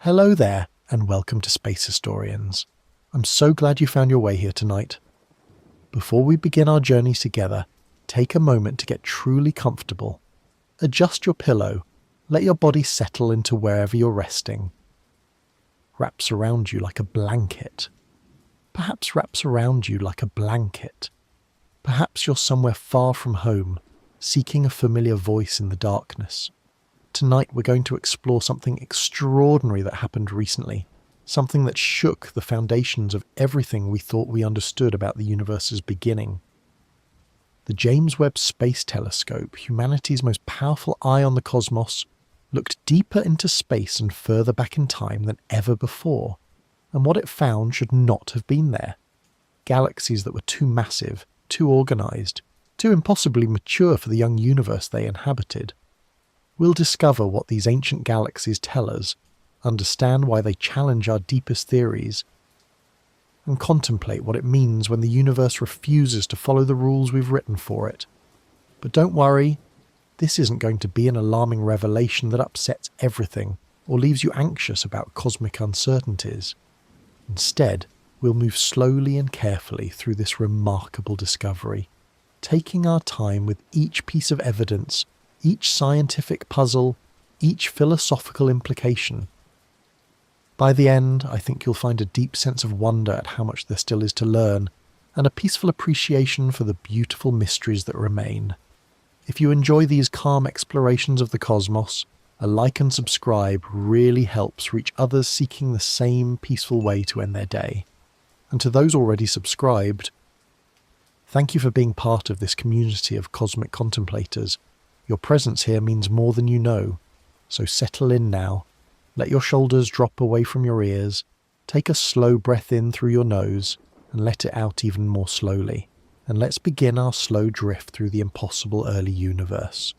Hello there, and welcome to Space Historians. I'm so glad you found your way here tonight. Before we begin our journeys together, take a moment to get truly comfortable. Adjust your pillow, let your body settle into wherever you're resting. Wraps around you like a blanket. Perhaps wraps around you like a blanket. Perhaps you're somewhere far from home, seeking a familiar voice in the darkness. Tonight we're going to explore something extraordinary that happened recently, something that shook the foundations of everything we thought we understood about the universe's beginning. The James Webb Space Telescope, humanity's most powerful eye on the cosmos, looked deeper into space and further back in time than ever before, and what it found should not have been there. Galaxies that were too massive, too organised, too impossibly mature for the young universe they inhabited. We'll discover what these ancient galaxies tell us, understand why they challenge our deepest theories, and contemplate what it means when the universe refuses to follow the rules we've written for it. But don't worry, this isn't going to be an alarming revelation that upsets everything or leaves you anxious about cosmic uncertainties. Instead, we'll move slowly and carefully through this remarkable discovery, taking our time with each piece of evidence, each scientific puzzle, each philosophical implication. By the end, I think you'll find a deep sense of wonder at how much there still is to learn, and a peaceful appreciation for the beautiful mysteries that remain. If you enjoy these calm explorations of the cosmos, a like and subscribe really helps reach others seeking the same peaceful way to end their day. And to those already subscribed, thank you for being part of this community of cosmic contemplators. Your presence here means more than you know, so settle in now. Let your shoulders drop away from your ears, take a slow breath in through your nose, and let it out even more slowly. And let's begin our slow drift through the impossible early universe.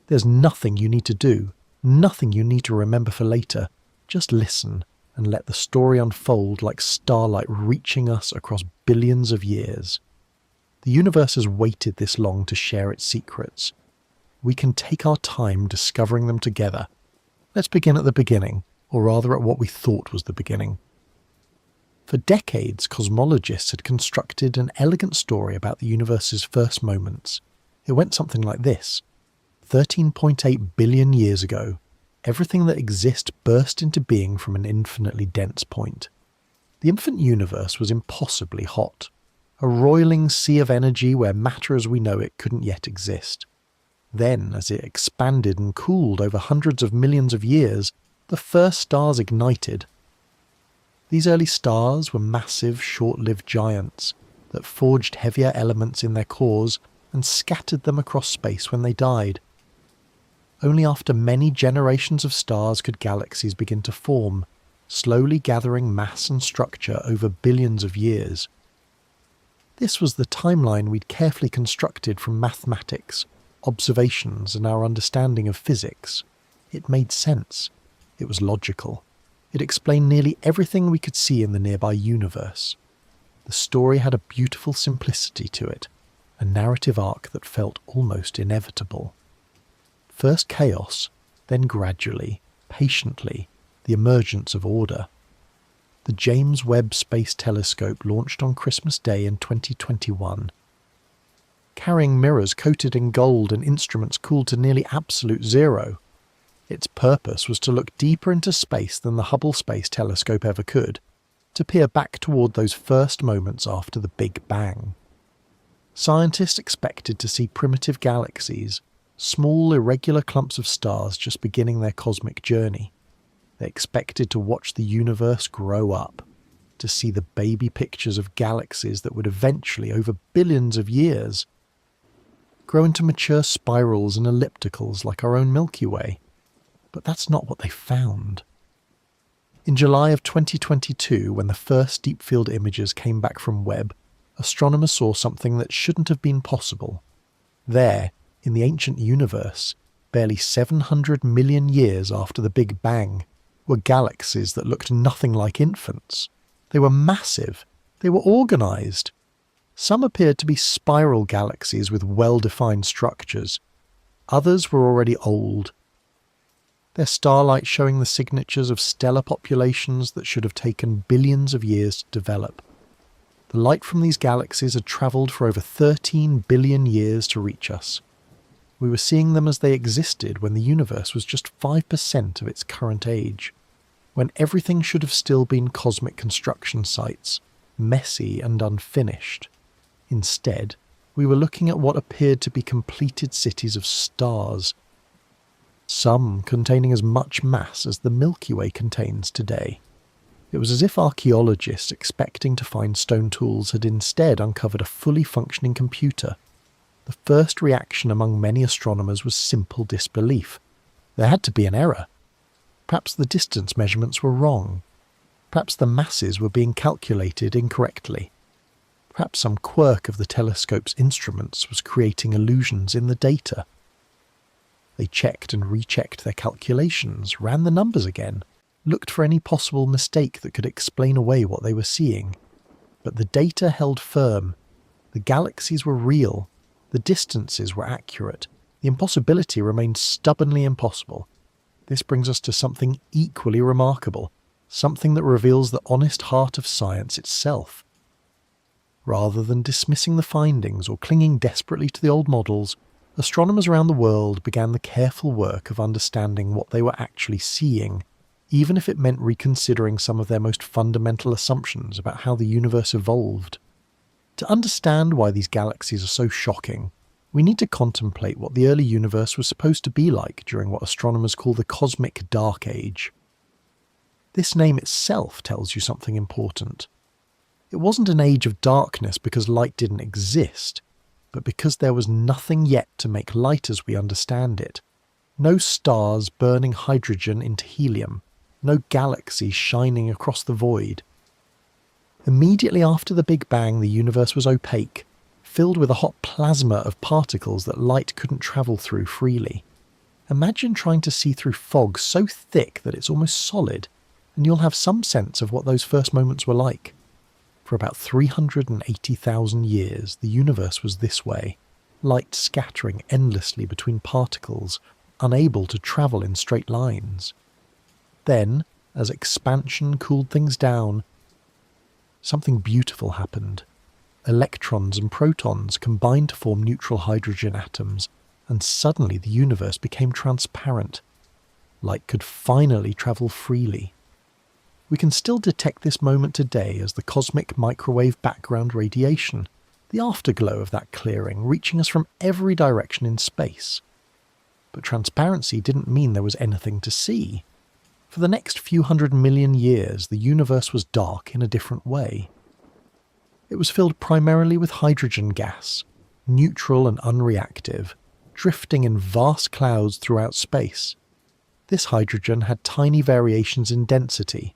There's nothing you need to do, nothing you need to remember for later. Just listen and let the story unfold like starlight reaching us across billions of years. The universe has waited this long to share its secrets. We can take our time discovering them together. Let's begin at the beginning, or rather at what we thought was the beginning. For decades, cosmologists had constructed an elegant story about the universe's first moments. It went something like this. 13.8 billion years ago, everything that exists burst into being from an infinitely dense point. The infant universe was impossibly hot, a roiling sea of energy where matter as we know it couldn't yet exist. Then, as it expanded and cooled over hundreds of millions of years, the first stars ignited. These early stars were massive, short-lived giants that forged heavier elements in their cores and scattered them across space when they died. Only after many generations of stars could galaxies begin to form, slowly gathering mass and structure over billions of years. This was the timeline we'd carefully constructed from mathematics, observations, and our understanding of physics. It made sense. It was logical. It explained nearly everything we could see in the nearby universe. The story had a beautiful simplicity to it, a narrative arc that felt almost inevitable. First chaos, then gradually, patiently, the emergence of order. The James Webb Space Telescope launched on Christmas Day in 2021. Carrying mirrors coated in gold and instruments cooled to nearly absolute zero. Its purpose was to look deeper into space than the Hubble Space Telescope ever could, to peer back toward those first moments after the Big Bang. Scientists expected to see primitive galaxies, small irregular clumps of stars just beginning their cosmic journey. They expected to watch the universe grow up, to see the baby pictures of galaxies that would eventually, over billions of years, grow into mature spirals and ellipticals like our own Milky Way. But that's not what they found. In July of 2022, when the first deep field images came back from Webb, astronomers saw something that shouldn't have been possible. There, in the ancient universe, barely 700 million years after the Big Bang, were galaxies that looked nothing like infants. They were massive. They were organised. Some appeared to be spiral galaxies with well-defined structures. Others were already old. their starlight showing the signatures of stellar populations that should have taken billions of years to develop. The light from these galaxies had travelled for over 13 billion years to reach us. We were seeing them as they existed when the universe was just 5% of its current age, when everything should have still been cosmic construction sites, messy and unfinished. Instead, we were looking at what appeared to be completed cities of stars, some containing as much mass as the Milky Way contains today. It was as if archaeologists expecting to find stone tools had instead uncovered a fully functioning computer. The first reaction among many astronomers was simple disbelief. There had to be an error. Perhaps the distance measurements were wrong. Perhaps the masses were being calculated incorrectly. Perhaps some quirk of the telescope's instruments was creating illusions in the data. They checked and rechecked their calculations, ran the numbers again, looked for any possible mistake that could explain away what they were seeing. But the data held firm. The galaxies were real. The distances were accurate. The impossibility remained stubbornly impossible. This brings us to something equally remarkable, something that reveals the honest heart of science itself. Rather than dismissing the findings or clinging desperately to the old models, astronomers around the world began the careful work of understanding what they were actually seeing, even if it meant reconsidering some of their most fundamental assumptions about how the universe evolved. To understand why these galaxies are so shocking, we need to contemplate what the early universe was supposed to be like during what astronomers call the Cosmic Dark Age. This name itself tells you something important. It wasn't an age of darkness because light didn't exist, but because there was nothing yet to make light as we understand it. No stars burning hydrogen into helium, no galaxies shining across the void. Immediately after the Big Bang, the universe was opaque, filled with a hot plasma of particles that light couldn't travel through freely. Imagine trying to see through fog so thick that it's almost solid, and you'll have some sense of what those first moments were like. For about 380,000 years, the universe was this way, light scattering endlessly between particles, unable to travel in straight lines. Then, as expansion cooled things down, something beautiful happened. Electrons and protons combined to form neutral hydrogen atoms, and suddenly the universe became transparent. Light could finally travel freely. We can still detect this moment today as the cosmic microwave background radiation, the afterglow of that clearing reaching us from every direction in space. But transparency didn't mean there was anything to see. For the next few 100 million years, the universe was dark in a different way. It was filled primarily with hydrogen gas, neutral and unreactive, drifting in vast clouds throughout space. This hydrogen had tiny variations in density,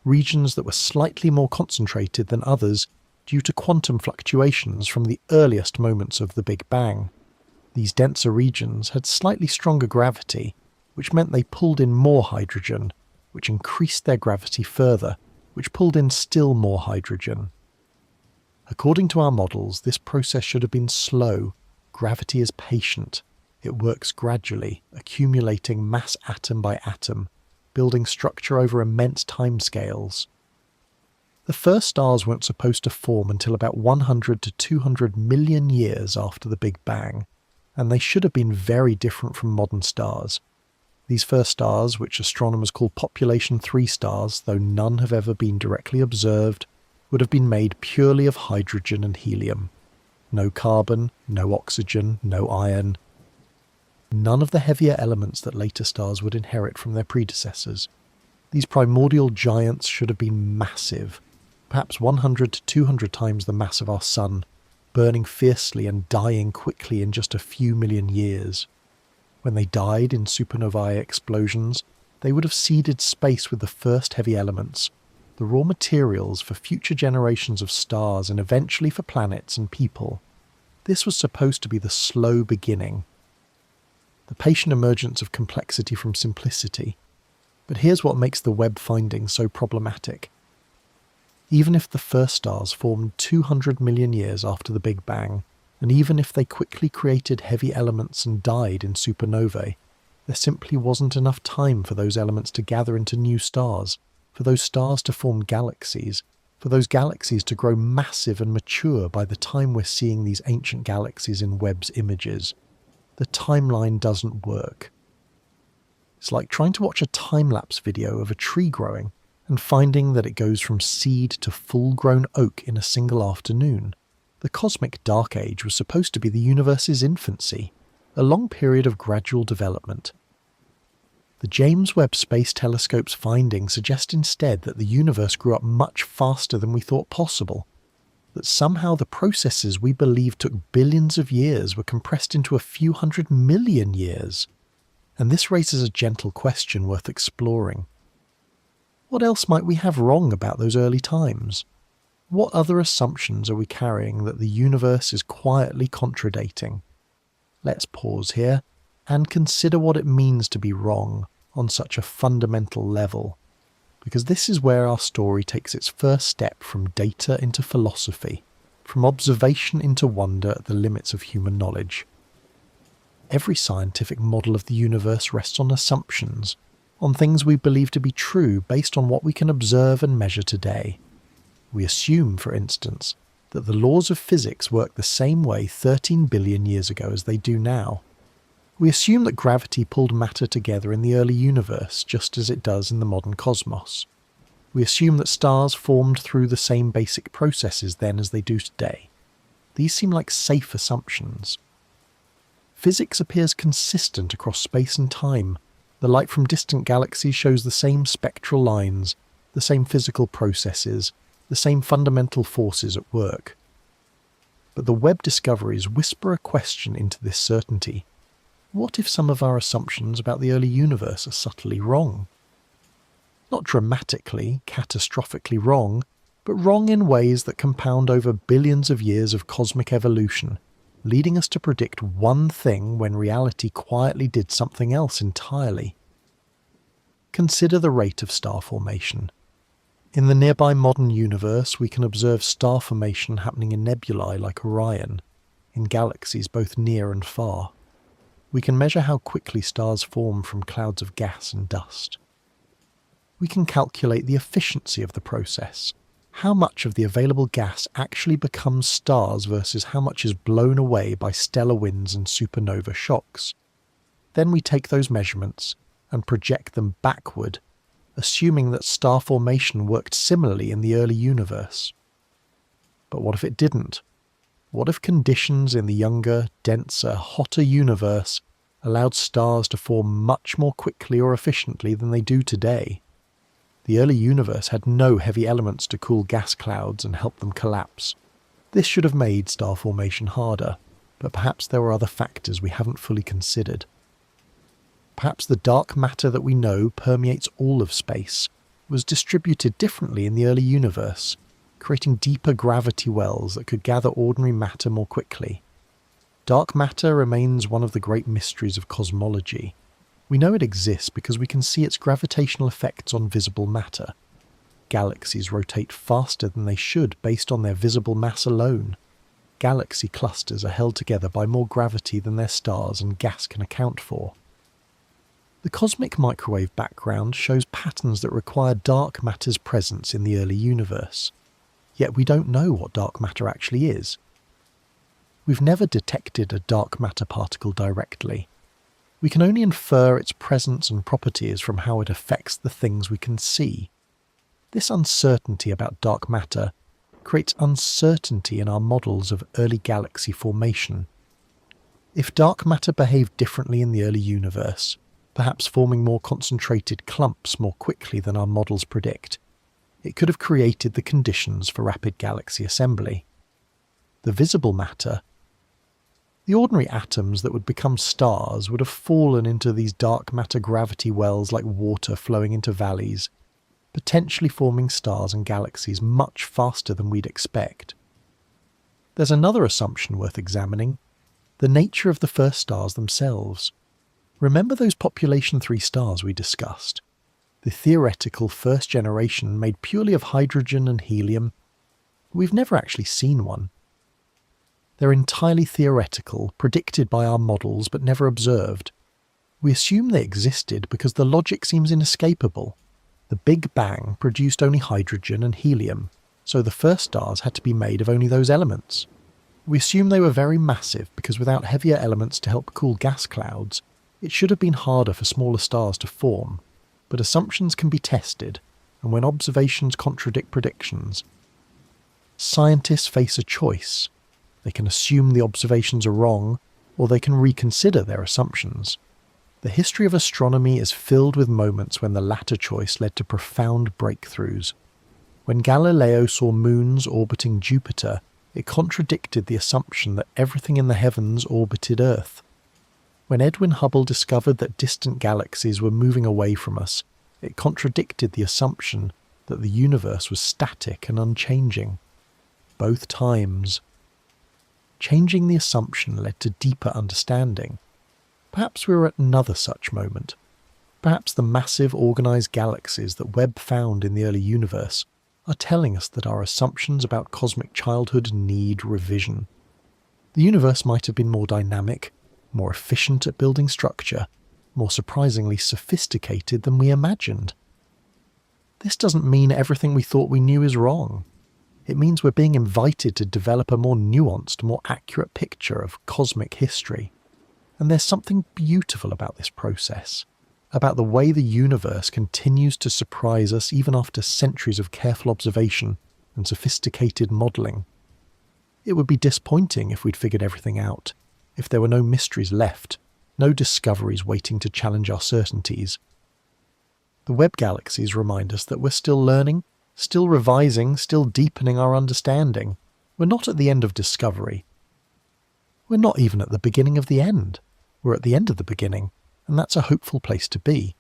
regions that were slightly more concentrated than others due to quantum fluctuations from the earliest moments of the Big Bang. These denser regions had slightly stronger gravity, which meant they pulled in more hydrogen, which increased their gravity further, which pulled in still more hydrogen. According to our models, this process should have been slow. Gravity is patient. It works gradually, accumulating mass atom by atom, building structure over immense timescales. The first stars weren't supposed to form until about 100 to 200 million years after the Big Bang, and they should have been very different from modern stars. These first stars, which astronomers call population 3 stars, though none have ever been directly observed, would have been made purely of hydrogen and helium. No carbon, no oxygen, no iron. None of the heavier elements that later stars would inherit from their predecessors. These primordial giants should have been massive, perhaps 100 to 200 times the mass of our Sun, burning fiercely and dying quickly in just a few million years. When they died in supernovae explosions, they would have seeded space with the first heavy elements, the raw materials for future generations of stars and eventually for planets and people. This was supposed to be the slow beginning, the patient emergence of complexity from simplicity. But here's what makes the Webb findings so problematic. Even if the first stars formed 200 million years after the Big Bang, and even if they quickly created heavy elements and died in supernovae, There simply wasn't enough time for those elements to gather into new stars, for those stars to form galaxies, for those galaxies to grow massive and mature by the time we're seeing these ancient galaxies in Webb's images. The timeline doesn't work. It's like trying to watch a time-lapse video of a tree growing and finding that it goes from seed to full-grown oak in a single afternoon. The cosmic dark age was supposed to be the universe's infancy, a long period of gradual development. The James Webb Space Telescope's findings suggest instead that the universe grew up much faster than we thought possible, that somehow the processes we believed took billions of years were compressed into a few 100 million years. And this raises a gentle question worth exploring. What else might we have wrong about those early times? What other assumptions are we carrying that the universe is quietly contradicting? Let's pause here and consider what it means to be wrong on such a fundamental level, because this is where our story takes its first step from data into philosophy, from observation into wonder at the limits of human knowledge. Every scientific model of the universe rests on assumptions, on things we believe to be true based on what we can observe and measure today. We assume, for instance, that the laws of physics work the same way 13 billion years ago as they do now. We assume that gravity pulled matter together in the early universe just as it does in the modern cosmos. We assume that stars formed through the same basic processes then as they do today. These seem like safe assumptions. Physics appears consistent across space and time. The light from distant galaxies shows the same spectral lines, the same physical processes, the same fundamental forces at work. But the Webb discoveries whisper a question into this certainty. What if some of our assumptions about the early universe are subtly wrong? Not dramatically, catastrophically wrong, but wrong in ways that compound over billions of years of cosmic evolution, leading us to predict one thing when reality quietly did something else entirely. Consider the rate of star formation. In the nearby modern universe, we can observe star formation happening in nebulae like Orion, in galaxies both near and far. We can measure how quickly stars form from clouds of gas and dust. We can calculate the efficiency of the process, how much of the available gas actually becomes stars versus how much is blown away by stellar winds and supernova shocks. Then we take those measurements and project them backward, assuming that star formation worked similarly in the early universe. But what if it didn't? What if conditions in the younger, denser, hotter universe allowed stars to form much more quickly or efficiently than they do today? The early universe had no heavy elements to cool gas clouds and help them collapse. This should have made star formation harder, but perhaps there were other factors we haven't fully considered. Perhaps the dark matter that we know permeates all of space was distributed differently in the early universe, creating deeper gravity wells that could gather ordinary matter more quickly. Dark matter remains one of the great mysteries of cosmology. We know it exists because we can see its gravitational effects on visible matter. Galaxies rotate faster than they should based on their visible mass alone. Galaxy clusters are held together by more gravity than their stars and gas can account for. The cosmic microwave background shows patterns that require dark matter's presence in the early universe. Yet we don't know what dark matter actually is. We've never detected a dark matter particle directly. We can only infer its presence and properties from how it affects the things we can see. This uncertainty about dark matter creates uncertainty in our models of early galaxy formation. If dark matter behaved differently in the early universe, perhaps forming more concentrated clumps more quickly than our models predict, it could have created the conditions for rapid galaxy assembly. The visible matter, the ordinary atoms that would become stars, would have fallen into these dark matter gravity wells like water flowing into valleys, potentially forming stars and galaxies much faster than we'd expect. There's another assumption worth examining: the nature of the first stars themselves. Remember those population 3 stars we discussed? The theoretical first generation made purely of hydrogen and helium. We've never actually seen one. They're entirely theoretical, predicted by our models but never observed. We assume they existed because the logic seems inescapable. The Big Bang produced only hydrogen and helium, so the first stars had to be made of only those elements. We assume they were very massive because without heavier elements to help cool gas clouds, it should have been harder for smaller stars to form. But assumptions can be tested, and when observations contradict predictions, scientists face a choice. They can assume the observations are wrong, or they can reconsider their assumptions. The history of astronomy is filled with moments when the latter choice led to profound breakthroughs. When Galileo saw moons orbiting Jupiter, it contradicted the assumption that everything in the heavens orbited Earth. When Edwin Hubble discovered that distant galaxies were moving away from us, it contradicted the assumption that the universe was static and unchanging. Both times, changing the assumption led to deeper understanding. Perhaps we were at another such moment. Perhaps the massive organised galaxies that Webb found in the early universe are telling us that our assumptions about cosmic childhood need revision. The universe might have been more dynamic, more efficient at building structure, more surprisingly sophisticated than we imagined. This doesn't mean everything we thought we knew is wrong. It means we're being invited to develop a more nuanced, more accurate picture of cosmic history. And there's something beautiful about this process, about the way the universe continues to surprise us even after centuries of careful observation and sophisticated modelling. It would be disappointing if we'd figured everything out, if there were no mysteries left, no discoveries waiting to challenge our certainties. The Webb galaxies remind us that we're still learning, still revising, still deepening our understanding. We're not at the end of discovery. We're not even at the beginning of the end. We're at the end of the beginning, and that's a hopeful place to be.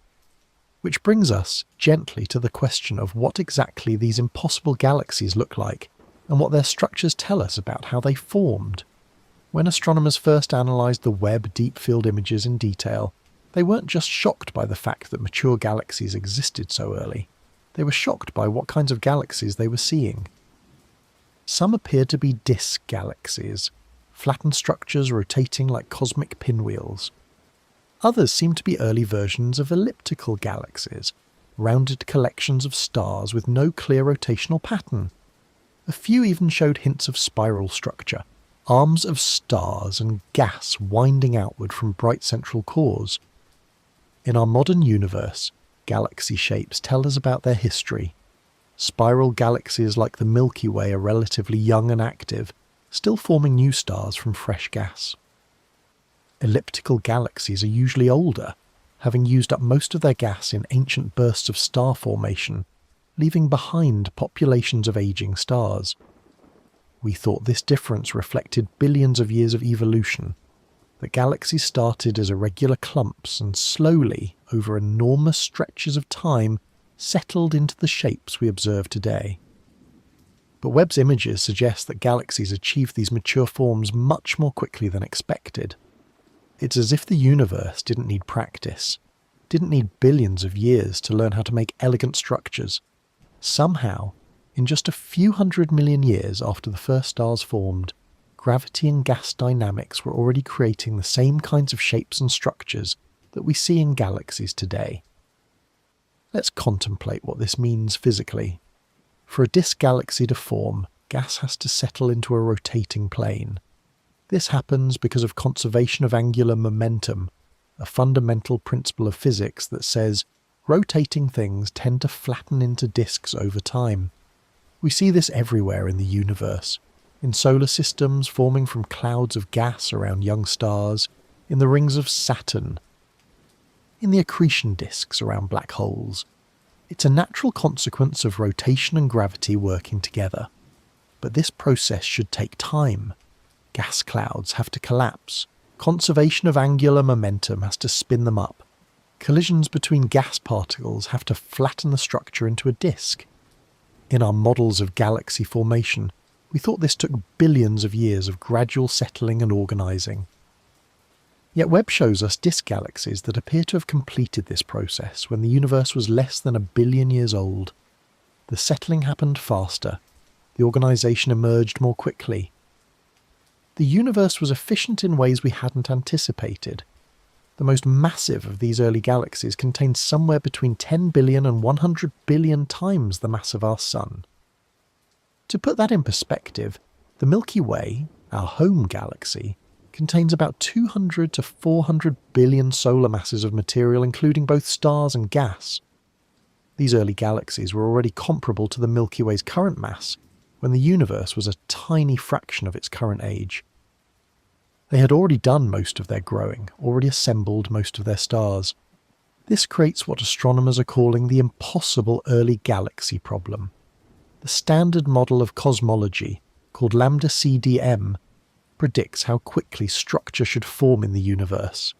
Which brings us gently to the question of what exactly these impossible galaxies look like, and what their structures tell us about how they formed. When astronomers first analysed the Webb deep field images in detail, they weren't just shocked by the fact that mature galaxies existed so early. They were shocked by what kinds of galaxies they were seeing. Some appeared to be disk galaxies, flattened structures rotating like cosmic pinwheels. Others seemed to be early versions of elliptical galaxies, rounded collections of stars with no clear rotational pattern. A few even showed hints of spiral structure, arms of stars and gas winding outward from bright central cores. In our modern universe, galaxy shapes tell us about their history. Spiral galaxies like the Milky Way are relatively young and active, still forming new stars from fresh gas. Elliptical galaxies are usually older, having used up most of their gas in ancient bursts of star formation, leaving behind populations of aging stars. We thought this difference reflected billions of years of evolution. The galaxies started as irregular clumps and slowly, over enormous stretches of time, settled into the shapes we observe today. But Webb's images suggest that galaxies achieve these mature forms much more quickly than expected. It's as if the universe didn't need practice, didn't need billions of years to learn how to make elegant structures. Somehow, in just a few 100 million years after the first stars formed, gravity and gas dynamics were already creating the same kinds of shapes and structures that we see in galaxies today. Let's contemplate what this means physically. For a disk galaxy to form, gas has to settle into a rotating plane. This happens because of conservation of angular momentum, a fundamental principle of physics that says rotating things tend to flatten into disks over time. We see this everywhere in the universe, in solar systems forming from clouds of gas around young stars, in the rings of Saturn, in the accretion disks around black holes. It's a natural consequence of rotation and gravity working together. But this process should take time. Gas clouds have to collapse. Conservation of angular momentum has to spin them up. Collisions between gas particles have to flatten the structure into a disk. In our models of galaxy formation, we thought this took billions of years of gradual settling and organising. Yet Webb shows us disk galaxies that appear to have completed this process when the universe was less than 1 billion years old. The settling happened faster. The organisation emerged more quickly. The universe was efficient in ways we hadn't anticipated. The most massive of these early galaxies contained somewhere between 10 billion and 100 billion times the mass of our Sun. To put that in perspective, the Milky Way, our home galaxy, contains about 200 to 400 billion solar masses of material, including both stars and gas. These early galaxies were already comparable to the Milky Way's current mass, when the universe was a tiny fraction of its current age. They had already done most of their growing, already assembled most of their stars. This creates what astronomers are calling the impossible early galaxy problem. The standard model of cosmology, called lambda CDM, predicts how quickly structure should form in the universe.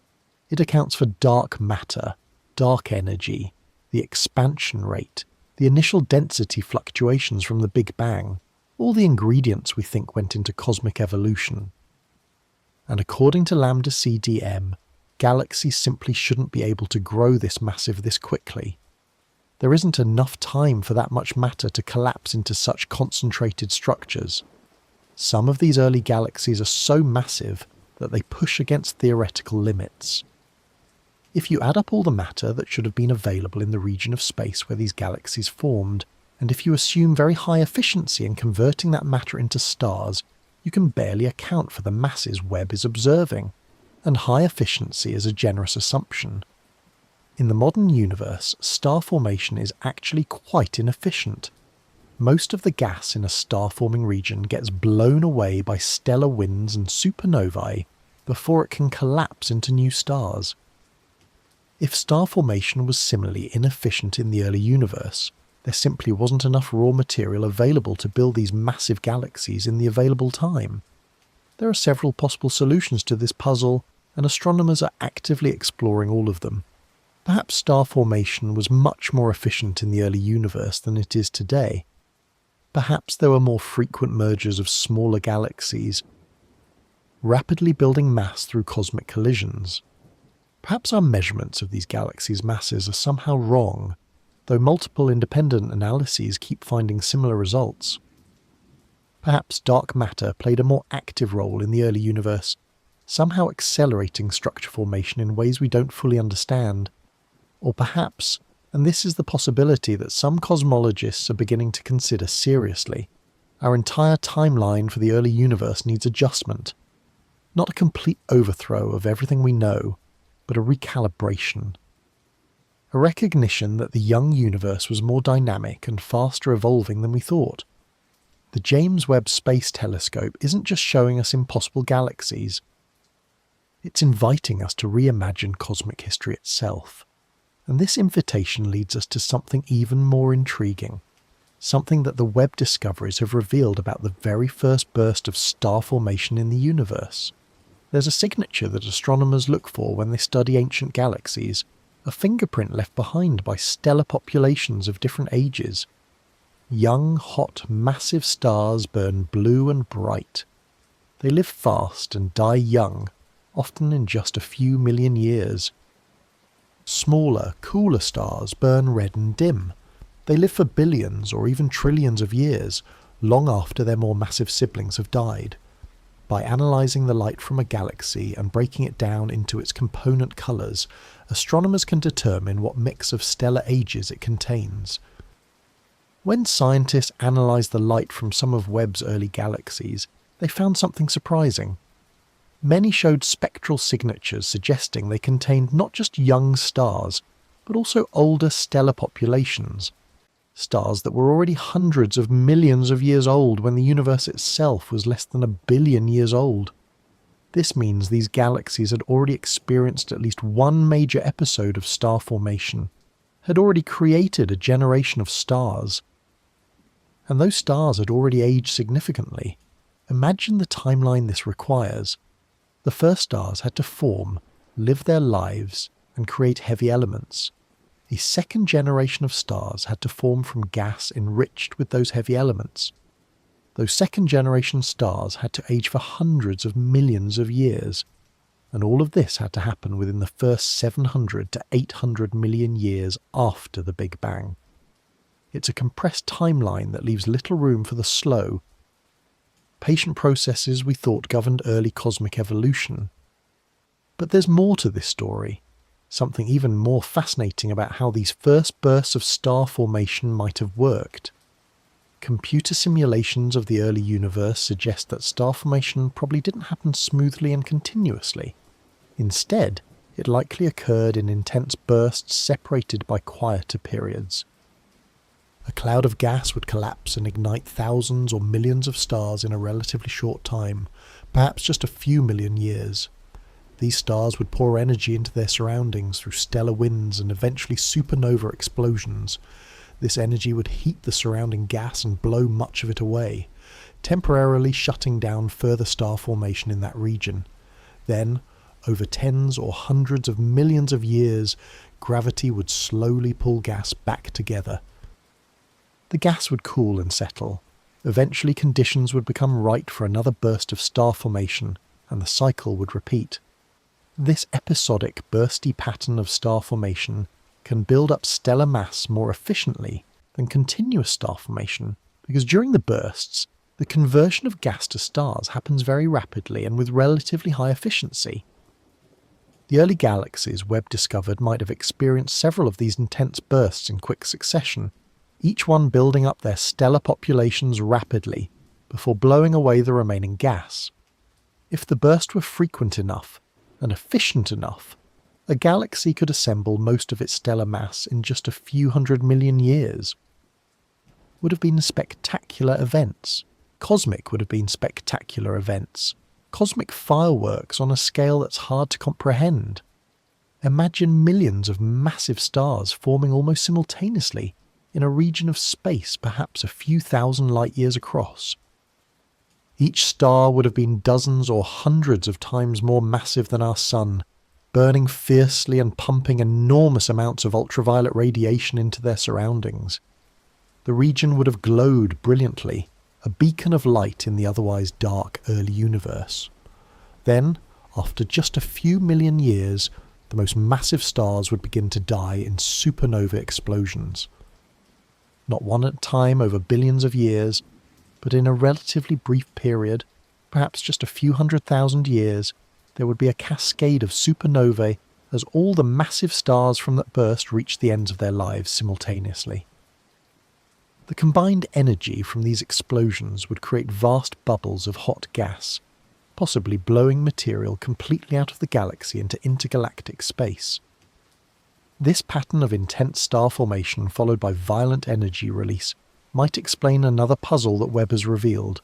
It accounts for dark matter, dark energy, the expansion rate, the initial density fluctuations from the Big Bang, all the ingredients we think went into cosmic evolution. And according to lambda CDM, galaxies simply shouldn't be able to grow this massive this quickly. There isn't enough time for that much matter to collapse into such concentrated structures. Some of these early galaxies are so massive that they push against theoretical limits. If you add up all the matter that should have been available in the region of space where these galaxies formed, and if you assume very high efficiency in converting that matter into stars, you can barely account for the masses Webb is observing, and high efficiency is a generous assumption. In the modern universe, star formation is actually quite inefficient. Most of the gas in a star-forming region gets blown away by stellar winds and supernovae before it can collapse into new stars. If star formation was similarly inefficient in the early universe, there simply wasn't enough raw material available to build these massive galaxies in the available time. There are several possible solutions to this puzzle, and astronomers are actively exploring all of them. Perhaps star formation was much more efficient in the early universe than it is today. Perhaps there were more frequent mergers of smaller galaxies, rapidly building mass through cosmic collisions. Perhaps our measurements of these galaxies' masses are somehow wrong, though multiple independent analyses keep finding similar results. Perhaps dark matter played a more active role in the early universe, somehow accelerating structure formation in ways we don't fully understand. Or perhaps, and this is the possibility that some cosmologists are beginning to consider seriously, our entire timeline for the early universe needs adjustment. Not a complete overthrow of everything we know, but a recalibration. A recognition that the young universe was more dynamic and faster evolving than we thought. The James Webb Space Telescope isn't just showing us impossible galaxies. It's inviting us to reimagine cosmic history itself. And this invitation leads us to something even more intriguing, something that the Webb discoveries have revealed about the very first burst of star formation in the universe. There's a signature that astronomers look for when they study ancient galaxies, a fingerprint left behind by stellar populations of different ages. Young, hot, massive stars burn blue and bright. They live fast and die young, often in just a few million years. Smaller, cooler stars burn red and dim. They live for billions or even trillions of years, long after their more massive siblings have died. By analysing the light from a galaxy and breaking it down into its component colours, astronomers can determine what mix of stellar ages it contains. When scientists analysed the light from some of Webb's early galaxies, they found something surprising. Many showed spectral signatures suggesting they contained not just young stars, but also older stellar populations. Stars that were already hundreds of millions of years old when the universe itself was less than 1 billion years old. This means these galaxies had already experienced at least one major episode of star formation, had already created a generation of stars. And those stars had already aged significantly. Imagine the timeline this requires. The first stars had to form, live their lives, and create heavy elements. A second generation of stars had to form from gas enriched with those heavy elements. Those second generation stars had to age for hundreds of millions of years, and all of this had to happen within the first 700 to 800 million years after the Big Bang. It's a compressed timeline that leaves little room for the slow, patient processes we thought governed early cosmic evolution. But there's more to this story, something even more fascinating about how these first bursts of star formation might have worked. Computer simulations of the early universe suggest that star formation probably didn't happen smoothly and continuously. Instead, it likely occurred in intense bursts separated by quieter periods. A cloud of gas would collapse and ignite thousands or millions of stars in a relatively short time, perhaps just a few million years. These stars would pour energy into their surroundings through stellar winds and eventually supernova explosions. This energy would heat the surrounding gas and blow much of it away, temporarily shutting down further star formation in that region. Then, over tens or hundreds of millions of years, gravity would slowly pull gas back together. The gas would cool and settle. Eventually conditions would become right for another burst of star formation, and the cycle would repeat. This episodic, bursty pattern of star formation can build up stellar mass more efficiently than continuous star formation, because during the bursts, the conversion of gas to stars happens very rapidly and with relatively high efficiency. The early galaxies Webb discovered might have experienced several of these intense bursts in quick succession, each one building up their stellar populations rapidly before blowing away the remaining gas. If the burst were frequent enough and efficient enough, a galaxy could assemble most of its stellar mass in just a few 100 million years. Would have been spectacular events. Cosmic would have been spectacular events. Cosmic fireworks on a scale that's hard to comprehend. Imagine millions of massive stars forming almost simultaneously in a region of space perhaps a few thousand light years across. Each star would have been dozens or hundreds of times more massive than our Sun, burning fiercely and pumping enormous amounts of ultraviolet radiation into their surroundings. The region would have glowed brilliantly, a beacon of light in the otherwise dark early universe. Then, after just a few million years, the most massive stars would begin to die in supernova explosions. Not one at a time over billions of years, but in a relatively brief period, perhaps just a few 100,000 years, there would be a cascade of supernovae as all the massive stars from that burst reached the ends of their lives simultaneously. The combined energy from these explosions would create vast bubbles of hot gas, possibly blowing material completely out of the galaxy into intergalactic space. This pattern of intense star formation followed by violent energy release might explain another puzzle that Webb has revealed.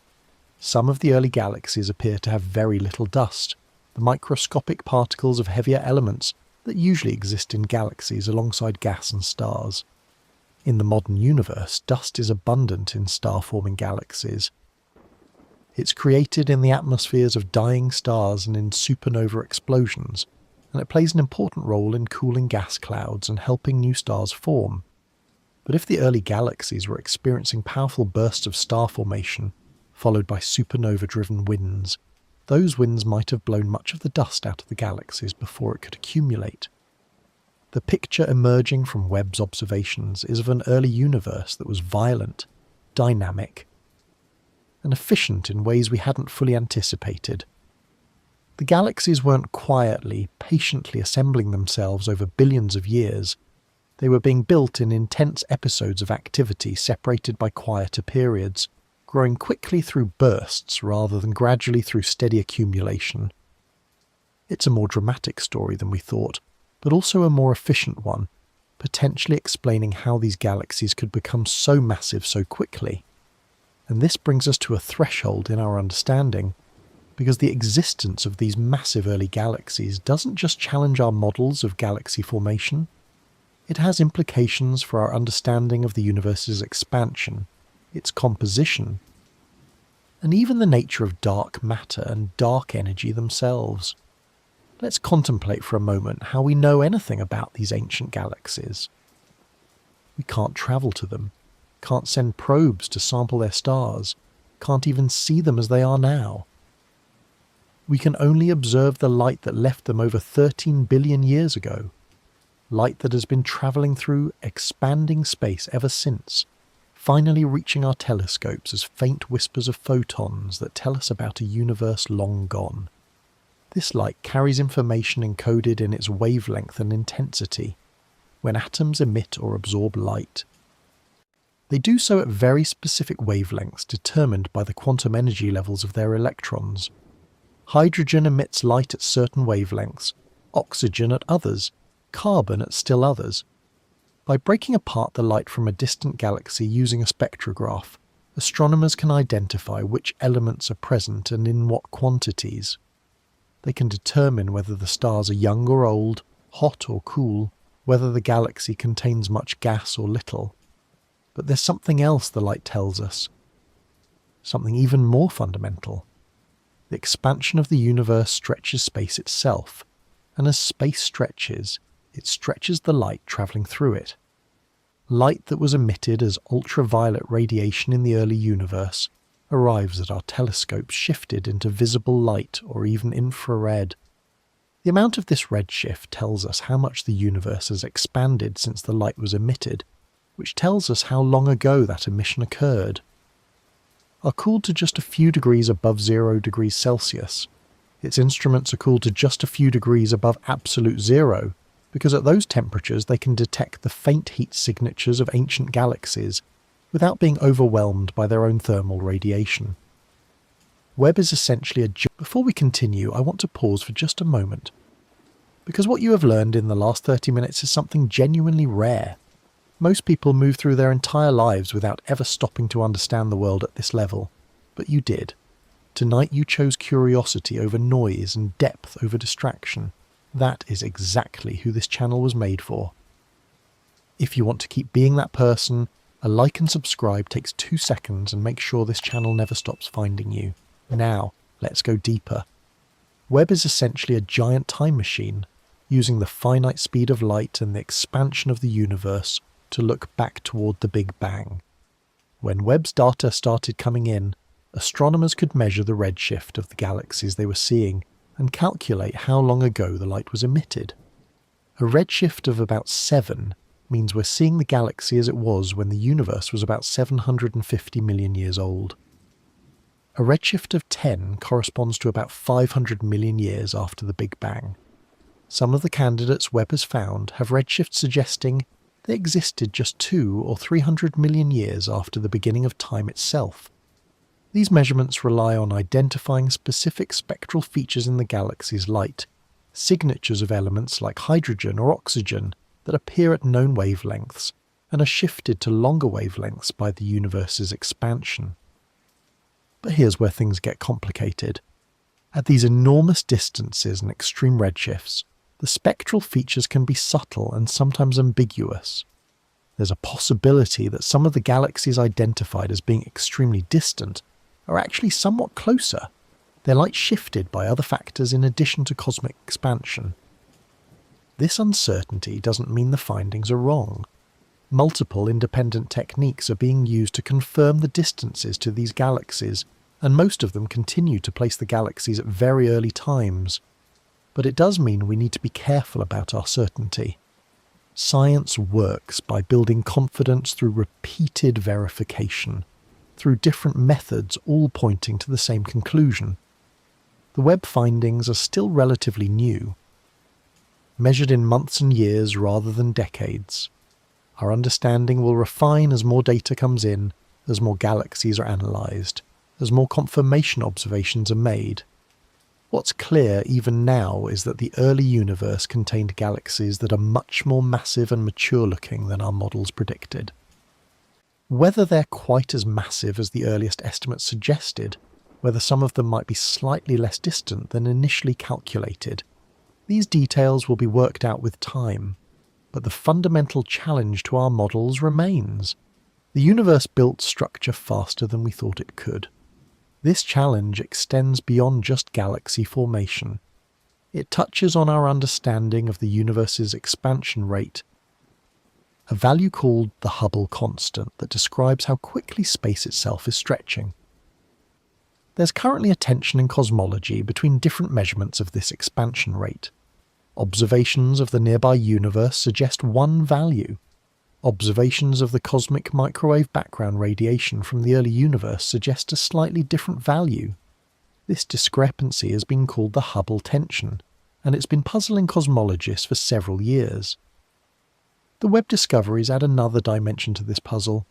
Some of the early galaxies appear to have very little dust, the microscopic particles of heavier elements that usually exist in galaxies alongside gas and stars. In the modern universe, dust is abundant in star-forming galaxies. It's created in the atmospheres of dying stars and in supernova explosions, and it plays an important role in cooling gas clouds and helping new stars form. But if the early galaxies were experiencing powerful bursts of star formation, followed by supernova-driven winds, those winds might have blown much of the dust out of the galaxies before it could accumulate. The picture emerging from Webb's observations is of an early universe that was violent, dynamic, and efficient in ways we hadn't fully anticipated. The galaxies weren't quietly, patiently assembling themselves over billions of years. They were being built in intense episodes of activity separated by quieter periods, growing quickly through bursts rather than gradually through steady accumulation. It's a more dramatic story than we thought, but also a more efficient one, potentially explaining how these galaxies could become so massive so quickly. And this brings us to a threshold in our understanding, because the existence of these massive early galaxies doesn't just challenge our models of galaxy formation, it has implications for our understanding of the universe's expansion, its composition, and even the nature of dark matter and dark energy themselves. Let's contemplate for a moment how we know anything about these ancient galaxies. We can't travel to them, can't send probes to sample their stars, can't even see them as they are now. We can only observe the light that left them over 13 billion years ago, light that has been travelling through expanding space ever since, finally reaching our telescopes as faint whispers of photons that tell us about a universe long gone. This light carries information encoded in its wavelength and intensity. When atoms emit or absorb light, they do so at very specific wavelengths determined by the quantum energy levels of their electrons. Hydrogen emits light at certain wavelengths, oxygen at others, carbon at still others. By breaking apart the light from a distant galaxy using a spectrograph, astronomers can identify which elements are present and in what quantities. They can determine whether the stars are young or old, hot or cool, whether the galaxy contains much gas or little. But there's something else the light tells us. Something even more fundamental. The expansion of the universe stretches space itself, and as space stretches, it stretches the light travelling through it. Light that was emitted as ultraviolet radiation in the early universe arrives at our telescopes shifted into visible light or even infrared. The amount of this redshift tells us how much the universe has expanded since the light was emitted, which tells us how long ago that emission occurred. Are cooled to just a few degrees above 0 degrees Celsius. Its instruments are cooled to just a few degrees above absolute zero, because at those temperatures they can detect the faint heat signatures of ancient galaxies without being overwhelmed by their own thermal radiation. Webb is essentially Before we continue, I want to pause for just a moment, because what you have learned in the last 30 minutes is something genuinely rare. Most people move through their entire lives without ever stopping to understand the world at this level, but you did. Tonight you chose curiosity over noise and depth over distraction. That is exactly who this channel was made for. If you want to keep being that person, a like and subscribe takes 2 seconds and make sure this channel never stops finding you. Now, let's go deeper. Webb is essentially a giant time machine, using the finite speed of light and the expansion of the universe to look back toward the Big Bang. When Webb's data started coming in, astronomers could measure the redshift of the galaxies they were seeing and calculate how long ago the light was emitted. A redshift of about 7 means we're seeing the galaxy as it was when the universe was about 750 million years old. A redshift of 10 corresponds to about 500 million years after the Big Bang. Some of the candidates Webb has found have redshifts suggesting they existed just 200 or 300 million years after the beginning of time itself. These measurements rely on identifying specific spectral features in the galaxy's light, signatures of elements like hydrogen or oxygen that appear at known wavelengths and are shifted to longer wavelengths by the universe's expansion. But here's where things get complicated. At these enormous distances and extreme redshifts, the spectral features can be subtle and sometimes ambiguous. There's a possibility that some of the galaxies identified as being extremely distant are actually somewhat closer, their light shifted by other factors in addition to cosmic expansion. This uncertainty doesn't mean the findings are wrong. Multiple independent techniques are being used to confirm the distances to these galaxies, and most of them continue to place the galaxies at very early times. But it does mean we need to be careful about our certainty. Science works by building confidence through repeated verification, through different methods all pointing to the same conclusion. The Webb findings are still relatively new, measured in months and years rather than decades. Our understanding will refine as more data comes in, as more galaxies are analysed, as more confirmation observations are made. What's clear even now is that the early universe contained galaxies that are much more massive and mature-looking than our models predicted. Whether they're quite as massive as the earliest estimates suggested, whether some of them might be slightly less distant than initially calculated, these details will be worked out with time. But the fundamental challenge to our models remains. The universe built structure faster than we thought it could. This challenge extends beyond just galaxy formation. It touches on our understanding of the universe's expansion rate, a value called the Hubble constant that describes how quickly space itself is stretching. There's currently a tension in cosmology between different measurements of this expansion rate. Observations of the nearby universe suggest one value. Observations of the cosmic microwave background radiation from the early universe suggest a slightly different value. This discrepancy has been called the Hubble tension, and it's been puzzling cosmologists for several years. The Webb discoveries add another dimension to this puzzle.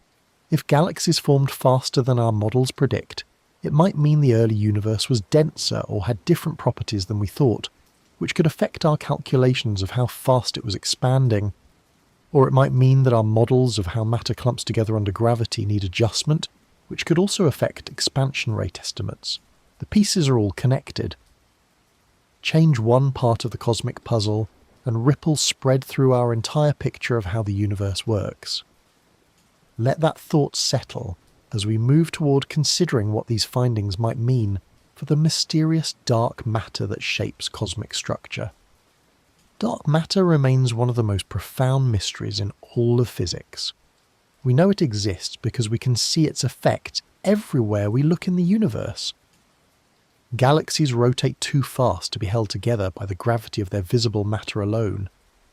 If galaxies formed faster than our models predict, it might mean the early universe was denser or had different properties than we thought, which could affect our calculations of how fast it was expanding. Or it might mean that our models of how matter clumps together under gravity need adjustment, which could also affect expansion rate estimates. The pieces are all connected. Change one part of the cosmic puzzle, and ripples spread through our entire picture of how the universe works. Let that thought settle as we move toward considering what these findings might mean for the mysterious dark matter that shapes cosmic structure. Dark matter remains one of the most profound mysteries in all of physics. We know it exists because we can see its effect everywhere we look in the universe. Galaxies rotate too fast to be held together by the gravity of their visible matter alone.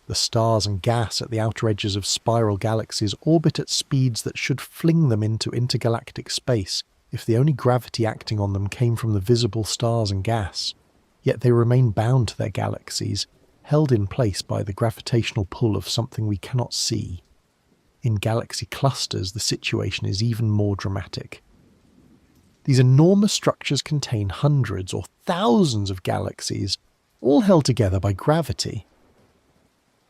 The stars and gas at the outer edges of spiral galaxies orbit at speeds that should fling them into intergalactic space if the only gravity acting on them came from the visible stars and gas. Yet they remain bound to their galaxies, held in place by the gravitational pull of something we cannot see. In galaxy clusters, the situation is even more dramatic. These enormous structures contain hundreds or thousands of galaxies, all held together by gravity.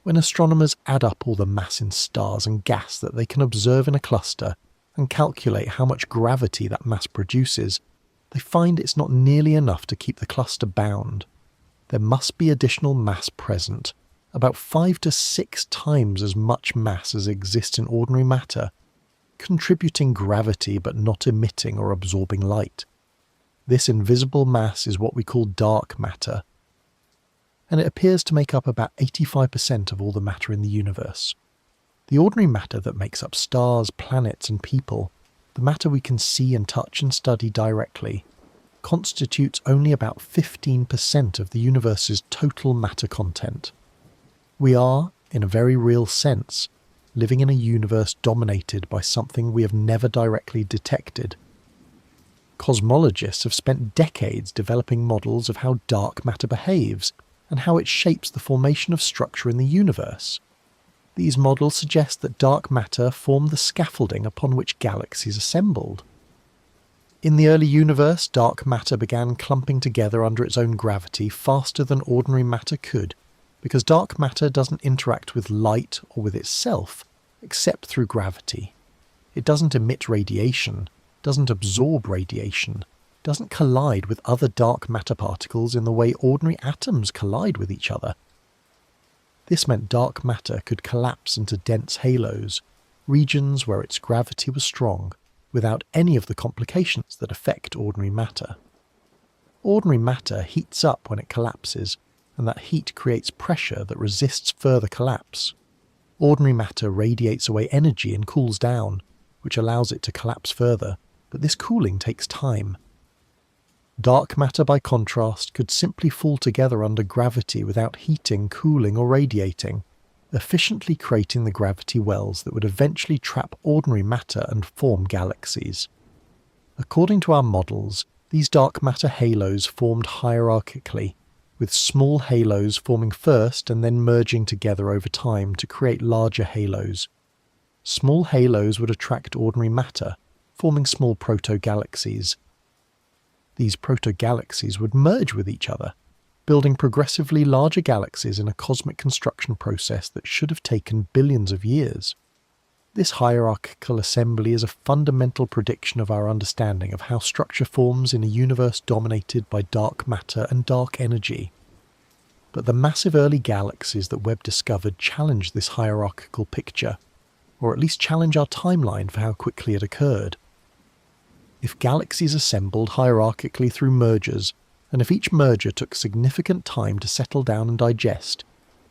When astronomers add up all the mass in stars and gas that they can observe in a cluster and calculate how much gravity that mass produces, they find it's not nearly enough to keep the cluster bound. There must be additional mass present, about 5 to 6 times as much mass as exists in ordinary matter, contributing gravity but not emitting or absorbing light. This invisible mass is what we call dark matter, and it appears to make up about 85% of all the matter in the universe. The ordinary matter that makes up stars, planets and people, the matter we can see and touch and study directly, constitutes only about 15% of the universe's total matter content. We are, in a very real sense, living in a universe dominated by something we have never directly detected. Cosmologists have spent decades developing models of how dark matter behaves and how it shapes the formation of structure in the universe. These models suggest that dark matter formed the scaffolding upon which galaxies assembled. In the early universe, dark matter began clumping together under its own gravity faster than ordinary matter could, because dark matter doesn't interact with light or with itself, except through gravity. It doesn't emit radiation, doesn't absorb radiation, doesn't collide with other dark matter particles in the way ordinary atoms collide with each other. This meant dark matter could collapse into dense halos, regions where its gravity was strong, without any of the complications that affect ordinary matter. Ordinary matter heats up when it collapses, and that heat creates pressure that resists further collapse. Ordinary matter radiates away energy and cools down, which allows it to collapse further, but this cooling takes time. Dark matter, by contrast, could simply fall together under gravity without heating, cooling or radiating, efficiently creating the gravity wells that would eventually trap ordinary matter and form galaxies. According to our models, these dark matter halos formed hierarchically, with small halos forming first and then merging together over time to create larger halos. Small halos would attract ordinary matter, forming small proto-galaxies. These proto-galaxies would merge with each other, building progressively larger galaxies in a cosmic construction process that should have taken billions of years. This hierarchical assembly is a fundamental prediction of our understanding of how structure forms in a universe dominated by dark matter and dark energy. But the massive early galaxies that Webb discovered challenge this hierarchical picture, or at least challenge our timeline for how quickly it occurred. If galaxies assembled hierarchically through mergers, and if each merger took significant time to settle down and digest,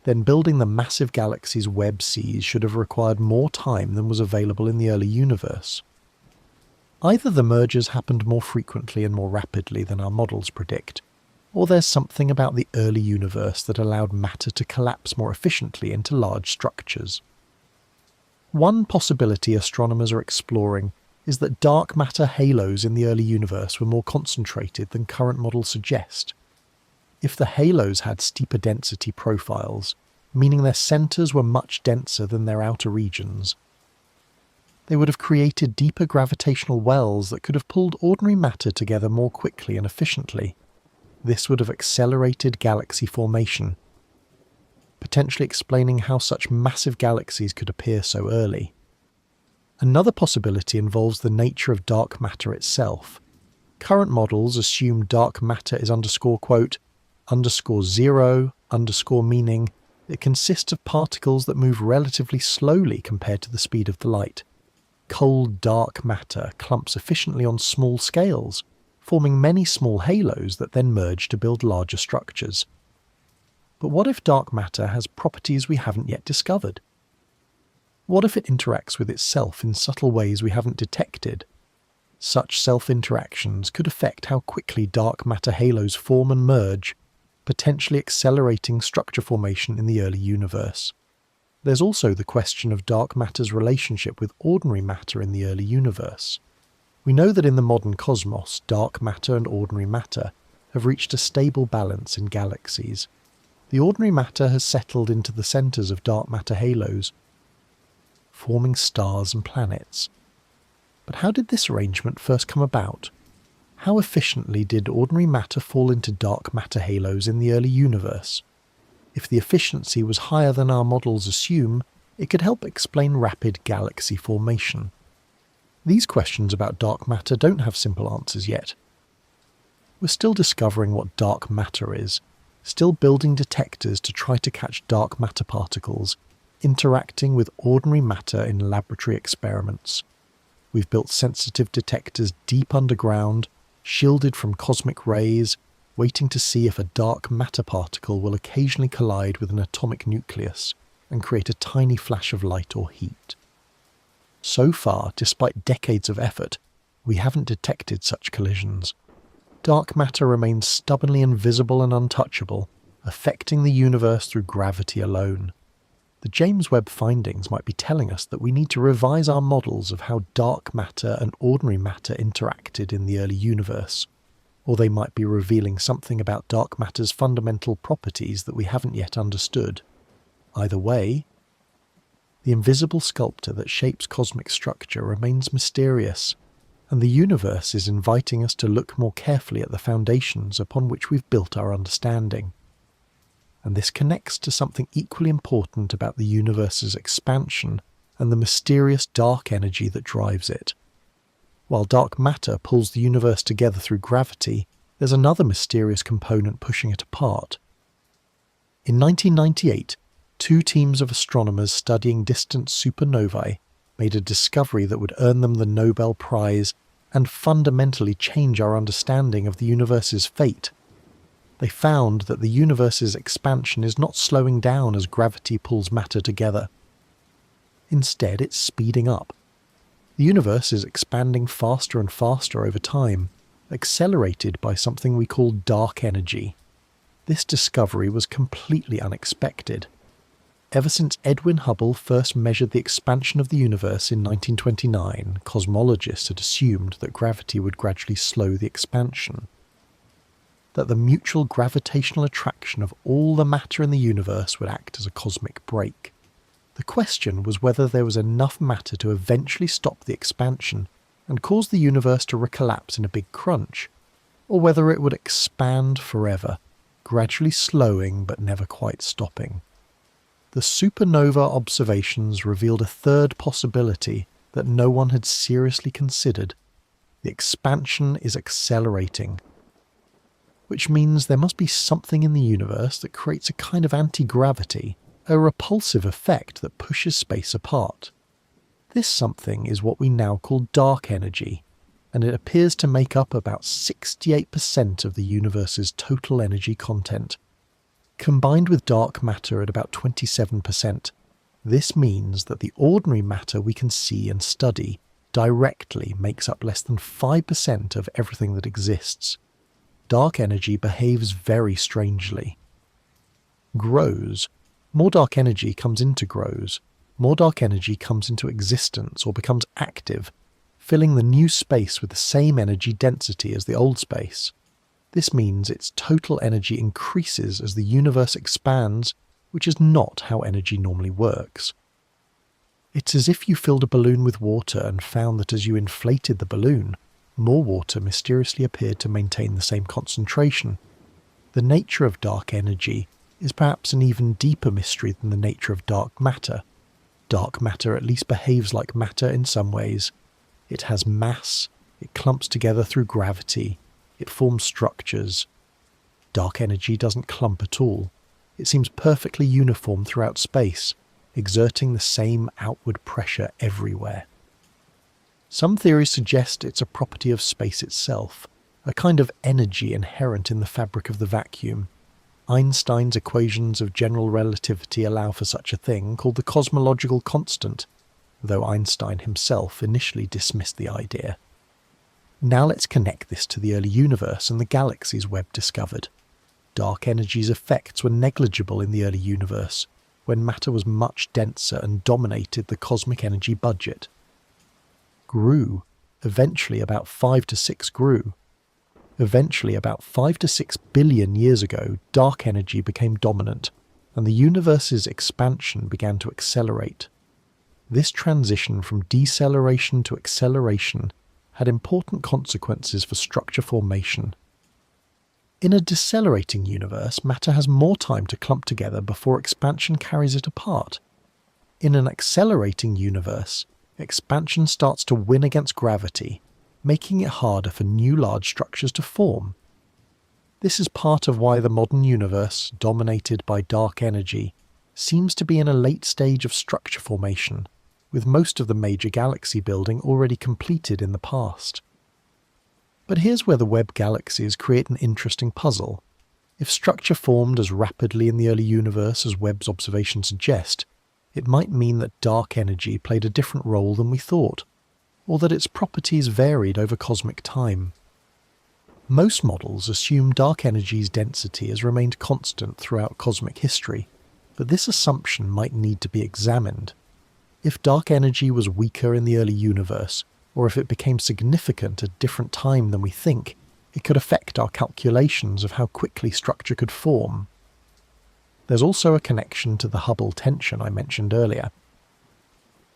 then building the massive galaxies Webb sees should have required more time than was available in the early universe. Either the mergers happened more frequently and more rapidly than our models predict, or there's something about the early universe that allowed matter to collapse more efficiently into large structures. One possibility astronomers are exploring is that dark matter halos in the early universe were more concentrated than current models suggest. If the halos had steeper density profiles, meaning their centres were much denser than their outer regions, they would have created deeper gravitational wells that could have pulled ordinary matter together more quickly and efficiently. This would have accelerated galaxy formation, potentially explaining how such massive galaxies could appear so early. Another possibility involves the nature of dark matter itself. Current models assume dark matter is quote, _0, meaning it consists of particles that move relatively slowly compared to the speed of the light. Cold dark matter clumps efficiently on small scales, forming many small halos that then merge to build larger structures. But what if dark matter has properties we haven't yet discovered? What if it interacts with itself in subtle ways we haven't detected? Such self-interactions could affect how quickly dark matter halos form and merge, potentially accelerating structure formation in the early universe. There's also the question of dark matter's relationship with ordinary matter in the early universe. We know that in the modern cosmos, dark matter and ordinary matter have reached a stable balance in galaxies. The ordinary matter has settled into the centres of dark matter halos, forming stars and planets. But how did this arrangement first come about? How efficiently did ordinary matter fall into dark matter halos in the early universe? If the efficiency was higher than our models assume, it could help explain rapid galaxy formation. These questions about dark matter don't have simple answers yet. We're still discovering what dark matter is, still building detectors to try to catch dark matter particles, interacting with ordinary matter in laboratory experiments. We've built sensitive detectors deep underground, shielded from cosmic rays, waiting to see if a dark matter particle will occasionally collide with an atomic nucleus and create a tiny flash of light or heat. So far, despite decades of effort, we haven't detected such collisions. Dark matter remains stubbornly invisible and untouchable, affecting the universe through gravity alone. The James Webb findings might be telling us that we need to revise our models of how dark matter and ordinary matter interacted in the early universe, or they might be revealing something about dark matter's fundamental properties that we haven't yet understood. Either way, the invisible sculptor that shapes cosmic structure remains mysterious, and the universe is inviting us to look more carefully at the foundations upon which we've built our understanding. And this connects to something equally important about the universe's expansion and the mysterious dark energy that drives it. While dark matter pulls the universe together through gravity, there's another mysterious component pushing it apart. In 1998, two teams of astronomers studying distant supernovae made a discovery that would earn them the Nobel Prize and fundamentally change our understanding of the universe's fate. They found that the universe's expansion is not slowing down as gravity pulls matter together. Instead, it's speeding up. The universe is expanding faster and faster over time, accelerated by something we call dark energy. This discovery was completely unexpected. Ever since Edwin Hubble first measured the expansion of the universe in 1929, cosmologists had assumed that gravity would gradually slow the expansion, that the mutual gravitational attraction of all the matter in the universe would act as a cosmic brake. The question was whether there was enough matter to eventually stop the expansion and cause the universe to recollapse in a big crunch, or whether it would expand forever, gradually slowing but never quite stopping. The supernova observations revealed a third possibility that no one had seriously considered. The expansion is accelerating, which means there must be something in the universe that creates a kind of anti-gravity, a repulsive effect that pushes space apart. This something is what we now call dark energy, and it appears to make up about 68% of the universe's total energy content. Combined with dark matter at about 27%, this means that the ordinary matter we can see and study directly makes up less than 5% of everything that exists. Dark energy behaves very strangely. Grows. More dark energy comes into grows. More dark energy comes into existence or becomes active, filling the new space with the same energy density as the old space. This means its total energy increases as the universe expands, which is not how energy normally works. It's as if you filled a balloon with water and found that as you inflated the balloon, more water mysteriously appeared to maintain the same concentration. The nature of dark energy is perhaps an even deeper mystery than the nature of dark matter. Dark matter at least behaves like matter in some ways. It has mass, it clumps together through gravity, it forms structures. Dark energy doesn't clump at all. It seems perfectly uniform throughout space, exerting the same outward pressure everywhere. Some theories suggest it's a property of space itself, a kind of energy inherent in the fabric of the vacuum. Einstein's equations of general relativity allow for such a thing, called the cosmological constant, though Einstein himself initially dismissed the idea. Now let's connect this to the early universe and the galaxies Webb discovered. Dark energy's effects were negligible in the early universe, when matter was much denser and dominated the cosmic energy budget. Eventually about 5 to 6 billion years ago, dark energy became dominant, and the universe's expansion began to accelerate. This transition from deceleration to acceleration had important consequences for structure formation. In a decelerating universe, matter has more time to clump together before expansion carries it apart. In an accelerating universe, expansion starts to win against gravity, making it harder for new large structures to form. This is part of why the modern universe, dominated by dark energy, seems to be in a late stage of structure formation, with most of the major galaxy building already completed in the past. But here's where the Webb galaxies create an interesting puzzle. If structure formed as rapidly in the early universe as Webb's observations suggest, it might mean that dark energy played a different role than we thought, or that its properties varied over cosmic time. Most models assume dark energy's density has remained constant throughout cosmic history, but this assumption might need to be examined. If dark energy was weaker in the early universe, or if it became significant at a different time than we think, it could affect our calculations of how quickly structure could form. There's also a connection to the Hubble tension I mentioned earlier.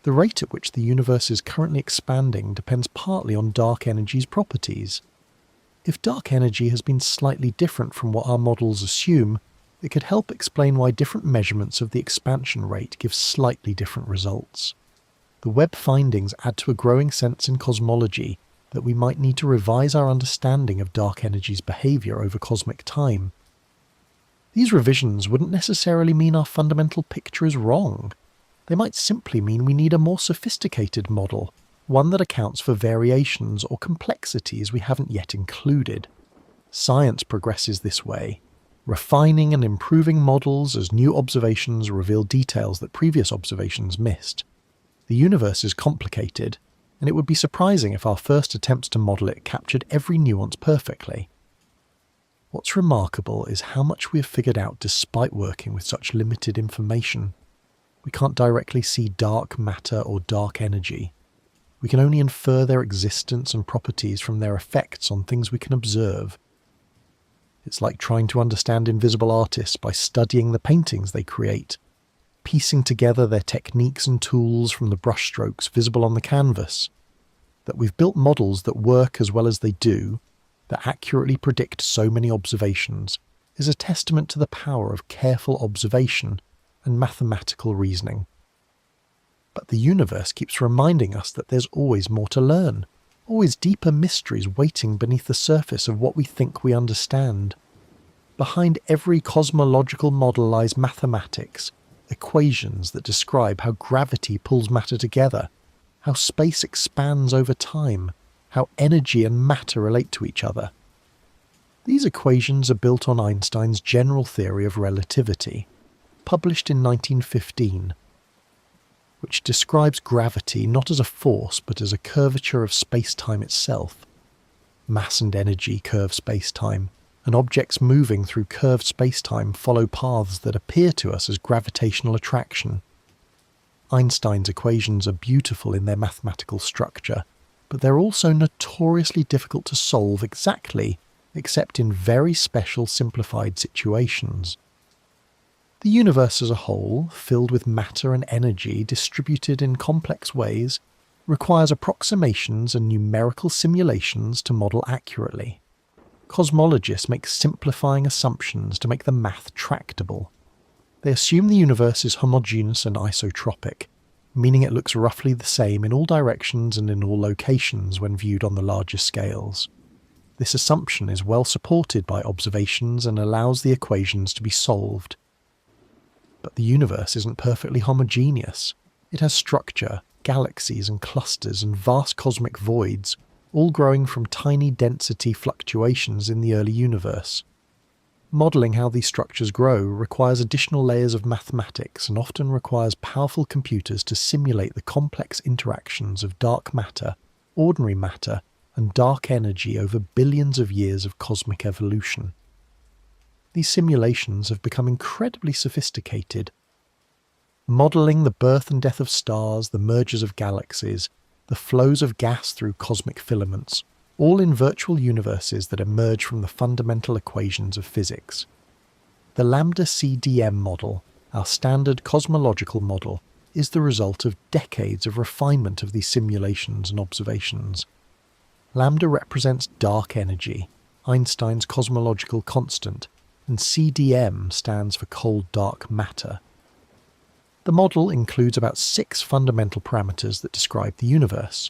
The rate at which the universe is currently expanding depends partly on dark energy's properties. If dark energy has been slightly different from what our models assume, it could help explain why different measurements of the expansion rate give slightly different results. The Webb findings add to a growing sense in cosmology that we might need to revise our understanding of dark energy's behaviour over cosmic time. These revisions wouldn't necessarily mean our fundamental picture is wrong. They might simply mean we need a more sophisticated model, one that accounts for variations or complexities we haven't yet included. Science progresses this way, refining and improving models as new observations reveal details that previous observations missed. The universe is complicated, and it would be surprising if our first attempts to model it captured every nuance perfectly. What's remarkable is how much we have figured out despite working with such limited information. We can't directly see dark matter or dark energy. We can only infer their existence and properties from their effects on things we can observe. It's like trying to understand invisible artists by studying the paintings they create, piecing together their techniques and tools from the brushstrokes visible on the canvas. That we've built models that work as well as they do, that accurately predict so many observations, is a testament to the power of careful observation and mathematical reasoning. But the universe keeps reminding us that there's always more to learn, always deeper mysteries waiting beneath the surface of what we think we understand. Behind every cosmological model lies mathematics, equations that describe how gravity pulls matter together, how space expands over time, how energy and matter relate to each other. These equations are built on Einstein's general theory of relativity, published in 1915, which describes gravity not as a force but as a curvature of space-time itself. Mass and energy curve space-time, and objects moving through curved space-time follow paths that appear to us as gravitational attraction. Einstein's equations are beautiful in their mathematical structure, but they're also notoriously difficult to solve exactly, except in very special simplified situations. The universe as a whole, filled with matter and energy distributed in complex ways, requires approximations and numerical simulations to model accurately. Cosmologists make simplifying assumptions to make the math tractable. They assume the universe is homogeneous and isotropic, meaning it looks roughly the same in all directions and in all locations when viewed on the larger scales. This assumption is well supported by observations and allows the equations to be solved. But the universe isn't perfectly homogeneous. It has structure, galaxies and clusters and vast cosmic voids, all growing from tiny density fluctuations in the early universe. Modelling how these structures grow requires additional layers of mathematics and often requires powerful computers to simulate the complex interactions of dark matter, ordinary matter, and dark energy over billions of years of cosmic evolution. These simulations have become incredibly sophisticated. Modelling the birth and death of stars, the mergers of galaxies, the flows of gas through cosmic filaments, all in virtual universes that emerge from the fundamental equations of physics. The lambda CDM model, our standard cosmological model, is the result of decades of refinement of these simulations and observations. Lambda represents dark energy, Einstein's cosmological constant, and CDM stands for cold dark matter. The model includes about 6 fundamental parameters that describe the universe: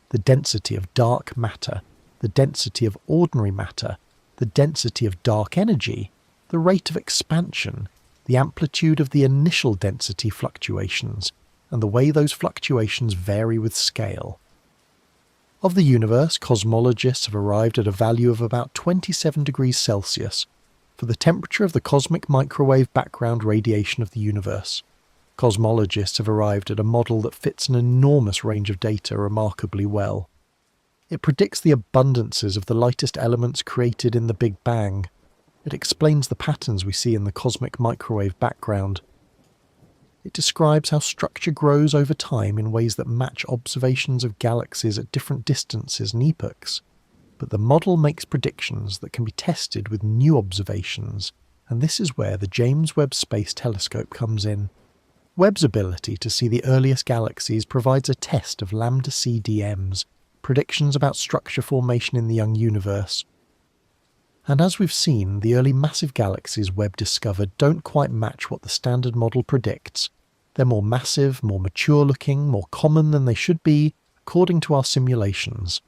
the density of dark matter, the density of ordinary matter, the density of dark energy, the rate of expansion, the amplitude of the initial density fluctuations, and the way those fluctuations vary with scale. Of the universe, cosmologists have arrived at a value of about 27 degrees Celsius for the temperature of the cosmic microwave background radiation of the universe. Cosmologists have arrived at a model that fits an enormous range of data remarkably well. It predicts the abundances of the lightest elements created in the Big Bang. It explains the patterns we see in the cosmic microwave background. It describes how structure grows over time in ways that match observations of galaxies at different distances and epochs. But the model makes predictions that can be tested with new observations, and this is where the James Webb Space Telescope comes in. Webb's ability to see the earliest galaxies provides a test of lambda CDMs, predictions about structure formation in the young universe. And as we've seen, the early massive galaxies Webb discovered don't quite match what the standard model predicts. They're more massive, more mature-looking, more common than they should be, according to our simulations.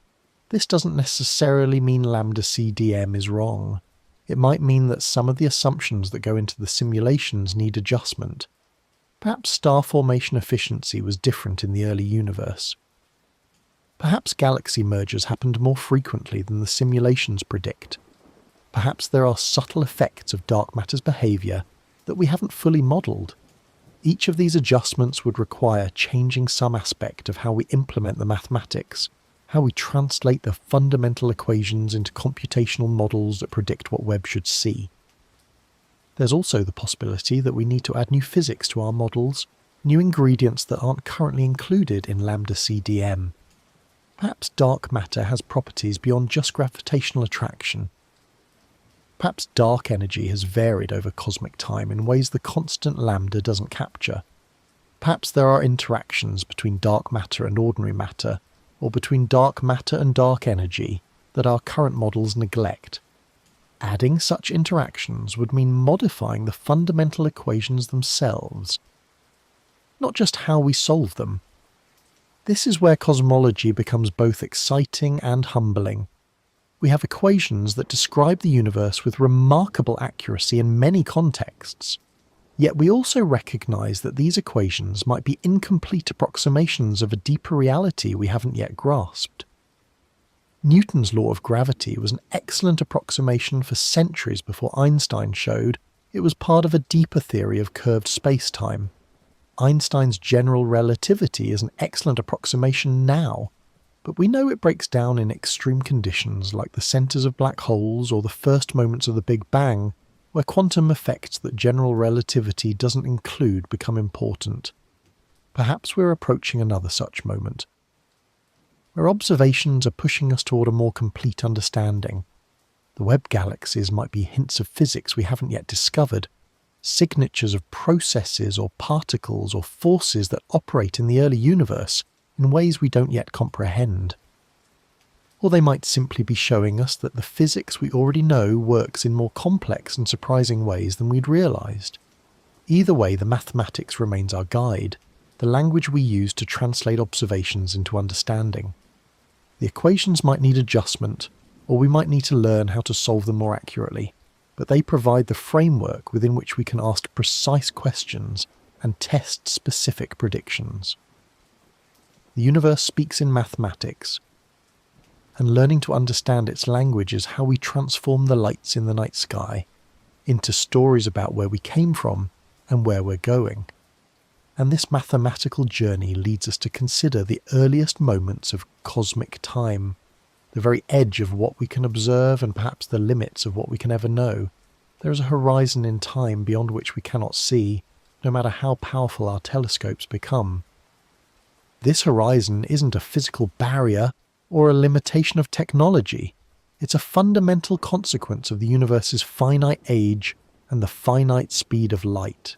This doesn't necessarily mean lambda CDM is wrong. It might mean that some of the assumptions that go into the simulations need adjustment. Perhaps star formation efficiency was different in the early universe. Perhaps galaxy mergers happened more frequently than the simulations predict. Perhaps there are subtle effects of dark matter's behaviour that we haven't fully modelled. Each of these adjustments would require changing some aspect of how we implement the mathematics, how we translate the fundamental equations into computational models that predict what Webb should see. There's also the possibility that we need to add new physics to our models, new ingredients that aren't currently included in lambda CDM. Perhaps dark matter has properties beyond just gravitational attraction. Perhaps dark energy has varied over cosmic time in ways the constant lambda doesn't capture. Perhaps there are interactions between dark matter and ordinary matter, or between dark matter and dark energy, that our current models neglect. Adding such interactions would mean modifying the fundamental equations themselves, not just how we solve them. This is where cosmology becomes both exciting and humbling. We have equations that describe the universe with remarkable accuracy in many contexts. Yet we also recognise that these equations might be incomplete approximations of a deeper reality we haven't yet grasped. Newton's law of gravity was an excellent approximation for centuries before Einstein showed it was part of a deeper theory of curved space-time. Einstein's general relativity is an excellent approximation now, but we know it breaks down in extreme conditions like the centres of black holes or the first moments of the Big Bang, where quantum effects that general relativity doesn't include become important. Perhaps we're approaching another such moment. where observations are pushing us toward a more complete understanding. The Webb galaxies might be hints of physics we haven't yet discovered, signatures of processes or particles or forces that operate in the early universe in ways we don't yet comprehend. Or they might simply be showing us that the physics we already know works in more complex and surprising ways than we'd realised. Either way, the mathematics remains our guide, the language we use to translate observations into understanding. The equations might need adjustment, or we might need to learn how to solve them more accurately, but they provide the framework within which we can ask precise questions and test specific predictions. The universe speaks in mathematics, and learning to understand its language is how we transform the lights in the night sky into stories about where we came from and where we're going. And this mathematical journey leads us to consider the earliest moments of cosmic time, the very edge of what we can observe and perhaps the limits of what we can ever know. There is a horizon in time beyond which we cannot see, no matter how powerful our telescopes become. This horizon isn't a physical barrier or a limitation of technology. It's a fundamental consequence of the universe's finite age and the finite speed of light.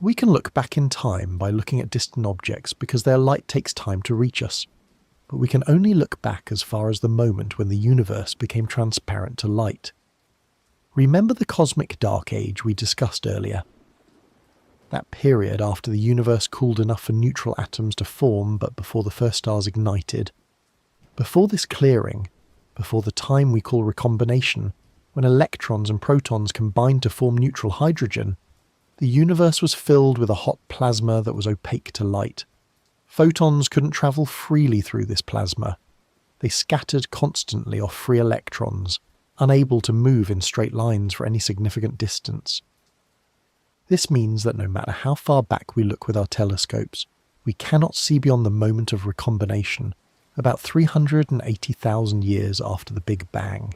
We can look back in time by looking at distant objects because their light takes time to reach us, but we can only look back as far as the moment when the universe became transparent to light. Remember the cosmic dark age we discussed earlier? That period after the universe cooled enough for neutral atoms to form but before the first stars ignited. Before this clearing, before the time we call recombination, when electrons and protons combined to form neutral hydrogen, the universe was filled with a hot plasma that was opaque to light. Photons couldn't travel freely through this plasma. They scattered constantly off free electrons, unable to move in straight lines for any significant distance. This means that no matter how far back we look with our telescopes, we cannot see beyond the moment of recombination, about 380,000 years after the Big Bang.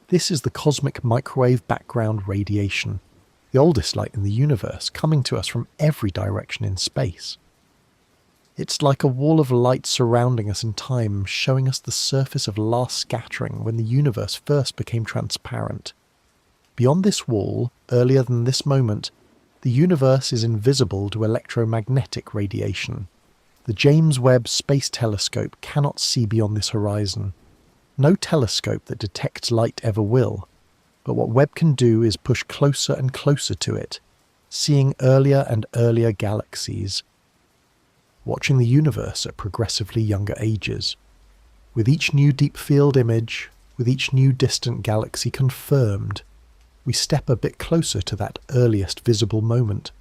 This is the cosmic microwave background radiation, the oldest light in the universe, coming to us from every direction in space. It's like a wall of light surrounding us in time, showing us the surface of last scattering when the universe first became transparent. Beyond this wall, earlier than this moment, the universe is invisible to electromagnetic radiation. The James Webb Space Telescope cannot see beyond this horizon. No telescope that detects light ever will, but what Webb can do is push closer and closer to it, seeing earlier and earlier galaxies, watching the universe at progressively younger ages. With each new deep field image, with each new distant galaxy confirmed, we step a bit closer to that earliest visible moment,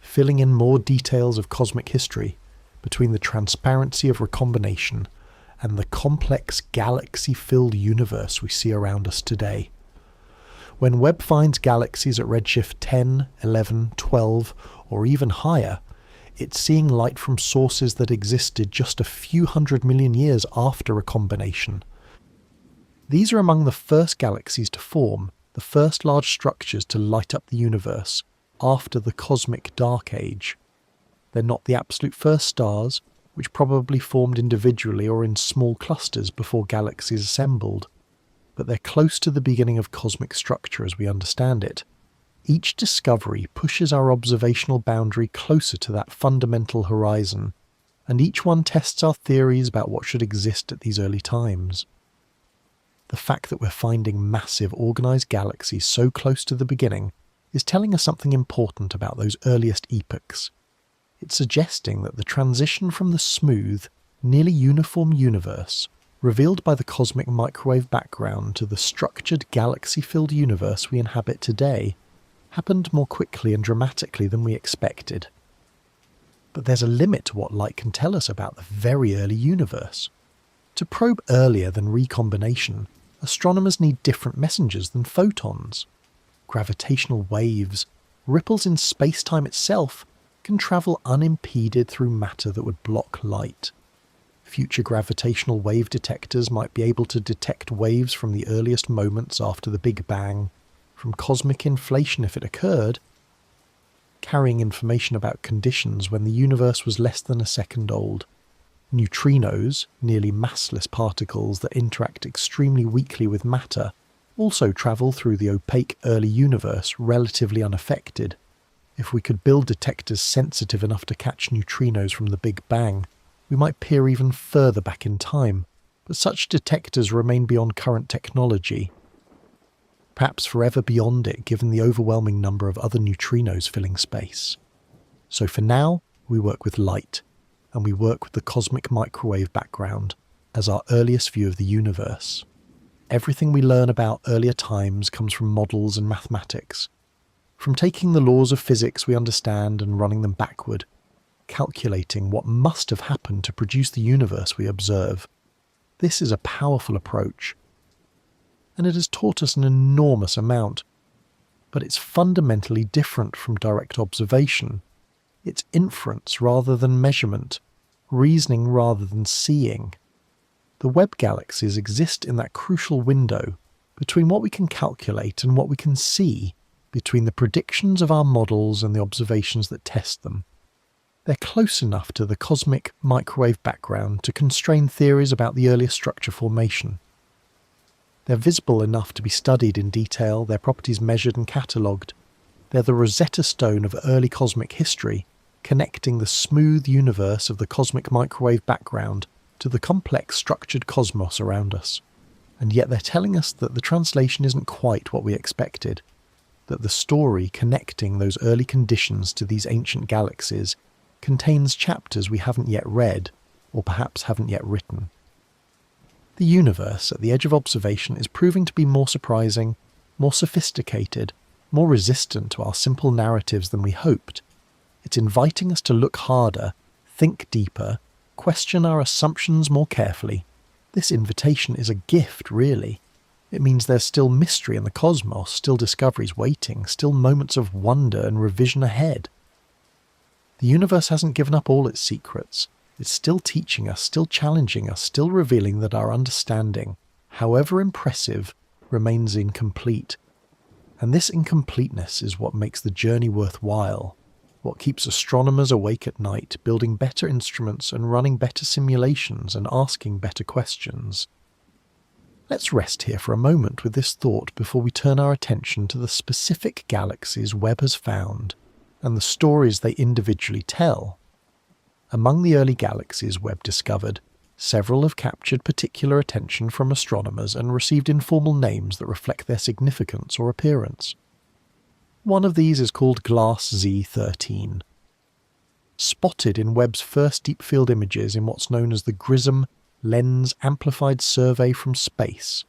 filling in more details of cosmic history between the transparency of recombination and the complex galaxy-filled universe we see around us today. When Webb finds galaxies at redshift 10, 11, 12, or even higher, it's seeing light from sources that existed just a few 100 million years after recombination. These are among the first galaxies to form, the first large structures to light up the universe after the cosmic dark age. They're not the absolute first stars, which probably formed individually or in small clusters before galaxies assembled, but they're close to the beginning of cosmic structure as we understand it. Each discovery pushes our observational boundary closer to that fundamental horizon, and each one tests our theories about what should exist at these early times. The fact that we're finding massive organised galaxies so close to the beginning is telling us something important about those earliest epochs. It's suggesting that the transition from the smooth, nearly uniform universe, revealed by the cosmic microwave background, to the structured galaxy-filled universe we inhabit today, happened more quickly and dramatically than we expected. But there's a limit to what light can tell us about the very early universe. To probe earlier than recombination, astronomers need different messengers than photons. Gravitational waves, ripples in space-time itself, can travel unimpeded through matter that would block light. Future gravitational wave detectors might be able to detect waves from the earliest moments after the Big Bang, from cosmic inflation if it occurred, carrying information about conditions when the universe was less than a second old. Neutrinos, nearly massless particles that interact extremely weakly with matter, also travel through the opaque early universe relatively unaffected. If we could build detectors sensitive enough to catch neutrinos from the Big Bang, we might peer even further back in time, but such detectors remain beyond current technology. Perhaps forever beyond it, given the overwhelming number of other neutrinos filling space. So for now, we work with light, and we work with the cosmic microwave background as our earliest view of the universe. Everything we learn about earlier times comes from models and mathematics. From taking the laws of physics we understand and running them backward, calculating what must have happened to produce the universe we observe. This is a powerful approach, and it has taught us an enormous amount. But it's fundamentally different from direct observation. It's inference rather than measurement, reasoning rather than seeing. The Webb galaxies exist in that crucial window between what we can calculate and what we can see, between the predictions of our models and the observations that test them. They're close enough to the cosmic microwave background to constrain theories about the earliest structure formation. They're visible enough to be studied in detail, their properties measured and catalogued. They're the Rosetta Stone of early cosmic history, connecting the smooth universe of the cosmic microwave background to the complex structured cosmos around us. And yet they're telling us that the translation isn't quite what we expected, that the story connecting those early conditions to these ancient galaxies contains chapters we haven't yet read, or perhaps haven't yet written. The universe at the edge of observation is proving to be more surprising, more sophisticated, more resistant to our simple narratives than we hoped. It's inviting us to look harder, think deeper, question our assumptions more carefully. This invitation is a gift, really. It means there's still mystery in the cosmos, still discoveries waiting, still moments of wonder and revision ahead. The universe hasn't given up all its secrets. It's still teaching us, still challenging us, still revealing that our understanding, however impressive, remains incomplete. And this incompleteness is what makes the journey worthwhile, what keeps astronomers awake at night, building better instruments and running better simulations and asking better questions. Let's rest here for a moment with this thought before we turn our attention to the specific galaxies Webb has found and the stories they individually tell. Among the early galaxies Webb discovered, several have captured particular attention from astronomers and received informal names that reflect their significance or appearance. One of these is called Glass Z13. Spotted in Webb's first deep field images in what's known as the GRISM Lens Amplified Survey from Space.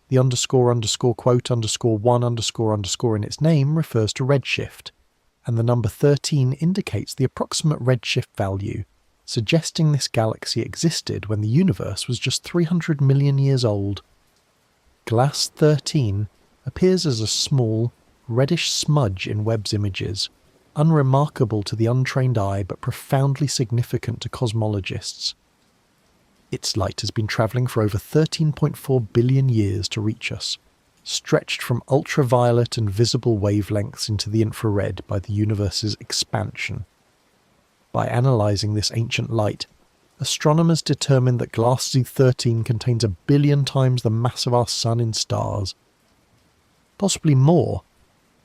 The __quote_1__ in its name refers to redshift, and the number 13 indicates the approximate redshift value, suggesting this galaxy existed when the universe was just 300 million years old. Glass 13 appears as a small, reddish smudge in Webb's images, unremarkable to the untrained eye but profoundly significant to cosmologists. Its light has been travelling for over 13.4 billion years to reach us, stretched from ultraviolet and visible wavelengths into the infrared by the universe's expansion. By analysing this ancient light, astronomers determined that Glass Z13 contains 1 billion times the mass of our Sun in stars. Possibly more.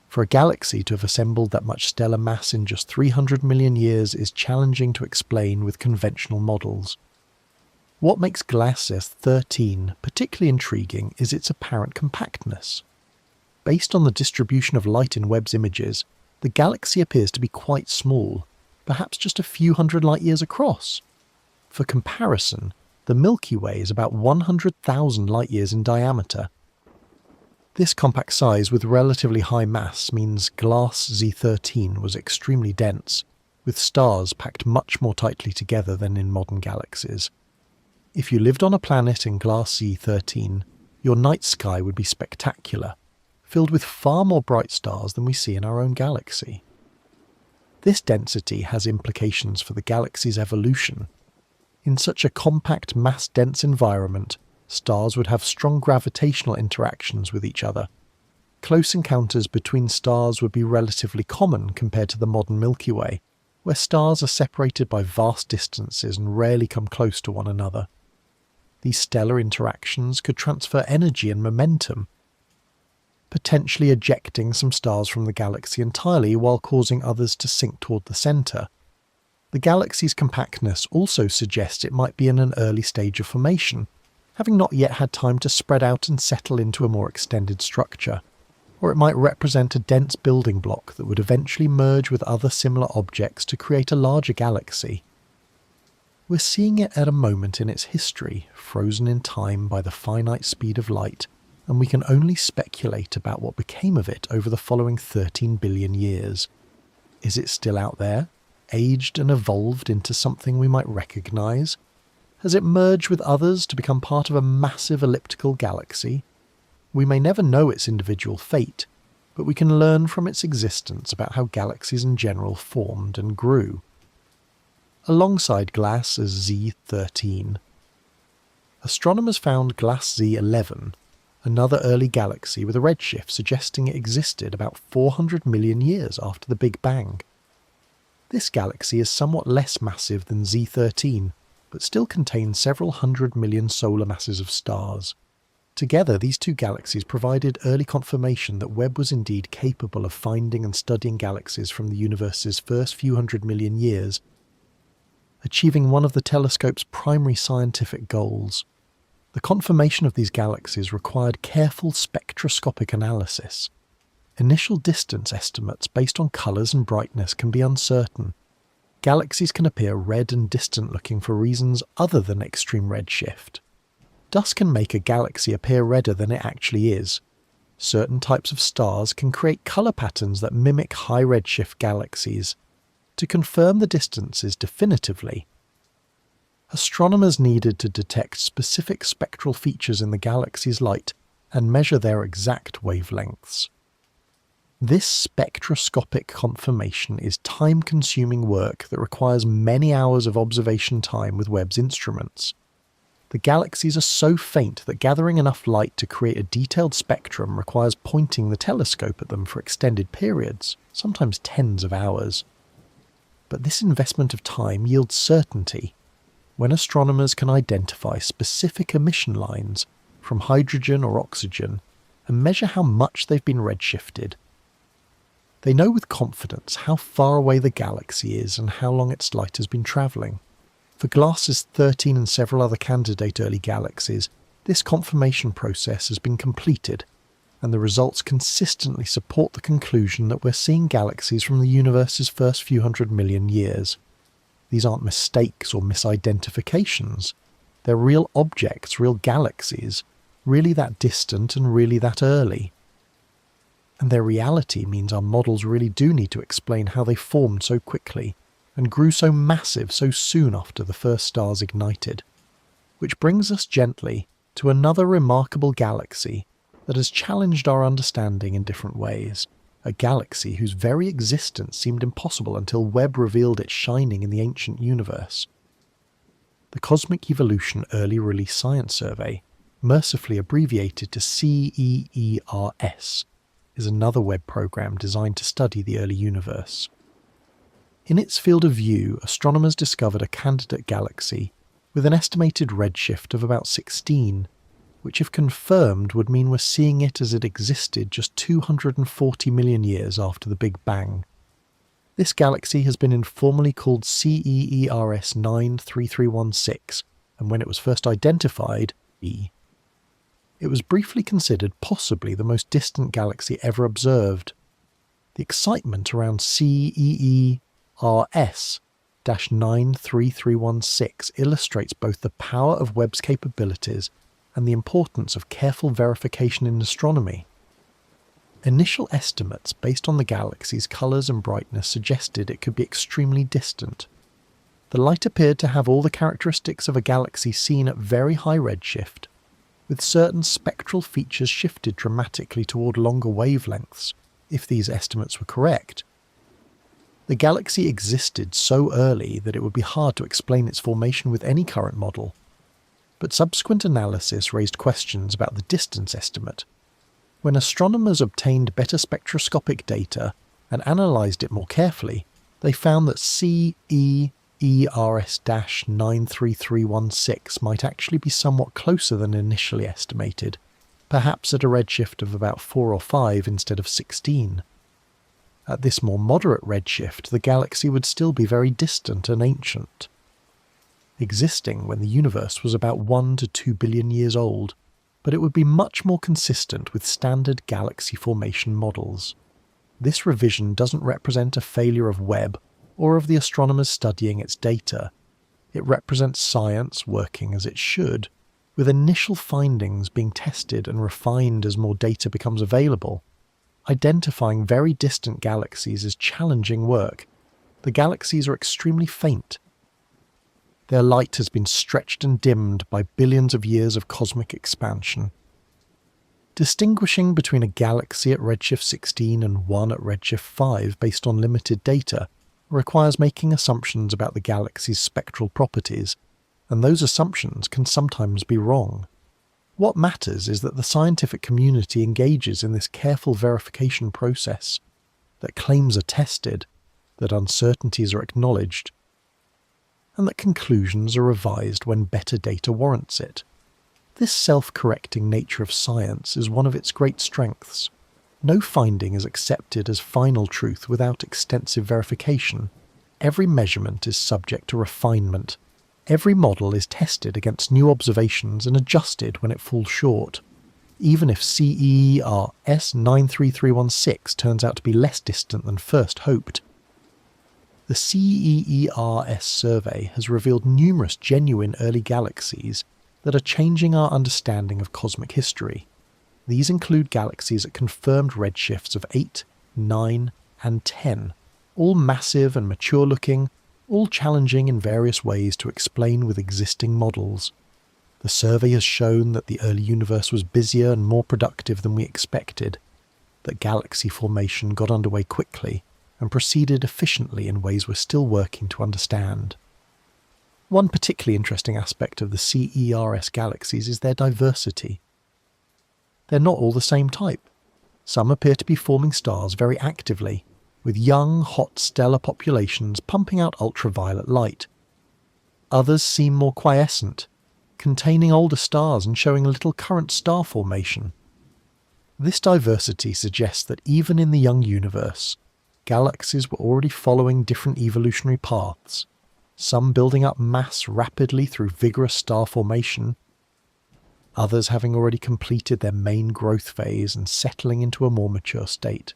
For a galaxy to have assembled that much stellar mass in just 300 million years is challenging to explain with conventional models. What makes Glass Z13 particularly intriguing is its apparent compactness. Based on the distribution of light in Webb's images, the galaxy appears to be quite small, perhaps just a few hundred light years across. For comparison, the Milky Way is about 100,000 light years in diameter. This compact size with relatively high mass means Glass Z13 was extremely dense, with stars packed much more tightly together than in modern galaxies. If you lived on a planet in Glass Z13, your night sky would be spectacular, filled with far more bright stars than we see in our own galaxy. This density has implications for the galaxy's evolution. In such a compact, mass-dense environment, stars would have strong gravitational interactions with each other. Close encounters between stars would be relatively common compared to the modern Milky Way, where stars are separated by vast distances and rarely come close to one another. These stellar interactions could transfer energy and momentum, potentially ejecting some stars from the galaxy entirely while causing others to sink toward the centre. The galaxy's compactness also suggests it might be in an early stage of formation, having not yet had time to spread out and settle into a more extended structure. Or it might represent a dense building block that would eventually merge with other similar objects to create a larger galaxy. We're seeing it at a moment in its history, frozen in time by the finite speed of light, and we can only speculate about what became of it over the following 13 billion years. Is it still out there, aged and evolved into something we might recognise? Has it merged with others to become part of a massive elliptical galaxy? We may never know its individual fate, but we can learn from its existence about how galaxies in general formed and grew. Alongside Glass as Z13, astronomers found Glass Z11, another early galaxy with a redshift suggesting it existed about 400 million years after the Big Bang. This galaxy is somewhat less massive than Z13, but still contains several hundred million solar masses of stars. Together, these two galaxies provided early confirmation that Webb was indeed capable of finding and studying galaxies from the universe's first few 100 million years, achieving one of the telescope's primary scientific goals. The confirmation of these galaxies required careful spectroscopic analysis. Initial distance estimates based on colours and brightness can be uncertain. Galaxies can appear red and distant looking for reasons other than extreme redshift. Dust can make a galaxy appear redder than it actually is. Certain types of stars can create colour patterns that mimic high redshift galaxies. To confirm the distances definitively, astronomers needed to detect specific spectral features in the galaxy's light and measure their exact wavelengths. This spectroscopic confirmation is time-consuming work that requires many hours of observation time with Webb's instruments. The galaxies are so faint that gathering enough light to create a detailed spectrum requires pointing the telescope at them for extended periods, sometimes tens of hours. But this investment of time yields certainty. When astronomers can identify specific emission lines from hydrogen or oxygen and measure how much they've been redshifted, they know with confidence how far away the galaxy is and how long its light has been travelling. For Glass's 13 and several other candidate early galaxies, this confirmation process has been completed, and the results consistently support the conclusion that we're seeing galaxies from the universe's first few 100 million years. These aren't mistakes or misidentifications. They're real objects, real galaxies, really that distant and really that early. And their reality means our models really do need to explain how they formed so quickly and grew so massive so soon after the first stars ignited. Which brings us gently to another remarkable galaxy that has challenged our understanding in different ways. A galaxy whose very existence seemed impossible until Webb revealed it shining in the ancient universe. The Cosmic Evolution Early Release Science Survey, mercifully abbreviated to CEERS, is another Webb program designed to study the early universe. In its field of view, astronomers discovered a candidate galaxy with an estimated redshift of about 16, which if confirmed would mean we're seeing it as it existed just 240 million years after the Big Bang. This galaxy has been informally called CEERS 93316, and when it was first identified, E. It was briefly considered possibly the most distant galaxy ever observed. The excitement around CEERS RS-93316 illustrates both the power of Webb's capabilities and the importance of careful verification in astronomy. Initial estimates based on the galaxy's colours and brightness suggested it could be extremely distant. The light appeared to have all the characteristics of a galaxy seen at very high redshift, with certain spectral features shifted dramatically toward longer wavelengths, if these estimates were correct. The galaxy existed so early that it would be hard to explain its formation with any current model, but subsequent analysis raised questions about the distance estimate. When astronomers obtained better spectroscopic data and analysed it more carefully, They found that CEERS-93316 might actually be somewhat closer than initially estimated, perhaps at a redshift of about 4 or 5 instead of 16. At this more moderate redshift, the galaxy would still be very distant and ancient, existing when the universe was about 1 to 2 billion years old, but it would be much more consistent with standard galaxy formation models. This revision doesn't represent a failure of Webb or of the astronomers studying its data. It represents science working as it should, with initial findings being tested and refined as more data becomes available. Identifying very distant galaxies is challenging work. The galaxies are extremely faint. Their light has been stretched and dimmed by billions of years of cosmic expansion. Distinguishing between a galaxy at redshift 16 and one at redshift 5 based on limited data requires making assumptions about the galaxy's spectral properties, and those assumptions can sometimes be wrong. What matters is that the scientific community engages in this careful verification process, that claims are tested, that uncertainties are acknowledged, and that conclusions are revised when better data warrants it. This self-correcting nature of science is one of its great strengths. No finding is accepted as final truth without extensive verification. Every measurement is subject to refinement. Every model is tested against new observations and adjusted when it falls short. Even if CEERS-93316 turns out to be less distant than first hoped. The CEERS survey has revealed numerous genuine early galaxies that are changing our understanding of cosmic history. These include galaxies at confirmed redshifts of 8, 9, and 10, all massive and mature-looking, all challenging in various ways to explain with existing models. The survey has shown that the early universe was busier and more productive than we expected, that galaxy formation got underway quickly and proceeded efficiently in ways we're still working to understand. One particularly interesting aspect of the CEERS galaxies is their diversity. They're not all the same type. Some appear to be forming stars very actively, with young, hot stellar populations pumping out ultraviolet light. Others seem more quiescent, containing older stars and showing little current star formation. This diversity suggests that even in the young universe, galaxies were already following different evolutionary paths, some building up mass rapidly through vigorous star formation, others having already completed their main growth phase and settling into a more mature state.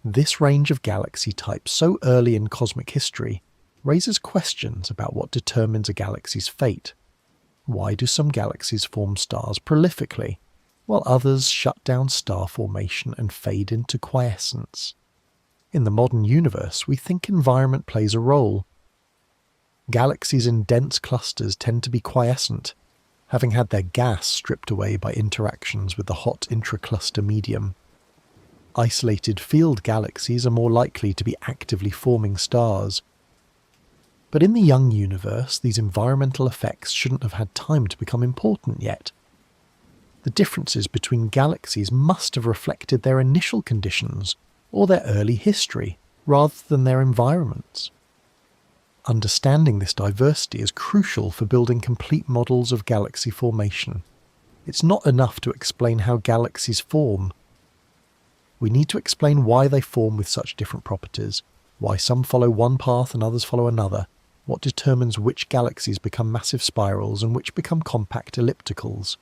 This range of galaxy types so early in cosmic history raises questions about what determines a galaxy's fate. Why do some galaxies form stars prolifically, while others shut down star formation and fade into quiescence? In the modern universe, we think environment plays a role. Galaxies in dense clusters tend to be quiescent, having had their gas stripped away by interactions with the hot intracluster medium. Isolated field galaxies are more likely to be actively forming stars. But in the young universe, these environmental effects shouldn't have had time to become important yet. The differences between galaxies must have reflected their initial conditions or their early history, rather than their environments. Understanding this diversity is crucial for building complete models of galaxy formation. It's not enough to explain how galaxies form. We need to explain why they form with such different properties, why some follow one path and others follow another, what determines which galaxies become massive spirals and which become compact ellipticals.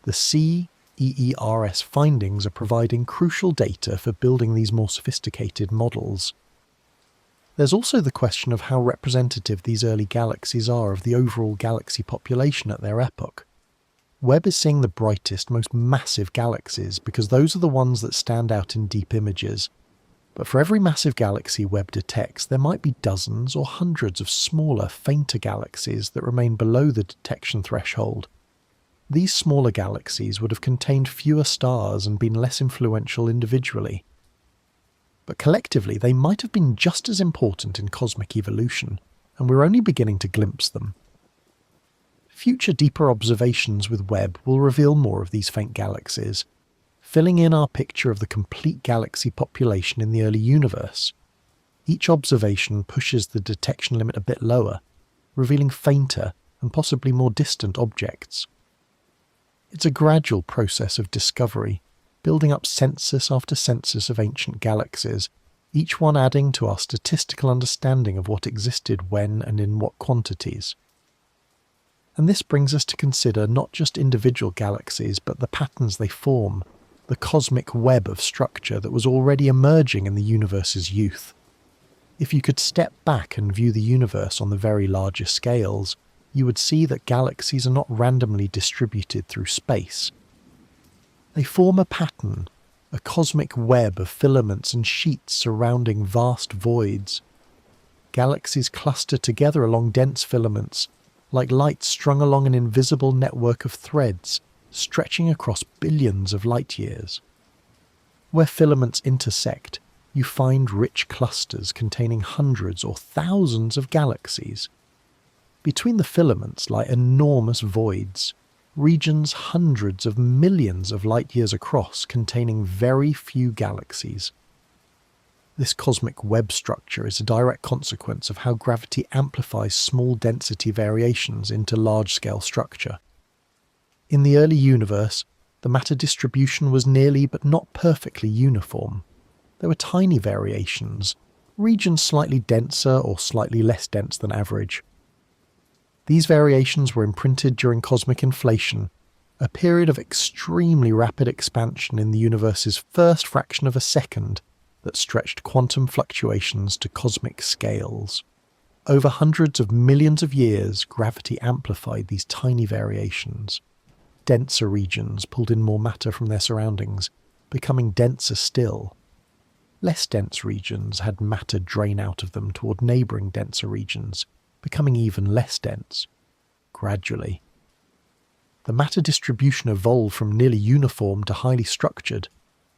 The CEERS findings are providing crucial data for building these more sophisticated models. There's also the question of how representative these early galaxies are of the overall galaxy population at their epoch. Webb is seeing the brightest, most massive galaxies because those are the ones that stand out in deep images. But for every massive galaxy Webb detects, there might be dozens or hundreds of smaller, fainter galaxies that remain below the detection threshold. These smaller galaxies would have contained fewer stars and been less influential individually. But collectively, they might have been just as important in cosmic evolution, and we're only beginning to glimpse them. Future deeper observations with Webb will reveal more of these faint galaxies, filling in our picture of the complete galaxy population in the early universe. Each observation pushes the detection limit a bit lower, revealing fainter and possibly more distant objects. It's a gradual process of discovery, building up census after census of ancient galaxies, each one adding to our statistical understanding of what existed when and in what quantities. And this brings us to consider not just individual galaxies, but the patterns they form, the cosmic web of structure that was already emerging in the universe's youth. If you could step back and view the universe on the very largest scales, you would see that galaxies are not randomly distributed through space. They form a pattern, a cosmic web of filaments and sheets surrounding vast voids. Galaxies cluster together along dense filaments, like light strung along an invisible network of threads, stretching across billions of light years. Where filaments intersect, you find rich clusters containing hundreds or thousands of galaxies. Between the filaments lie enormous voids, regions hundreds of millions of light years across containing very few galaxies. This cosmic web structure is a direct consequence of how gravity amplifies small density variations into large-scale structure. In the early universe, the matter distribution was nearly but not perfectly uniform. There were tiny variations, regions slightly denser or slightly less dense than average. These variations were imprinted during cosmic inflation, a period of extremely rapid expansion in the universe's first fraction of a second that stretched quantum fluctuations to cosmic scales. Over hundreds of millions of years, gravity amplified these tiny variations. Denser regions pulled in more matter from their surroundings, becoming denser still. Less dense regions had matter drain out of them toward neighbouring denser regions, becoming even less dense. Gradually. The matter distribution evolved from nearly uniform to highly structured,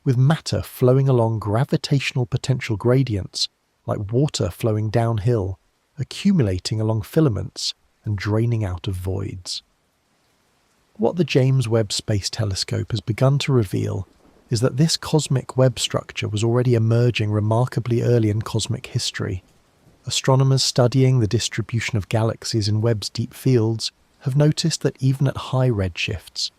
with matter flowing along gravitational potential gradients, like water flowing downhill, accumulating along filaments and draining out of voids. What the James Webb Space Telescope has begun to reveal is that this cosmic web structure was already emerging remarkably early in cosmic history. Astronomers studying the distribution of galaxies in Webb's deep fields have noticed that even at high redshifts,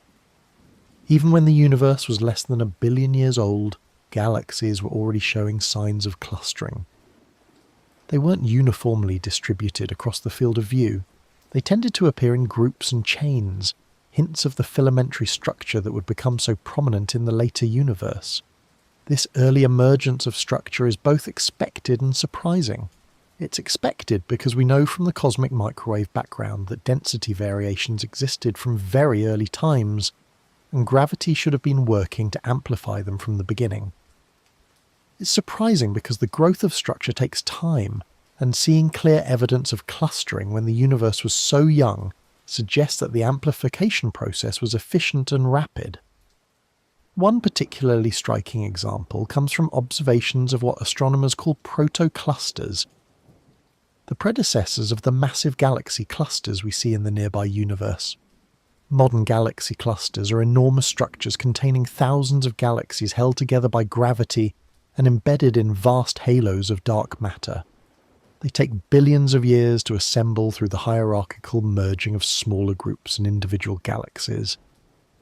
even when the universe was less than 1 billion years old, galaxies were already showing signs of clustering. They weren't uniformly distributed across the field of view. They tended to appear in groups and chains, hints of the filamentary structure that would become so prominent in the later universe. This early emergence of structure is both expected and surprising. It's expected because we know from the cosmic microwave background that density variations existed from very early times, and gravity should have been working to amplify them from the beginning. It's surprising because the growth of structure takes time, and seeing clear evidence of clustering when the universe was so young suggests that the amplification process was efficient and rapid. One particularly striking example comes from observations of what astronomers call protoclusters, the predecessors of the massive galaxy clusters we see in the nearby universe. Modern galaxy clusters are enormous structures containing thousands of galaxies held together by gravity and embedded in vast halos of dark matter. They take billions of years to assemble through the hierarchical merging of smaller groups and individual galaxies.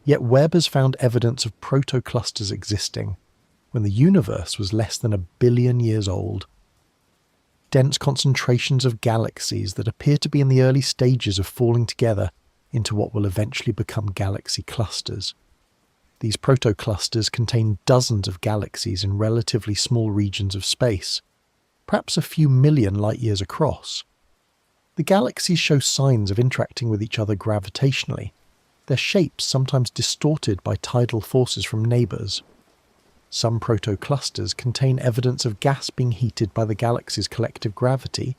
Yet Webb has found evidence of protoclusters existing when the universe was less than 1 billion years old. Dense concentrations of galaxies that appear to be in the early stages of falling together into what will eventually become galaxy clusters. These protoclusters contain dozens of galaxies in relatively small regions of space, perhaps a few million light-years across. The galaxies show signs of interacting with each other gravitationally, their shapes sometimes distorted by tidal forces from neighbours. Some protoclusters contain evidence of gas being heated by the galaxy's collective gravity,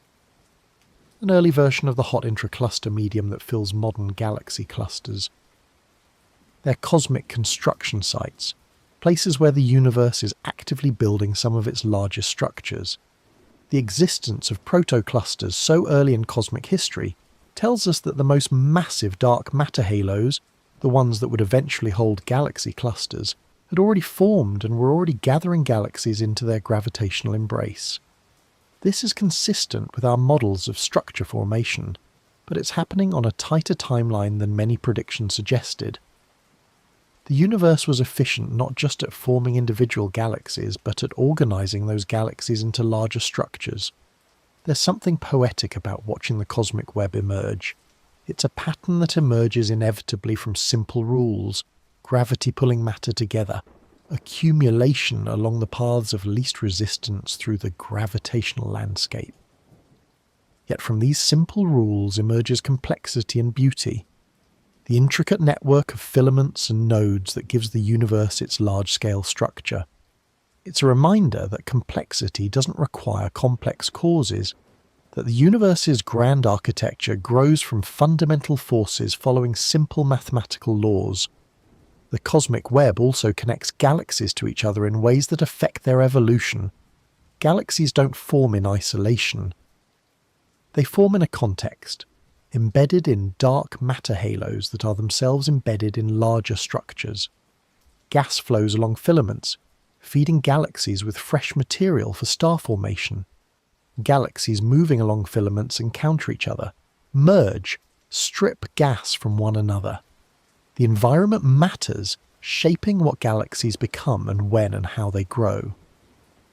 an early version of the hot intracluster medium that fills modern galaxy clusters. They're cosmic construction sites, places where the universe is actively building some of its largest structures. The existence of protoclusters so early in cosmic history tells us that the most massive dark matter halos, the ones that would eventually hold galaxy clusters, had already formed and were already gathering galaxies into their gravitational embrace. This is consistent with our models of structure formation, but it's happening on a tighter timeline than many predictions suggested. The universe was efficient not just at forming individual galaxies, but at organizing those galaxies into larger structures. There's something poetic about watching the cosmic web emerge. It's a pattern that emerges inevitably from simple rules, gravity pulling matter together, accumulation along the paths of least resistance through the gravitational landscape. Yet from these simple rules emerges complexity and beauty, the intricate network of filaments and nodes that gives the universe its large-scale structure. It's a reminder that complexity doesn't require complex causes, that the universe's grand architecture grows from fundamental forces following simple mathematical laws. The cosmic web also connects galaxies to each other in ways that affect their evolution. Galaxies don't form in isolation. They form in a context, embedded in dark matter halos that are themselves embedded in larger structures. Gas flows along filaments, feeding galaxies with fresh material for star formation. Galaxies moving along filaments encounter each other, merge, strip gas from one another. The environment matters, shaping what galaxies become and when and how they grow.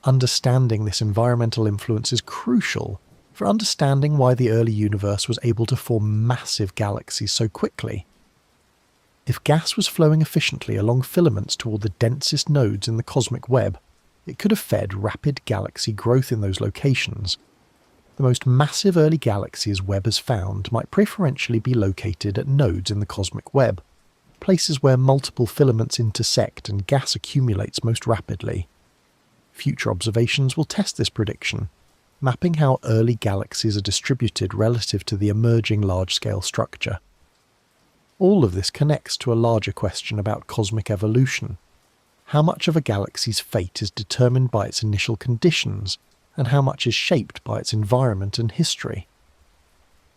Understanding this environmental influence is crucial for understanding why the early universe was able to form massive galaxies so quickly. If gas was flowing efficiently along filaments toward the densest nodes in the cosmic web, it could have fed rapid galaxy growth in those locations. The most massive early galaxies Webb has found might preferentially be located at nodes in the cosmic web, places where multiple filaments intersect and gas accumulates most rapidly. Future observations will test this prediction, mapping how early galaxies are distributed relative to the emerging large-scale structure. All of this connects to a larger question about cosmic evolution. How much of a galaxy's fate is determined by its initial conditions, and how much is shaped by its environment and history?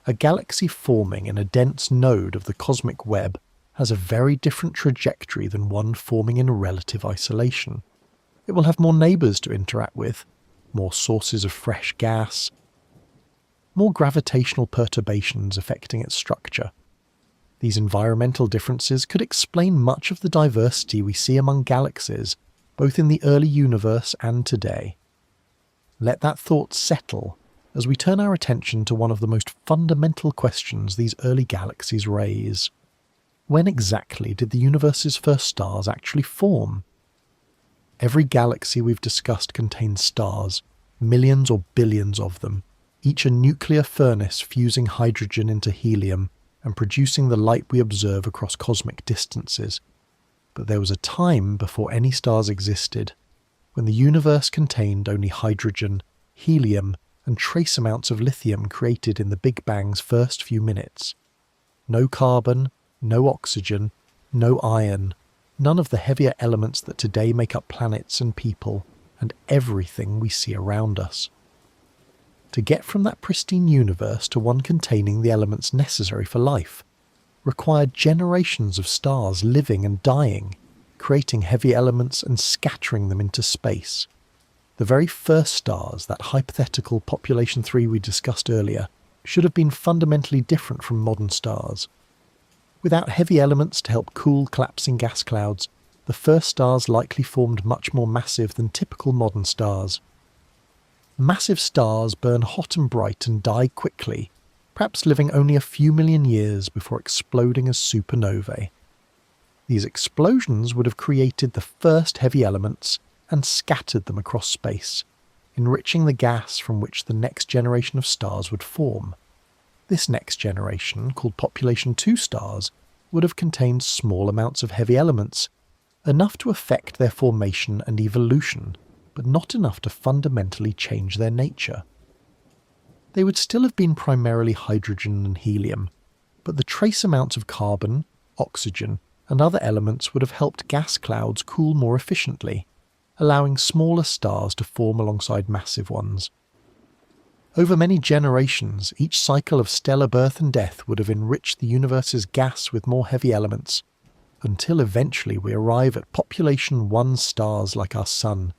A galaxy forming in a dense node of the cosmic web has a very different trajectory than one forming in relative isolation. It will have more neighbours to interact with, more sources of fresh gas, more gravitational perturbations affecting its structure. These environmental differences could explain much of the diversity we see among galaxies, both in the early universe and today. Let that thought settle as we turn our attention to one of the most fundamental questions these early galaxies raise. When exactly did the universe's first stars actually form? Every galaxy we've discussed contains stars, millions or billions of them, each a nuclear furnace fusing hydrogen into helium and producing the light we observe across cosmic distances. But there was a time before any stars existed, when the universe contained only hydrogen, helium, and trace amounts of lithium created in the Big Bang's first few minutes. No carbon, no oxygen, no iron, none of the heavier elements that today make up planets and people, and everything we see around us. To get from that pristine universe to one containing the elements necessary for life required generations of stars living and dying, creating heavy elements and scattering them into space. The very first stars, that hypothetical population 3 we discussed earlier, should have been fundamentally different from modern stars. Without heavy elements to help cool collapsing gas clouds, the first stars likely formed much more massive than typical modern stars. Massive stars burn hot and bright and die quickly, perhaps living only a few million years before exploding as supernovae. These explosions would have created the first heavy elements and scattered them across space, enriching the gas from which the next generation of stars would form. This next generation, called population 2 stars, would have contained small amounts of heavy elements, enough to affect their formation and evolution, but not enough to fundamentally change their nature. They would still have been primarily hydrogen and helium, but the trace amounts of carbon, oxygen, and other elements would have helped gas clouds cool more efficiently, allowing smaller stars to form alongside massive ones. Over many generations, each cycle of stellar birth and death would have enriched the universe's gas with more heavy elements, until eventually we arrive at population 1 stars like our Sun.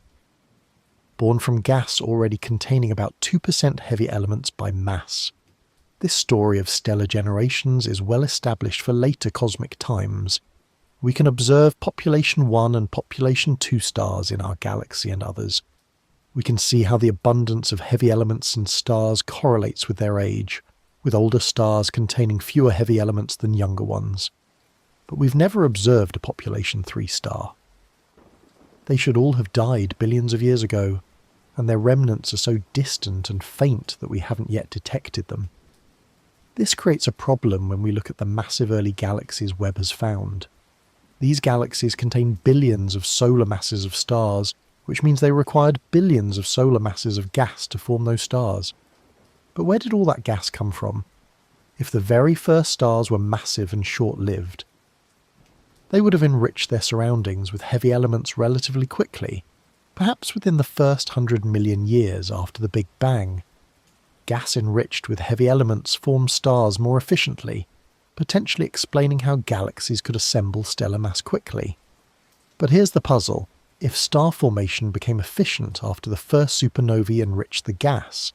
born from gas already containing about 2% heavy elements by mass. This story of stellar generations is well established for later cosmic times. We can observe population 1 and population 2 stars in our galaxy and others. We can see how the abundance of heavy elements in stars correlates with their age, with older stars containing fewer heavy elements than younger ones. But we've never observed a population 3 star. They should all have died billions of years ago, and their remnants are so distant and faint that we haven't yet detected them. This creates a problem when we look at the massive early galaxies Webb has found. These galaxies contain billions of solar masses of stars, which means they required billions of solar masses of gas to form those stars. But where did all that gas come from? If the very first stars were massive and short-lived, they would have enriched their surroundings with heavy elements relatively quickly, perhaps within the first 100 million years after the Big Bang. Gas enriched with heavy elements formed stars more efficiently, potentially explaining how galaxies could assemble stellar mass quickly. But here's the puzzle. If star formation became efficient after the first supernovae enriched the gas,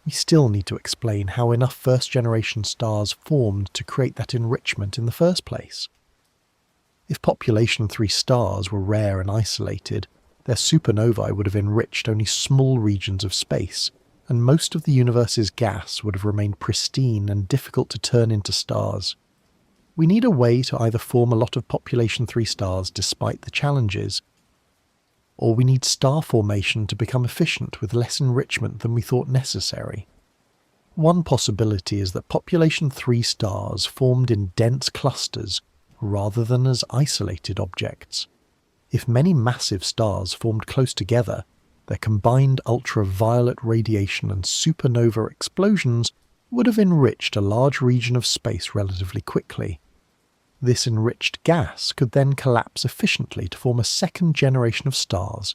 we still need to explain how enough first-generation stars formed to create that enrichment in the first place. If population 3 stars were rare and isolated, their supernovae would have enriched only small regions of space, and most of the universe's gas would have remained pristine and difficult to turn into stars. We need a way to either form a lot of population 3 stars despite the challenges, or we need star formation to become efficient with less enrichment than we thought necessary. One possibility is that population 3 stars formed in dense clusters rather than as isolated objects. If many massive stars formed close together, their combined ultraviolet radiation and supernova explosions would have enriched a large region of space relatively quickly. This enriched gas could then collapse efficiently to form a second generation of stars,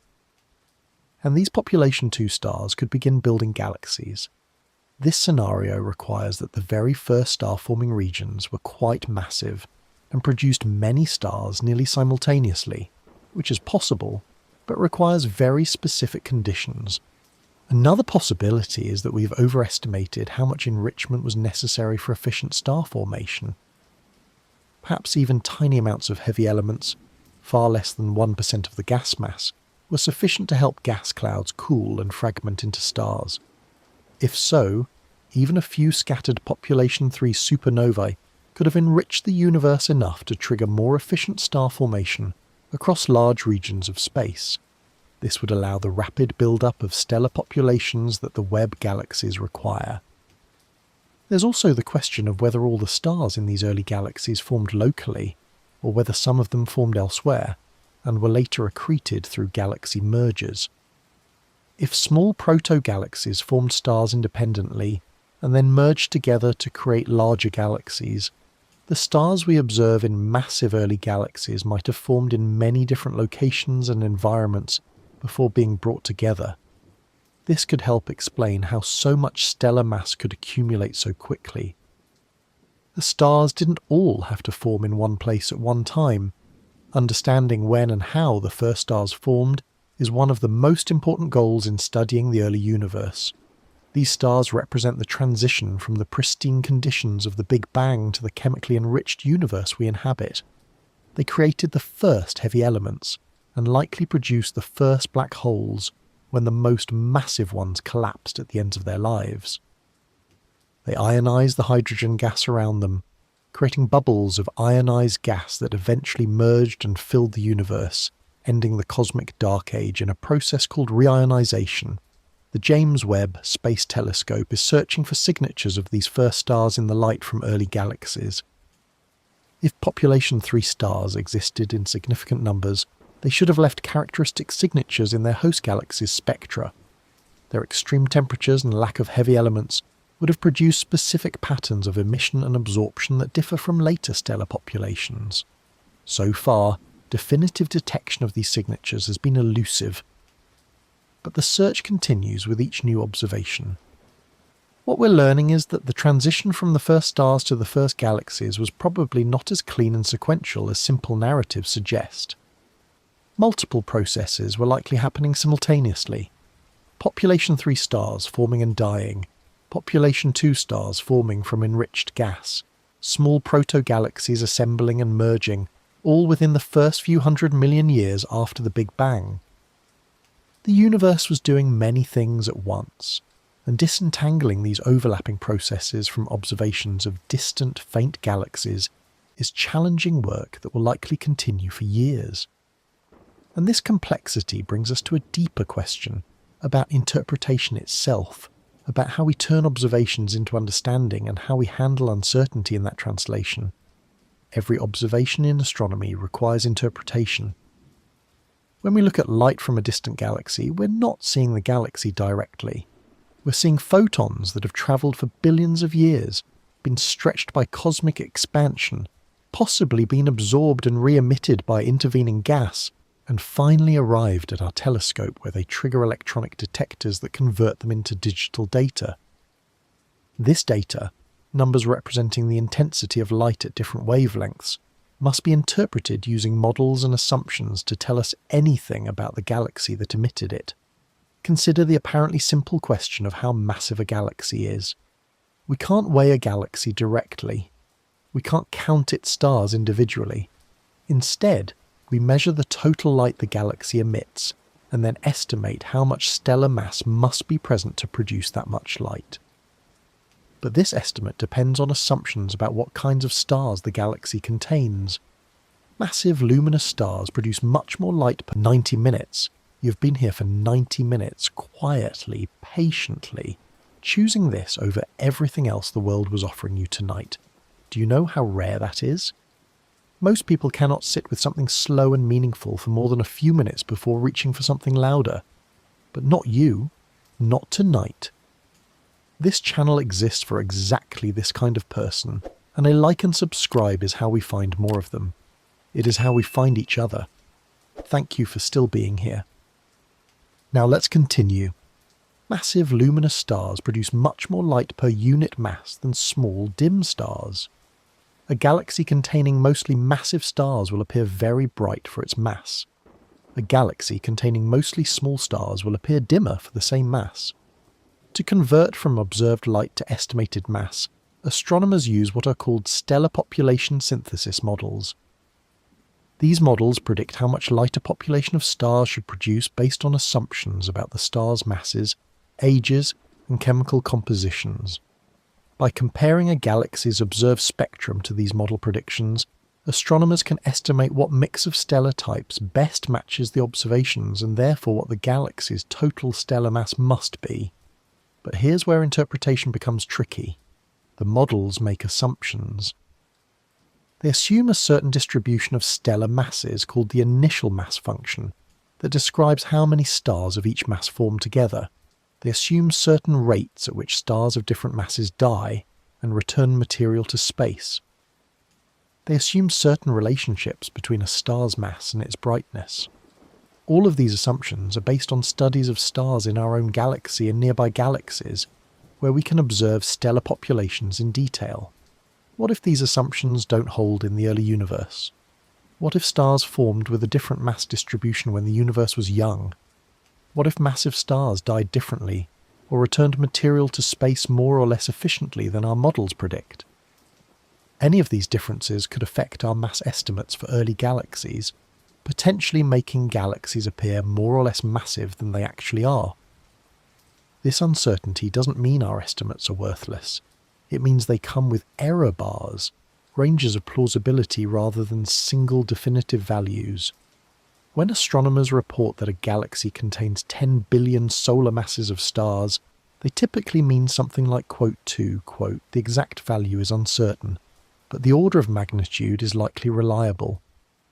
and these population 2 stars could begin building galaxies. This scenario requires that the very first star-forming regions were quite massive and produced many stars nearly simultaneously, which is possible, but requires very specific conditions. Another possibility is that we've overestimated how much enrichment was necessary for efficient star formation. Perhaps even tiny amounts of heavy elements, far less than 1% of the gas mass, were sufficient to help gas clouds cool and fragment into stars. If so, even a few scattered population 3 supernovae could have enriched the universe enough to trigger more efficient star formation across large regions of space. This would allow the rapid build-up of stellar populations that the Webb galaxies require. There's also the question of whether all the stars in these early galaxies formed locally, or whether some of them formed elsewhere, and were later accreted through galaxy mergers. If small proto-galaxies formed stars independently, and then merged together to create larger galaxies, the stars we observe in massive early galaxies might have formed in many different locations and environments before being brought together. This could help explain how so much stellar mass could accumulate so quickly. The stars didn't all have to form in one place at one time. Understanding when and how the first stars formed is one of the most important goals in studying the early universe. These stars represent the transition from the pristine conditions of the Big Bang to the chemically enriched universe we inhabit. They created the first heavy elements, and likely produced the first black holes when the most massive ones collapsed at the ends of their lives. They ionized the hydrogen gas around them, creating bubbles of ionized gas that eventually merged and filled the universe, ending the cosmic dark age in a process called reionization. The James Webb Space Telescope is searching for signatures of these first stars in the light from early galaxies. If population 3 stars existed in significant numbers, they should have left characteristic signatures in their host galaxies' spectra. Their extreme temperatures and lack of heavy elements would have produced specific patterns of emission and absorption that differ from later stellar populations. So far, definitive detection of these signatures has been elusive, but the search continues with each new observation. What we're learning is that the transition from the first stars to the first galaxies was probably not as clean and sequential as simple narratives suggest. Multiple processes were likely happening simultaneously. Population 3 stars forming and dying, Population 2 stars forming from enriched gas, small proto-galaxies assembling and merging, all within the first few 100 million years after the Big Bang. The universe was doing many things at once, and disentangling these overlapping processes from observations of distant, faint galaxies is challenging work that will likely continue for years. And this complexity brings us to a deeper question about interpretation itself, about how we turn observations into understanding and how we handle uncertainty in that translation. Every observation in astronomy requires interpretation. When we look at light from a distant galaxy, we're not seeing the galaxy directly. We're seeing photons that have travelled for billions of years, been stretched by cosmic expansion, possibly been absorbed and re-emitted by intervening gas, and finally arrived at our telescope where they trigger electronic detectors that convert them into digital data. This data, numbers representing the intensity of light at different wavelengths, must be interpreted using models and assumptions to tell us anything about the galaxy that emitted it. Consider the apparently simple question of how massive a galaxy is. We can't weigh a galaxy directly. We can't count its stars individually. Instead, we measure the total light the galaxy emits, and then estimate how much stellar mass must be present to produce that much light. But this estimate depends on assumptions about what kinds of stars the galaxy contains. Massive luminous stars produce much more light per 90 minutes. You've been here for 90 minutes, quietly, patiently, choosing this over everything else the world was offering you tonight. Do you know how rare that is? Most people cannot sit with something slow and meaningful for more than a few minutes before reaching for something louder. But not you. Not tonight. This channel exists for exactly this kind of person, and a like and subscribe is how we find more of them. It is how we find each other. Thank you for still being here. Now let's continue. Massive luminous stars produce much more light per unit mass than small dim stars. A galaxy containing mostly massive stars will appear very bright for its mass. A galaxy containing mostly small stars will appear dimmer for the same mass. To convert from observed light to estimated mass, astronomers use what are called stellar population synthesis models. These models predict how much light a population of stars should produce based on assumptions about the stars' masses, ages, and chemical compositions. By comparing a galaxy's observed spectrum to these model predictions, astronomers can estimate what mix of stellar types best matches the observations and therefore what the galaxy's total stellar mass must be. But here's where interpretation becomes tricky. The models make assumptions. They assume a certain distribution of stellar masses called the initial mass function that describes how many stars of each mass form together. They assume certain rates at which stars of different masses die and return material to space. They assume certain relationships between a star's mass and its brightness. All of these assumptions are based on studies of stars in our own galaxy and nearby galaxies, where we can observe stellar populations in detail. What if these assumptions don't hold in the early universe? What if stars formed with a different mass distribution when the universe was young? What if massive stars died differently, or returned material to space more or less efficiently than our models predict? Any of these differences could affect our mass estimates for early galaxies, potentially making galaxies appear more or less massive than they actually are. This uncertainty doesn't mean our estimates are worthless. It means they come with error bars, ranges of plausibility rather than single definitive values. When astronomers report that a galaxy contains 10 billion solar masses of stars, they typically mean something like "2", the exact value is uncertain, but the order of magnitude is likely reliable.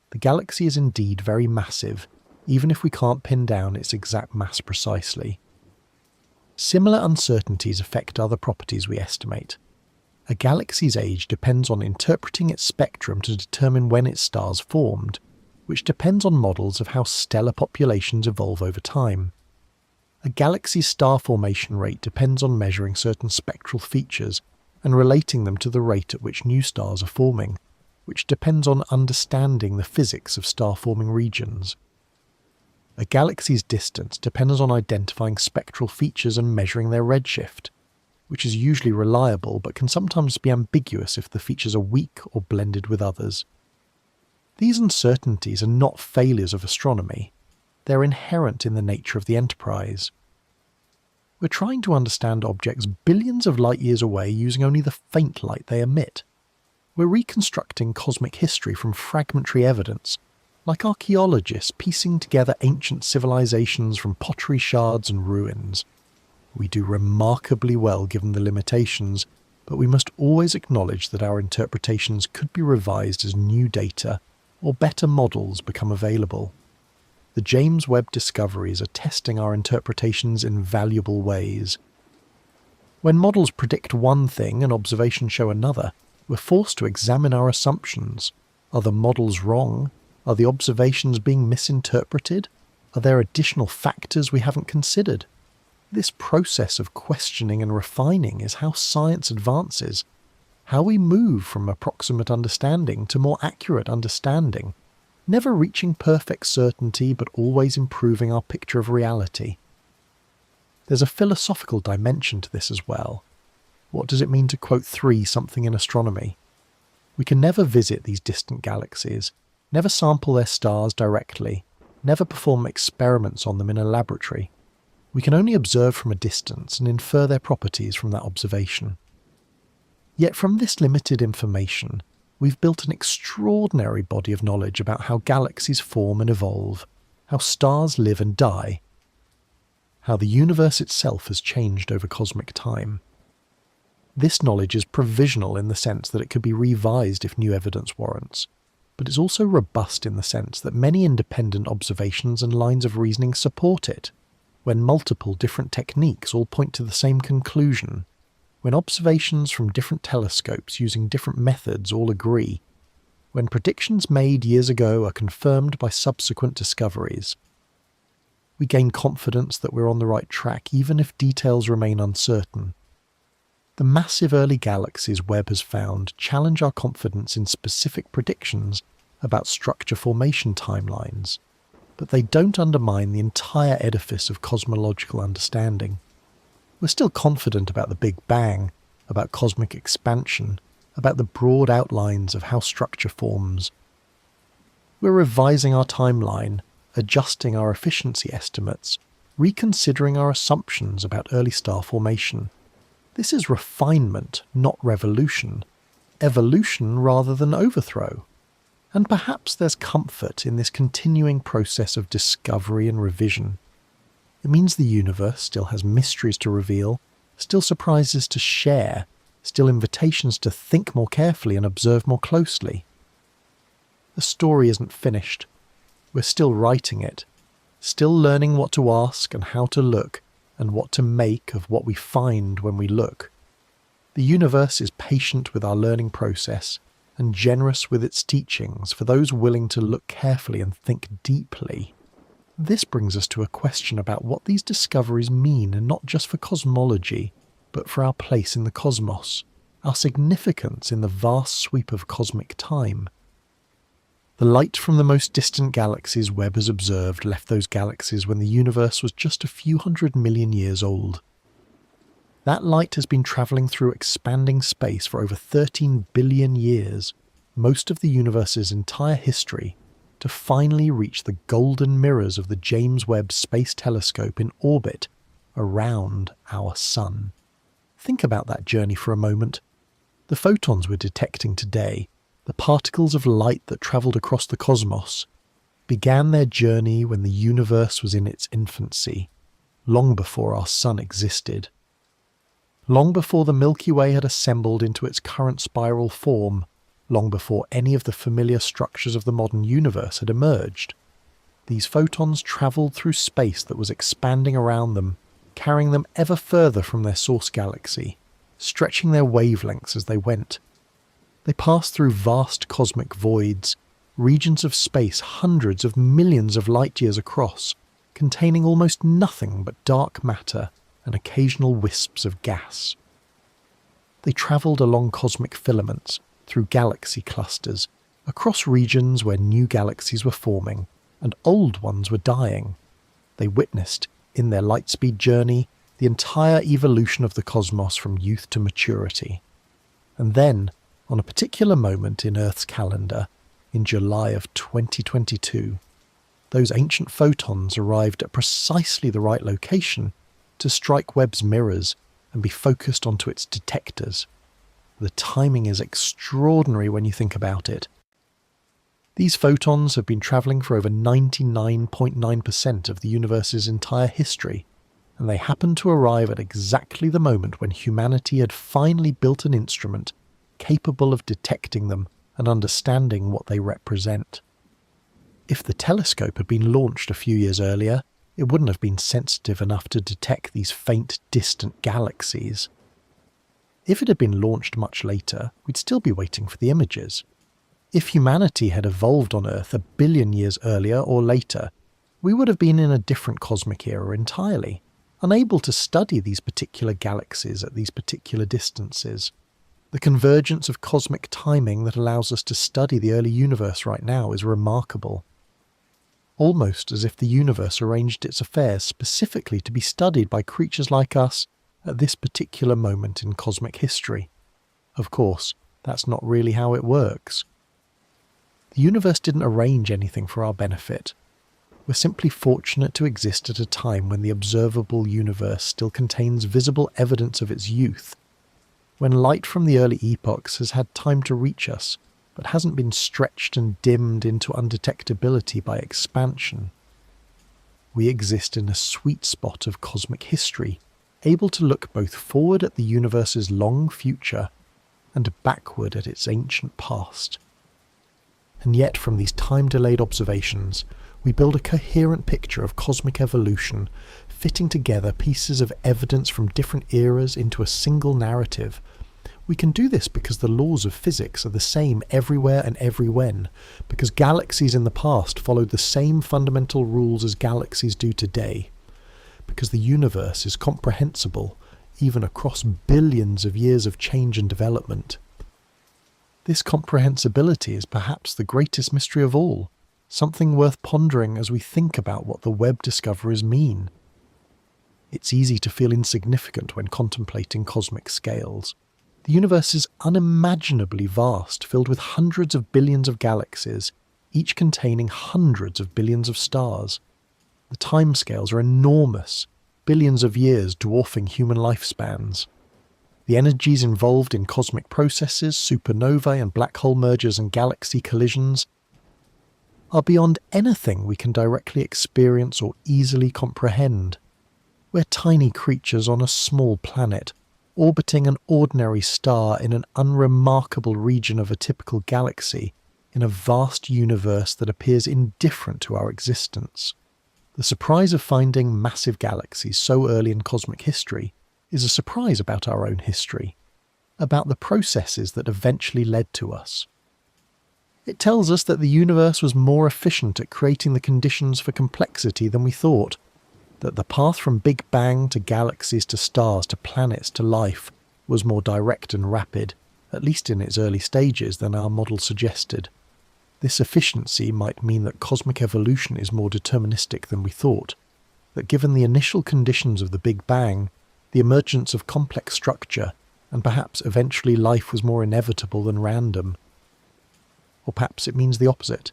The galaxy is indeed very massive, even if we can't pin down its exact mass precisely. Similar uncertainties affect other properties we estimate. A galaxy's age depends on interpreting its spectrum to determine when its stars formed, which depends on models of how stellar populations evolve over time. A galaxy's star formation rate depends on measuring certain spectral features and relating them to the rate at which new stars are forming, which depends on understanding the physics of star-forming regions. A galaxy's distance depends on identifying spectral features and measuring their redshift, which is usually reliable but can sometimes be ambiguous if the features are weak or blended with others. These uncertainties are not failures of astronomy. They're inherent in the nature of the enterprise. We're trying to understand objects billions of light years away using only the faint light they emit. We're reconstructing cosmic history from fragmentary evidence, like archaeologists piecing together ancient civilizations from pottery shards and ruins. We do remarkably well given the limitations, but we must always acknowledge that our interpretations could be revised as new data or better models become available. The James Webb discoveries are testing our interpretations in valuable ways. When models predict one thing and observations show another, we're forced to examine our assumptions. Are the models wrong? Are the observations being misinterpreted? Are there additional factors we haven't considered? This process of questioning and refining is how science advances, how we move from approximate understanding to more accurate understanding, never reaching perfect certainty but always improving our picture of reality. There's a philosophical dimension to this as well. What does it mean to quote 3 something in astronomy? We can never visit these distant galaxies, never sample their stars directly, never perform experiments on them in a laboratory. We can only observe from a distance and infer their properties from that observation. Yet from this limited information, we've built an extraordinary body of knowledge about how galaxies form and evolve, how stars live and die, how the universe itself has changed over cosmic time. This knowledge is provisional in the sense that it could be revised if new evidence warrants, but it's also robust in the sense that many independent observations and lines of reasoning support it. When multiple different techniques all point to the same conclusion, when observations from different telescopes using different methods all agree, when predictions made years ago are confirmed by subsequent discoveries, we gain confidence that we're on the right track even if details remain uncertain. The massive early galaxies Webb has found challenge our confidence in specific predictions about structure formation timelines, but they don't undermine the entire edifice of cosmological understanding. We're still confident about the Big Bang, about cosmic expansion, about the broad outlines of how structure forms. We're revising our timeline, adjusting our efficiency estimates, reconsidering our assumptions about early star formation. This is refinement, not revolution. Evolution rather than overthrow. And perhaps there's comfort in this continuing process of discovery and revision. It means the universe still has mysteries to reveal, still surprises to share, still invitations to think more carefully and observe more closely. The story isn't finished. We're still writing it, still learning what to ask and how to look, and what to make of what we find when we look. The universe is patient with our learning process and generous with its teachings for those willing to look carefully and think deeply. This brings us to a question about what these discoveries mean, and not just for cosmology, but for our place in the cosmos, our significance in the vast sweep of cosmic time. The light from the most distant galaxies Webb has observed left those galaxies when the universe was just a few 100 million years old. That light has been travelling through expanding space for over 13 billion years, most of the universe's entire history, to finally reach the golden mirrors of the James Webb Space Telescope in orbit around our Sun. Think about that journey for a moment. The photons we're detecting today, the particles of light that travelled across the cosmos, began their journey when the universe was in its infancy, long before our Sun existed. Long before the Milky Way had assembled into its current spiral form, long before any of the familiar structures of the modern universe had emerged. These photons travelled through space that was expanding around them, carrying them ever further from their source galaxy, stretching their wavelengths as they went. They passed through vast cosmic voids, regions of space hundreds of millions of light years across, containing almost nothing but dark matter and occasional wisps of gas. They travelled along cosmic filaments, through galaxy clusters, across regions where new galaxies were forming and old ones were dying, They witnessed, in their lightspeed journey, the entire evolution of the cosmos from youth to maturity. And then, on a particular moment in Earth's calendar, in July of 2022, those ancient photons arrived at precisely the right location to strike Webb's mirrors and be focused onto its detectors. The timing is extraordinary when you think about it. These photons have been travelling for over 99.9% of the universe's entire history, and they happened to arrive at exactly the moment when humanity had finally built an instrument capable of detecting them and understanding what they represent. If the telescope had been launched a few years earlier, it wouldn't have been sensitive enough to detect these faint, distant galaxies. If it had been launched much later, we'd still be waiting for the images. If humanity had evolved on Earth 1 billion years earlier or later, we would have been in a different cosmic era entirely, unable to study these particular galaxies at these particular distances. The convergence of cosmic timing that allows us to study the early universe right now is remarkable. Almost as if the universe arranged its affairs specifically to be studied by creatures like us at this particular moment in cosmic history. Of course, that's not really how it works. The universe didn't arrange anything for our benefit. We're simply fortunate to exist at a time when the observable universe still contains visible evidence of its youth, when light from the early epochs has had time to reach us, but hasn't been stretched and dimmed into undetectability by expansion. We exist in a sweet spot of cosmic history, able to look both forward at the universe's long future and backward at its ancient past. And yet from these time-delayed observations, we build a coherent picture of cosmic evolution, fitting together pieces of evidence from different eras into a single narrative. We can do this because the laws of physics are the same everywhere and everywhen, because galaxies in the past followed the same fundamental rules as galaxies do today, because the universe is comprehensible even across billions of years of change and development. This comprehensibility is perhaps the greatest mystery of all, something worth pondering as we think about what the Webb discoveries mean. It's easy to feel insignificant when contemplating cosmic scales. The universe is unimaginably vast, filled with hundreds of billions of galaxies, each containing hundreds of billions of stars. The timescales are enormous, billions of years dwarfing human lifespans. The energies involved in cosmic processes, supernovae and black hole mergers and galaxy collisions are beyond anything we can directly experience or easily comprehend. We're tiny creatures on a small planet, orbiting an ordinary star in an unremarkable region of a typical galaxy, in a vast universe that appears indifferent to our existence. The surprise of finding massive galaxies so early in cosmic history is a surprise about our own history, about the processes that eventually led to us. It tells us that the universe was more efficient at creating the conditions for complexity than we thought, that the path from Big Bang to galaxies to stars to planets to life was more direct and rapid, at least in its early stages, than our model suggested. This efficiency might mean that cosmic evolution is more deterministic than we thought, that given the initial conditions of the Big Bang, the emergence of complex structure, and perhaps eventually life was more inevitable than random. Or perhaps it means the opposite,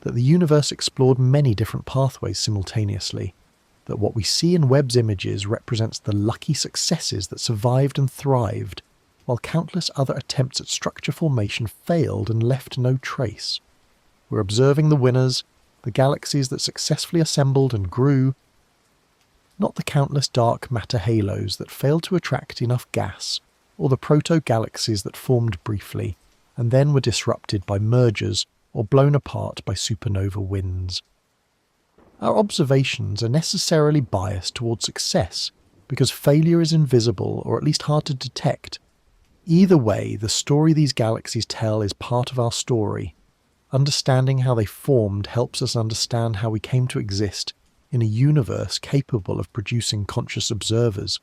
that the universe explored many different pathways simultaneously, that what we see in Webb's images represents the lucky successes that survived and thrived, while countless other attempts at structure formation failed and left no trace. We're observing the winners, the galaxies that successfully assembled and grew, not the countless dark matter halos that failed to attract enough gas, or the proto-galaxies that formed briefly, and then were disrupted by mergers or blown apart by supernova winds. Our observations are necessarily biased towards success, because failure is invisible or at least hard to detect. Either way, the story these galaxies tell is part of our story. Understanding how they formed helps us understand how we came to exist in a universe capable of producing conscious observers.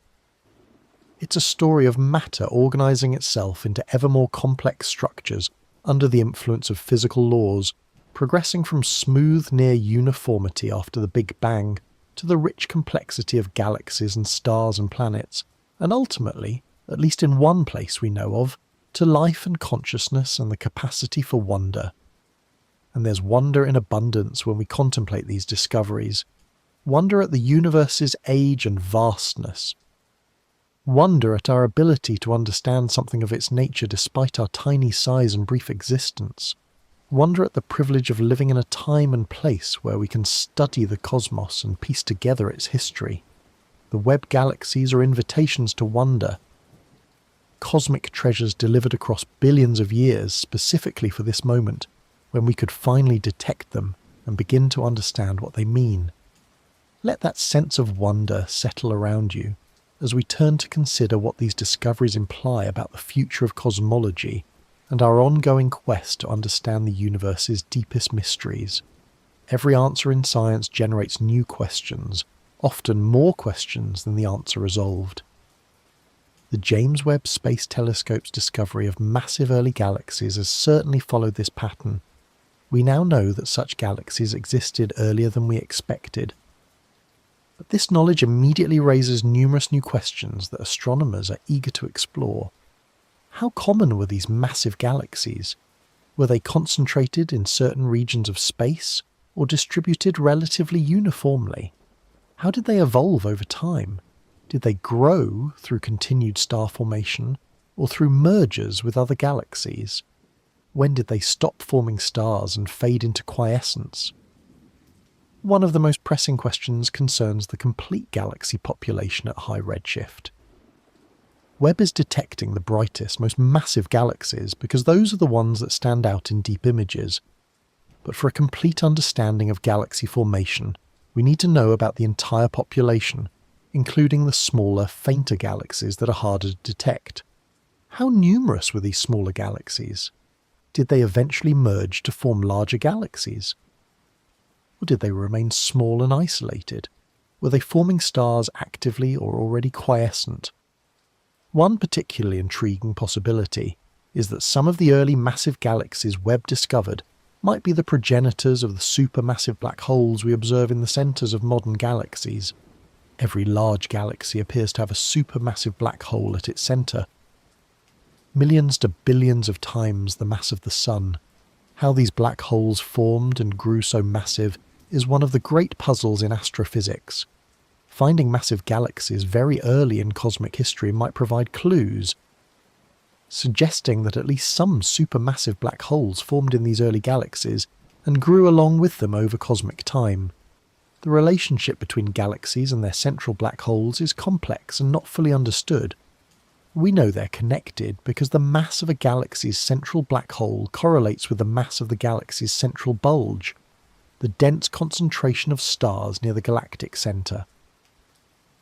It's a story of matter organising itself into ever more complex structures under the influence of physical laws, progressing from smooth near uniformity after the Big Bang to the rich complexity of galaxies and stars and planets, and ultimately, at least in one place we know of, to life and consciousness and the capacity for wonder. And there's wonder in abundance when we contemplate these discoveries. Wonder at the universe's age and vastness. Wonder at our ability to understand something of its nature despite our tiny size and brief existence. Wonder at the privilege of living in a time and place where we can study the cosmos and piece together its history. The Webb galaxies are invitations to wonder. Cosmic treasures delivered across billions of years specifically for this moment, when we could finally detect them and begin to understand what they mean. Let that sense of wonder settle around you as we turn to consider what these discoveries imply about the future of cosmology and our ongoing quest to understand the universe's deepest mysteries. Every answer in science generates new questions, often more questions than the answer resolved. The James Webb Space Telescope's discovery of massive early galaxies has certainly followed this pattern. We now know that such galaxies existed earlier than we expected. But this knowledge immediately raises numerous new questions that astronomers are eager to explore. How common were these massive galaxies? Were they concentrated in certain regions of space, or distributed relatively uniformly? How did they evolve over time? Did they grow through continued star formation, or through mergers with other galaxies? When did they stop forming stars and fade into quiescence? One of the most pressing questions concerns the complete galaxy population at high redshift. Webb is detecting the brightest, most massive galaxies because those are the ones that stand out in deep images. But for a complete understanding of galaxy formation, we need to know about the entire population, including the smaller, fainter galaxies that are harder to detect. How numerous were these smaller galaxies? Did they eventually merge to form larger galaxies? Or did they remain small and isolated? Were they forming stars actively or already quiescent? One particularly intriguing possibility is that some of the early massive galaxies Webb discovered might be the progenitors of the supermassive black holes we observe in the centres of modern galaxies. Every large galaxy appears to have a supermassive black hole at its centre, millions to billions of times the mass of the Sun. How these black holes formed and grew so massive is one of the great puzzles in astrophysics. Finding massive galaxies very early in cosmic history might provide clues, suggesting that at least some supermassive black holes formed in these early galaxies and grew along with them over cosmic time. The relationship between galaxies and their central black holes is complex and not fully understood. We know they're connected because the mass of a galaxy's central black hole correlates with the mass of the galaxy's central bulge, the dense concentration of stars near the galactic centre.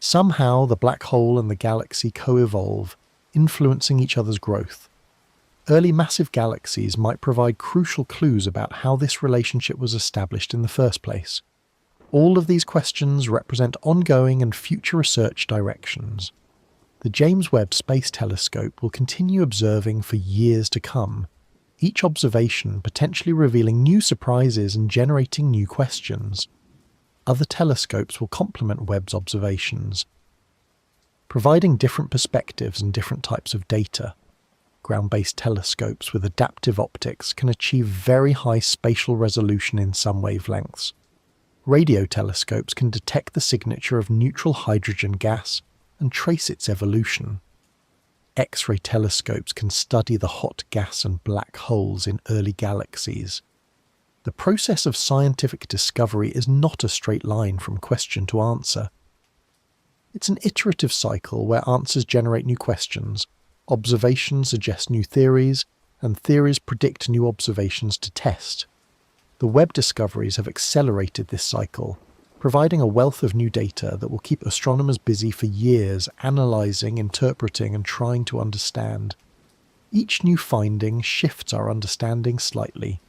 Somehow the black hole and the galaxy co-evolve, influencing each other's growth. Early massive galaxies might provide crucial clues about how this relationship was established in the first place. All of these questions represent ongoing and future research directions. The James Webb Space Telescope will continue observing for years to come, each observation potentially revealing new surprises and generating new questions. Other telescopes will complement Webb's observations, providing different perspectives and different types of data. Ground-based telescopes with adaptive optics can achieve very high spatial resolution in some wavelengths. Radio telescopes can detect the signature of neutral hydrogen gas and trace its evolution. X-ray telescopes can study the hot gas and black holes in early galaxies. The process of scientific discovery is not a straight line from question to answer. It's an iterative cycle where answers generate new questions, observations suggest new theories, and theories predict new observations to test. The Webb discoveries have accelerated this cycle, providing a wealth of new data that will keep astronomers busy for years analysing, interpreting and trying to understand. Each new finding shifts our understanding slightly,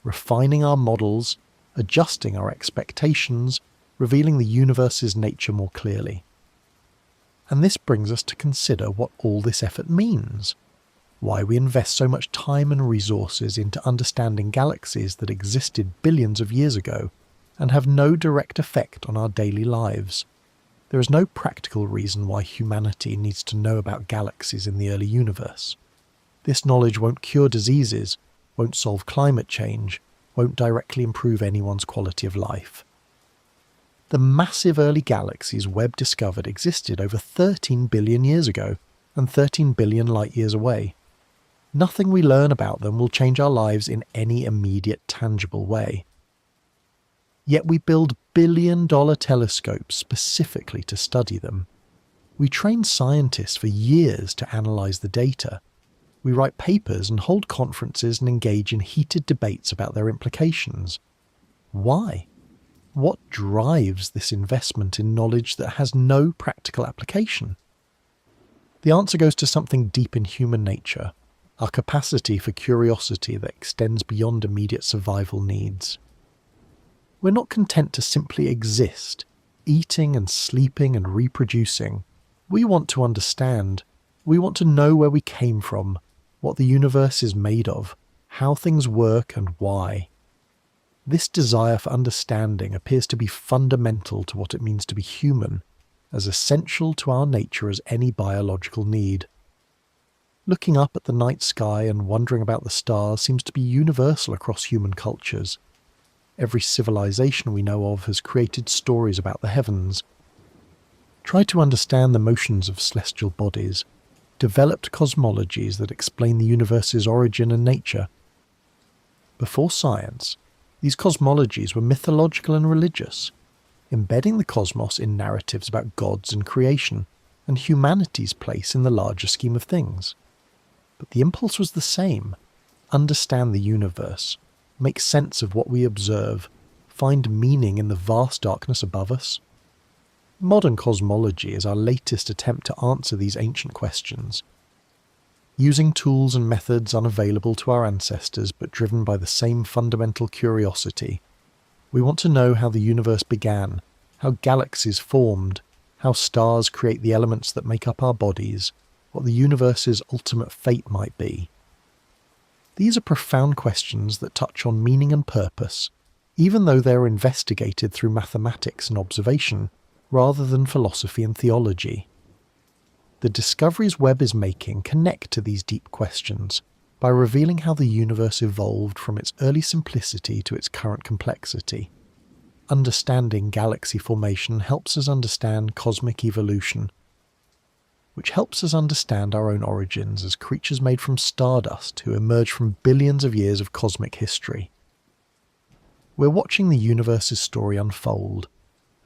refining our models, adjusting our expectations, revealing the universe's nature more clearly. And this brings us to consider what all this effort means, why we invest so much time and resources into understanding galaxies that existed billions of years ago, and have no direct effect on our daily lives. There is no practical reason why humanity needs to know about galaxies in the early universe. This knowledge won't cure diseases, won't solve climate change, won't directly improve anyone's quality of life. The massive early galaxies Webb discovered existed over 13 billion years ago and 13 billion light-years away. Nothing we learn about them will change our lives in any immediate, tangible way. Yet we build billion-dollar telescopes specifically to study them. We train scientists for years to analyse the data. We write papers and hold conferences and engage in heated debates about their implications. Why? What drives this investment in knowledge that has no practical application? The answer goes to something deep in human nature, our capacity for curiosity that extends beyond immediate survival needs. We're not content to simply exist, eating and sleeping and reproducing. We want to understand. We want to know where we came from, what the universe is made of, how things work and why. This desire for understanding appears to be fundamental to what it means to be human, as essential to our nature as any biological need. Looking up at the night sky and wondering about the stars seems to be universal across human cultures. Every civilization we know of has created stories about the heavens. Try to understand the motions of celestial bodies, developed cosmologies that explain the universe's origin and nature. Before science, these cosmologies were mythological and religious, embedding the cosmos in narratives about gods and creation, and humanity's place in the larger scheme of things. But the impulse was the same: understand the universe, make sense of what we observe, find meaning in the vast darkness above us. Modern cosmology is our latest attempt to answer these ancient questions. Using tools and methods unavailable to our ancestors but driven by the same fundamental curiosity, we want to know how the universe began, how galaxies formed, how stars create the elements that make up our bodies, what the universe's ultimate fate might be. These are profound questions that touch on meaning and purpose, even though they are investigated through mathematics and observation, rather than philosophy and theology. The discoveries Webb is making connect to these deep questions by revealing how the universe evolved from its early simplicity to its current complexity. Understanding galaxy formation helps us understand cosmic evolution, which helps us understand our own origins as creatures made from stardust who emerge from billions of years of cosmic history. We're watching the universe's story unfold,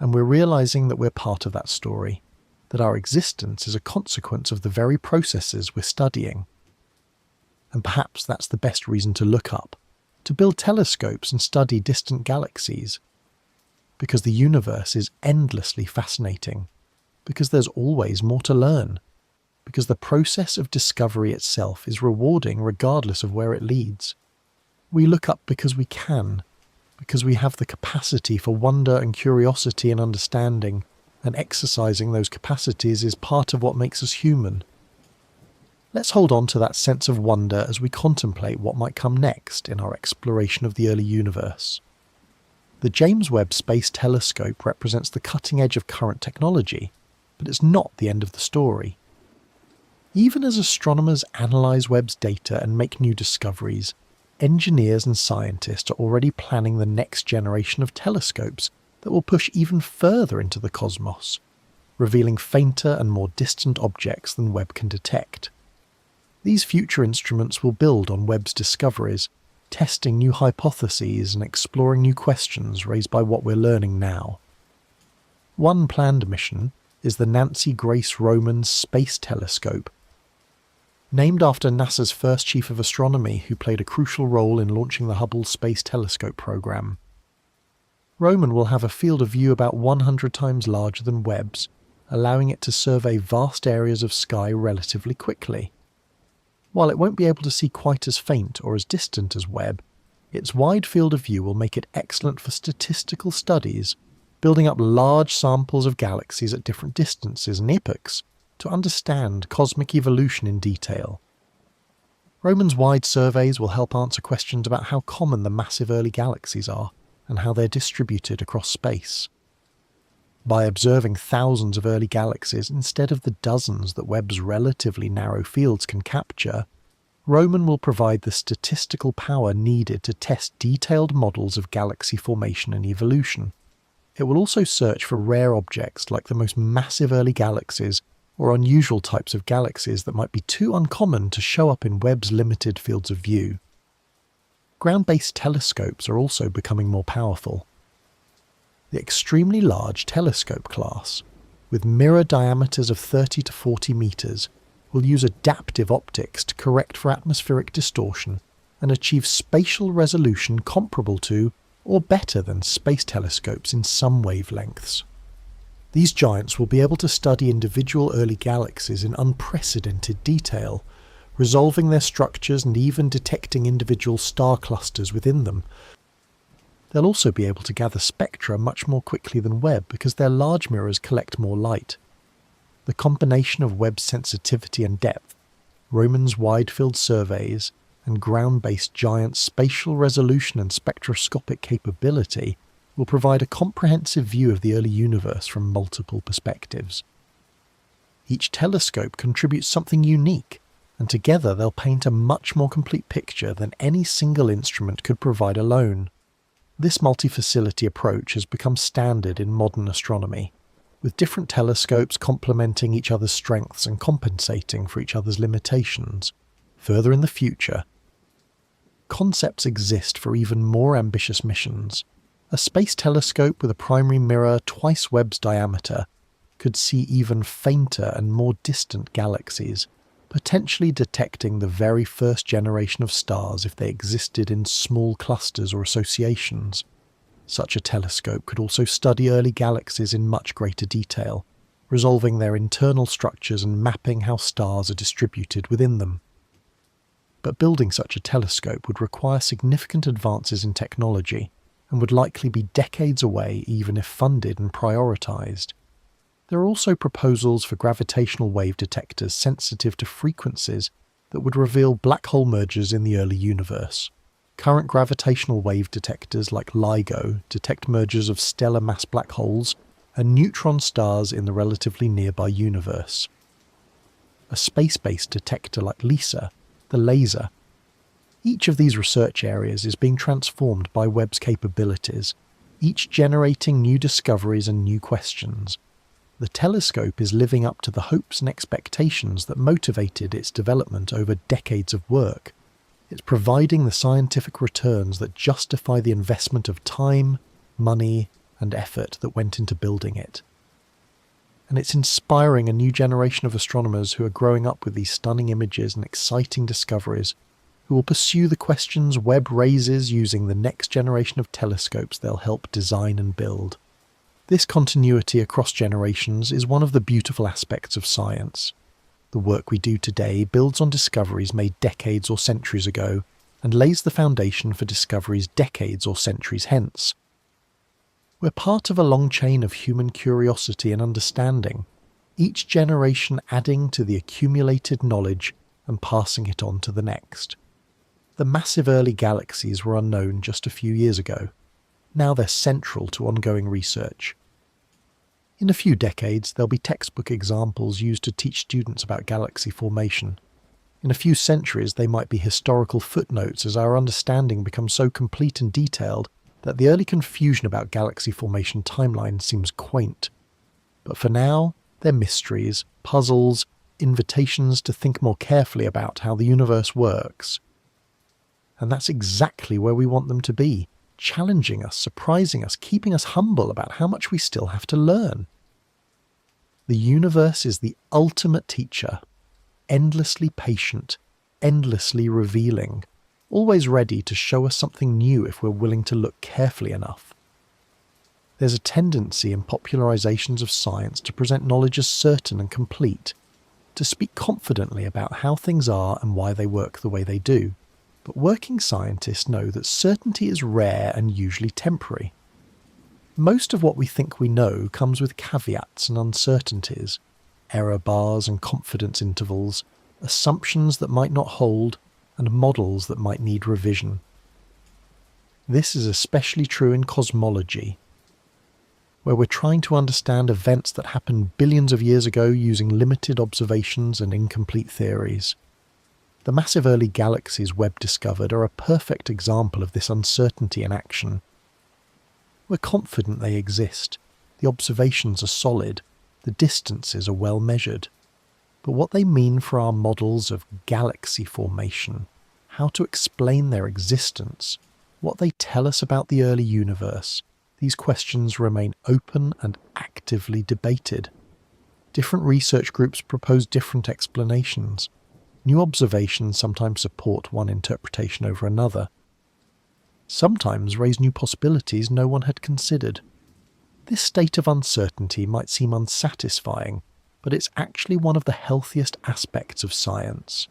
and we're realizing that we're part of that story, that our existence is a consequence of the very processes we're studying. And perhaps that's the best reason to look up, to build telescopes and study distant galaxies. Because the universe is endlessly fascinating, because there's always more to learn, because the process of discovery itself is rewarding regardless of where it leads. We look up because we can, because we have the capacity for wonder and curiosity and understanding, and exercising those capacities is part of what makes us human. Let's hold on to that sense of wonder as we contemplate what might come next in our exploration of the early universe. The James Webb Space Telescope represents the cutting edge of current technology, but it's not the end of the story. Even as astronomers analyse Webb's data and make new discoveries, engineers and scientists are already planning the next generation of telescopes that will push even further into the cosmos, revealing fainter and more distant objects than Webb can detect. These future instruments will build on Webb's discoveries, testing new hypotheses and exploring new questions raised by what we're learning now. One planned mission is the Nancy Grace Roman Space Telescope, named after NASA's first chief of astronomy who played a crucial role in launching the Hubble Space Telescope program. Roman will have a field of view about 100 times larger than Webb's, allowing it to survey vast areas of sky relatively quickly. While it won't be able to see quite as faint or as distant as Webb, its wide field of view will make it excellent for statistical studies, building up large samples of galaxies at different distances and epochs to understand cosmic evolution in detail. Roman's wide surveys will help answer questions about how common the massive early galaxies are, and how they're distributed across space. By observing thousands of early galaxies instead of the dozens that Webb's relatively narrow fields can capture, Roman will provide the statistical power needed to test detailed models of galaxy formation and evolution. It will also search for rare objects like the most massive early galaxies or unusual types of galaxies that might be too uncommon to show up in Webb's limited fields of view. Ground-based telescopes are also becoming more powerful. The extremely large telescope class, with mirror diameters of 30 to 40 meters, will use adaptive optics to correct for atmospheric distortion and achieve spatial resolution comparable to or better than space telescopes in some wavelengths. These giants will be able to study individual early galaxies in unprecedented detail, resolving their structures and even detecting individual star clusters within them. They'll also be able to gather spectra much more quickly than Webb because their large mirrors collect more light. The combination of Webb's sensitivity and depth, Roman's wide-field surveys, and ground-based giant spatial resolution and spectroscopic capability will provide a comprehensive view of the early universe from multiple perspectives. Each telescope contributes something unique, and together they'll paint a much more complete picture than any single instrument could provide alone. This multi-facility approach has become standard in modern astronomy, with different telescopes complementing each other's strengths and compensating for each other's limitations. Further in the future, concepts exist for even more ambitious missions. A space telescope with a primary mirror twice Webb's diameter could see even fainter and more distant galaxies, potentially detecting the very first generation of stars if they existed in small clusters or associations. Such a telescope could also study early galaxies in much greater detail, resolving their internal structures and mapping how stars are distributed within them. But building such a telescope would require significant advances in technology, and would likely be decades away even if funded and prioritized. There are also proposals for gravitational wave detectors sensitive to frequencies that would reveal black hole mergers in the early universe. Current gravitational wave detectors like LIGO detect mergers of stellar mass black holes and neutron stars in the relatively nearby universe. A space-based detector like LISA, the laser. Each of these research areas is being transformed by Webb's capabilities, each generating new discoveries and new questions. The telescope is living up to the hopes and expectations that motivated its development over decades of work. It's providing the scientific returns that justify the investment of time, money, and effort that went into building it. And it's inspiring a new generation of astronomers who are growing up with these stunning images and exciting discoveries, who will pursue the questions Webb raises using the next generation of telescopes they'll help design and build. This continuity across generations is one of the beautiful aspects of science. The work we do today builds on discoveries made decades or centuries ago and lays the foundation for discoveries decades or centuries hence. We're part of a long chain of human curiosity and understanding, each generation adding to the accumulated knowledge and passing it on to the next. The massive early galaxies were unknown just a few years ago. Now they're central to ongoing research. In a few decades, there'll be textbook examples used to teach students about galaxy formation. In a few centuries, they might be historical footnotes as our understanding becomes so complete and detailed that the early confusion about galaxy formation timelines seems quaint. But for now, they're mysteries, puzzles, invitations to think more carefully about how the universe works. And that's exactly where we want them to be, challenging us, surprising us, keeping us humble about how much we still have to learn. The universe is the ultimate teacher, endlessly patient, endlessly revealing, always ready to show us something new if we're willing to look carefully enough. There's a tendency in popularizations of science to present knowledge as certain and complete, to speak confidently about how things are and why they work the way they do. But working scientists know that certainty is rare and usually temporary. Most of what we think we know comes with caveats and uncertainties, error bars and confidence intervals, assumptions that might not hold, and models that might need revision. This is especially true in cosmology, where we're trying to understand events that happened billions of years ago using limited observations and incomplete theories. The massive early galaxies Webb discovered are a perfect example of this uncertainty in action. We're confident they exist, the observations are solid, the distances are well measured. But what they mean for our models of galaxy formation, how to explain their existence, what they tell us about the early universe, these questions remain open and actively debated. Different research groups propose different explanations. New observations sometimes support one interpretation over another. Sometimes raise new possibilities no one had considered. This state of uncertainty might seem unsatisfying, but it's actually one of the healthiest aspects of science.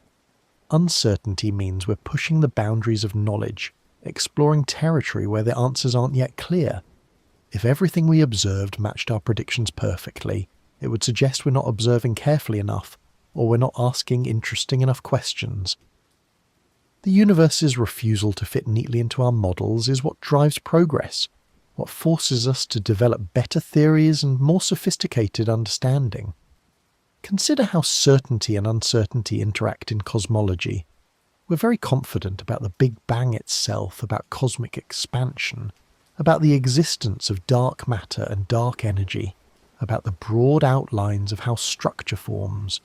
Uncertainty means we're pushing the boundaries of knowledge, exploring territory where the answers aren't yet clear. If everything we observed matched our predictions perfectly, it would suggest we're not observing carefully enough, or we're not asking interesting enough questions. The universe's refusal to fit neatly into our models is what drives progress, what forces us to develop better theories and more sophisticated understanding. Consider how certainty and uncertainty interact in cosmology. We're very confident about the Big Bang itself, about cosmic expansion, about the existence of dark matter and dark energy, about the broad outlines of how structure forms.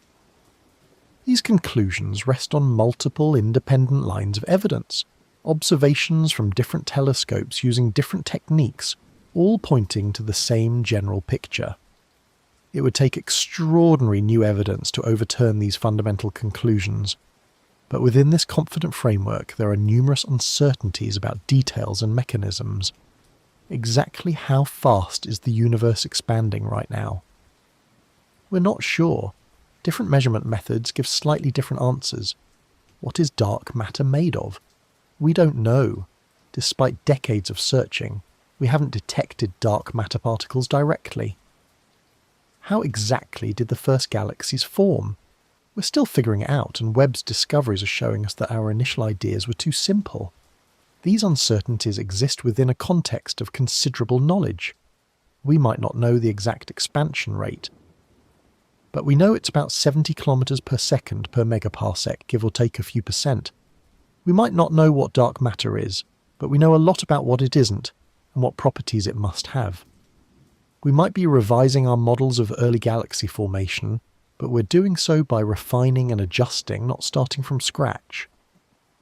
These conclusions rest on multiple independent lines of evidence, observations from different telescopes using different techniques, all pointing to the same general picture. It would take extraordinary new evidence to overturn these fundamental conclusions, but within this confident framework there are numerous uncertainties about details and mechanisms. Exactly how fast is the universe expanding right now? We're not sure. Different measurement methods give slightly different answers. What is dark matter made of? We don't know. Despite decades of searching, we haven't detected dark matter particles directly. How exactly did the first galaxies form? We're still figuring it out, and Webb's discoveries are showing us that our initial ideas were too simple. These uncertainties exist within a context of considerable knowledge. We might not know the exact expansion rate, but we know it's about 70 kilometers per second per megaparsec, give or take a few percent. We might not know what dark matter is, but we know a lot about what it isn't, and what properties it must have. We might be revising our models of early galaxy formation, but we're doing so by refining and adjusting, not starting from scratch.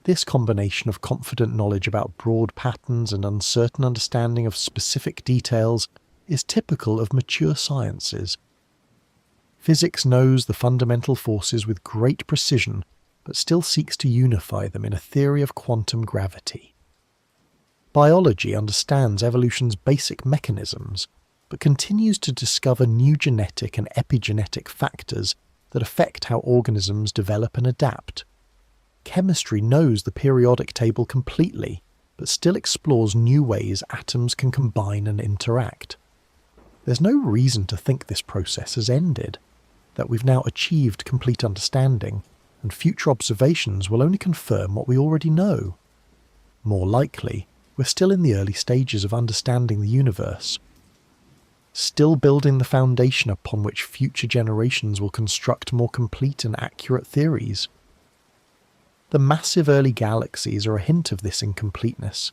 This combination of confident knowledge about broad patterns and uncertain understanding of specific details is typical of mature sciences. Physics knows the fundamental forces with great precision, but still seeks to unify them in a theory of quantum gravity. Biology understands evolution's basic mechanisms, but continues to discover new genetic and epigenetic factors that affect how organisms develop and adapt. Chemistry knows the periodic table completely, but still explores new ways atoms can combine and interact. There's no reason to think this process has ended, that we've now achieved complete understanding, and future observations will only confirm what we already know. More likely, we're still in the early stages of understanding the universe, still building the foundation upon which future generations will construct more complete and accurate theories. The massive early galaxies are a hint of this incompleteness,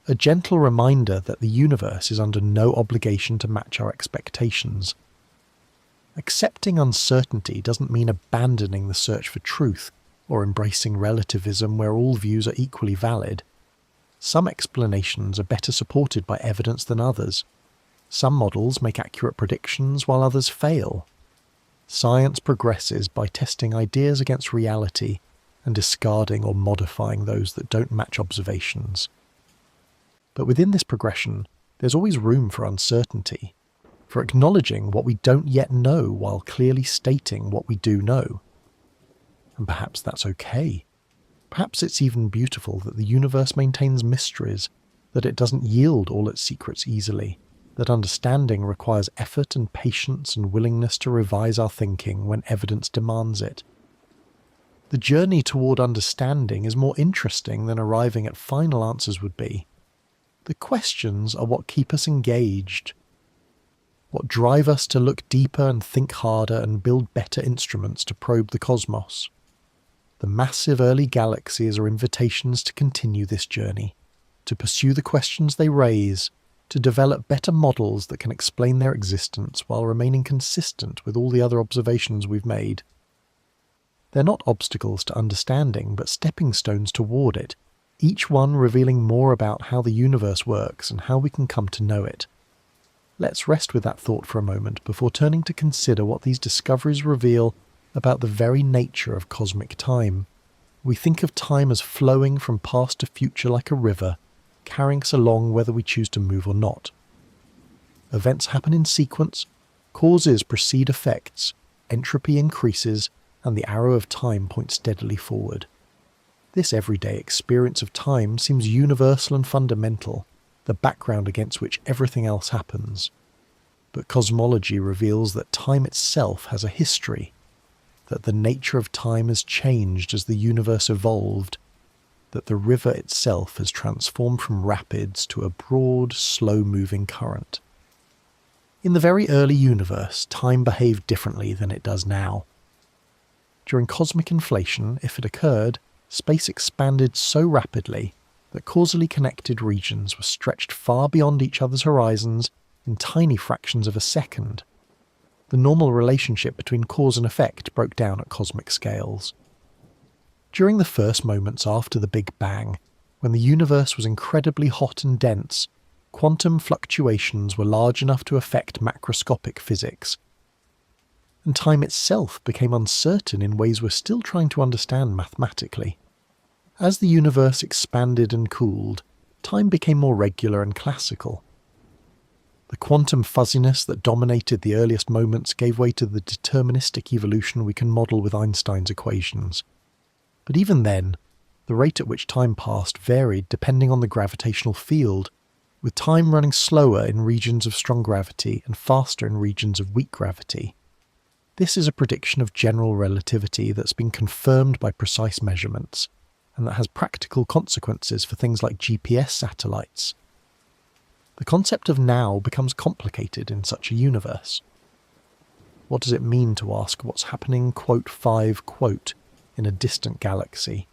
a gentle reminder that the universe is under no obligation to match our expectations. Accepting uncertainty doesn't mean abandoning the search for truth, or embracing relativism where all views are equally valid. Some explanations are better supported by evidence than others. Some models make accurate predictions while others fail. Science progresses by testing ideas against reality and discarding or modifying those that don't match observations. But within this progression, there's always room for uncertainty, for acknowledging what we don't yet know while clearly stating what we do know. And perhaps that's okay. Perhaps it's even beautiful that the universe maintains mysteries, that it doesn't yield all its secrets easily, that understanding requires effort and patience and willingness to revise our thinking when evidence demands it. The journey toward understanding is more interesting than arriving at final answers would be. The questions are what keep us engaged, what drive us to look deeper and think harder and build better instruments to probe the cosmos. The massive early galaxies are invitations to continue this journey, to pursue the questions they raise, to develop better models that can explain their existence while remaining consistent with all the other observations we've made. They're not obstacles to understanding, but stepping stones toward it, each one revealing more about how the universe works and how we can come to know it. Let's rest with that thought for a moment before turning to consider what these discoveries reveal about the very nature of cosmic time. We think of time as flowing from past to future like a river, carrying us along whether we choose to move or not. Events happen in sequence, causes precede effects, entropy increases, and the arrow of time points steadily forward. This everyday experience of time seems universal and fundamental, the background against which everything else happens. But cosmology reveals that time itself has a history, that the nature of time has changed as the universe evolved, that the river itself has transformed from rapids to a broad, slow-moving current. In the very early universe, time behaved differently than it does now. During cosmic inflation, if it occurred, space expanded so rapidly that causally connected regions were stretched far beyond each other's horizons in tiny fractions of a second. The normal relationship between cause and effect broke down at cosmic scales. During the first moments after the Big Bang, when the universe was incredibly hot and dense, quantum fluctuations were large enough to affect macroscopic physics, and time itself became uncertain in ways we're still trying to understand mathematically. As the universe expanded and cooled, time became more regular and classical. The quantum fuzziness that dominated the earliest moments gave way to the deterministic evolution we can model with Einstein's equations. But even then, the rate at which time passed varied depending on the gravitational field, with time running slower in regions of strong gravity and faster in regions of weak gravity. This is a prediction of general relativity that's been confirmed by precise measurements, and that has practical consequences for things like GPS satellites. The concept of now becomes complicated in such a universe. What does it mean to ask what's happening quote 5 quote in a distant galaxy?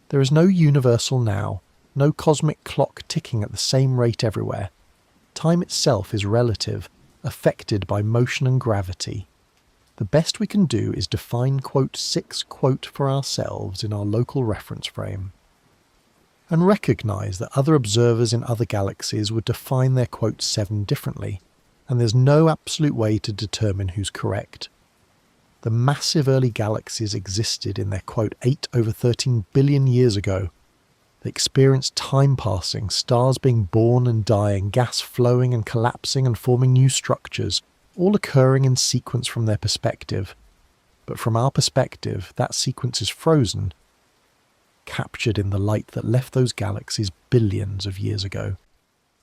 There is no universal now, no cosmic clock ticking at the same rate everywhere. Time itself is relative, affected by motion and gravity. The best we can do is define quote 6 quote for ourselves in our local reference frame, and recognise that other observers in other galaxies would define their quote 7 differently, and there's no absolute way to determine who's correct. The massive early galaxies existed in their quote 8 over 13 billion years ago. They experienced time passing, stars being born and dying, gas flowing and collapsing and forming new structures, all occurring in sequence from their perspective. But from our perspective, that sequence is frozen, captured in the light that left those galaxies billions of years ago.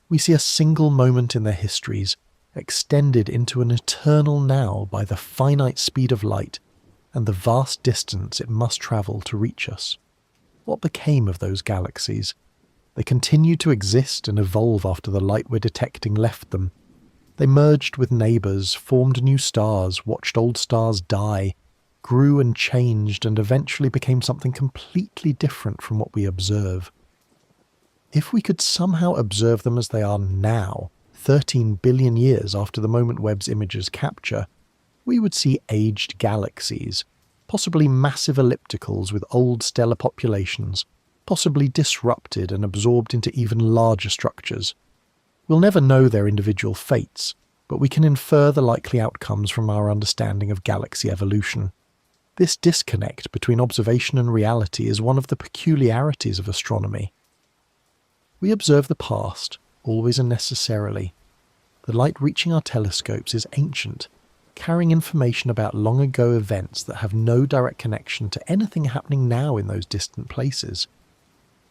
We see a single moment in their histories, extended into an eternal now by the finite speed of light and the vast distance it must travel to reach us. What became of those galaxies? They continued to exist and evolve after the light we're detecting left them. They merged with neighbours, formed new stars, watched old stars die, grew and changed, and eventually became something completely different from what we observe. If we could somehow observe them as they are now, 13 billion years after the moment Webb's images capture, we would see aged galaxies, possibly massive ellipticals with old stellar populations, possibly disrupted and absorbed into even larger structures. We'll never know their individual fates, but we can infer the likely outcomes from our understanding of galaxy evolution. This disconnect between observation and reality is one of the peculiarities of astronomy. We observe the past, always and necessarily. The light reaching our telescopes is ancient, carrying information about long ago events that have no direct connection to anything happening now in those distant places.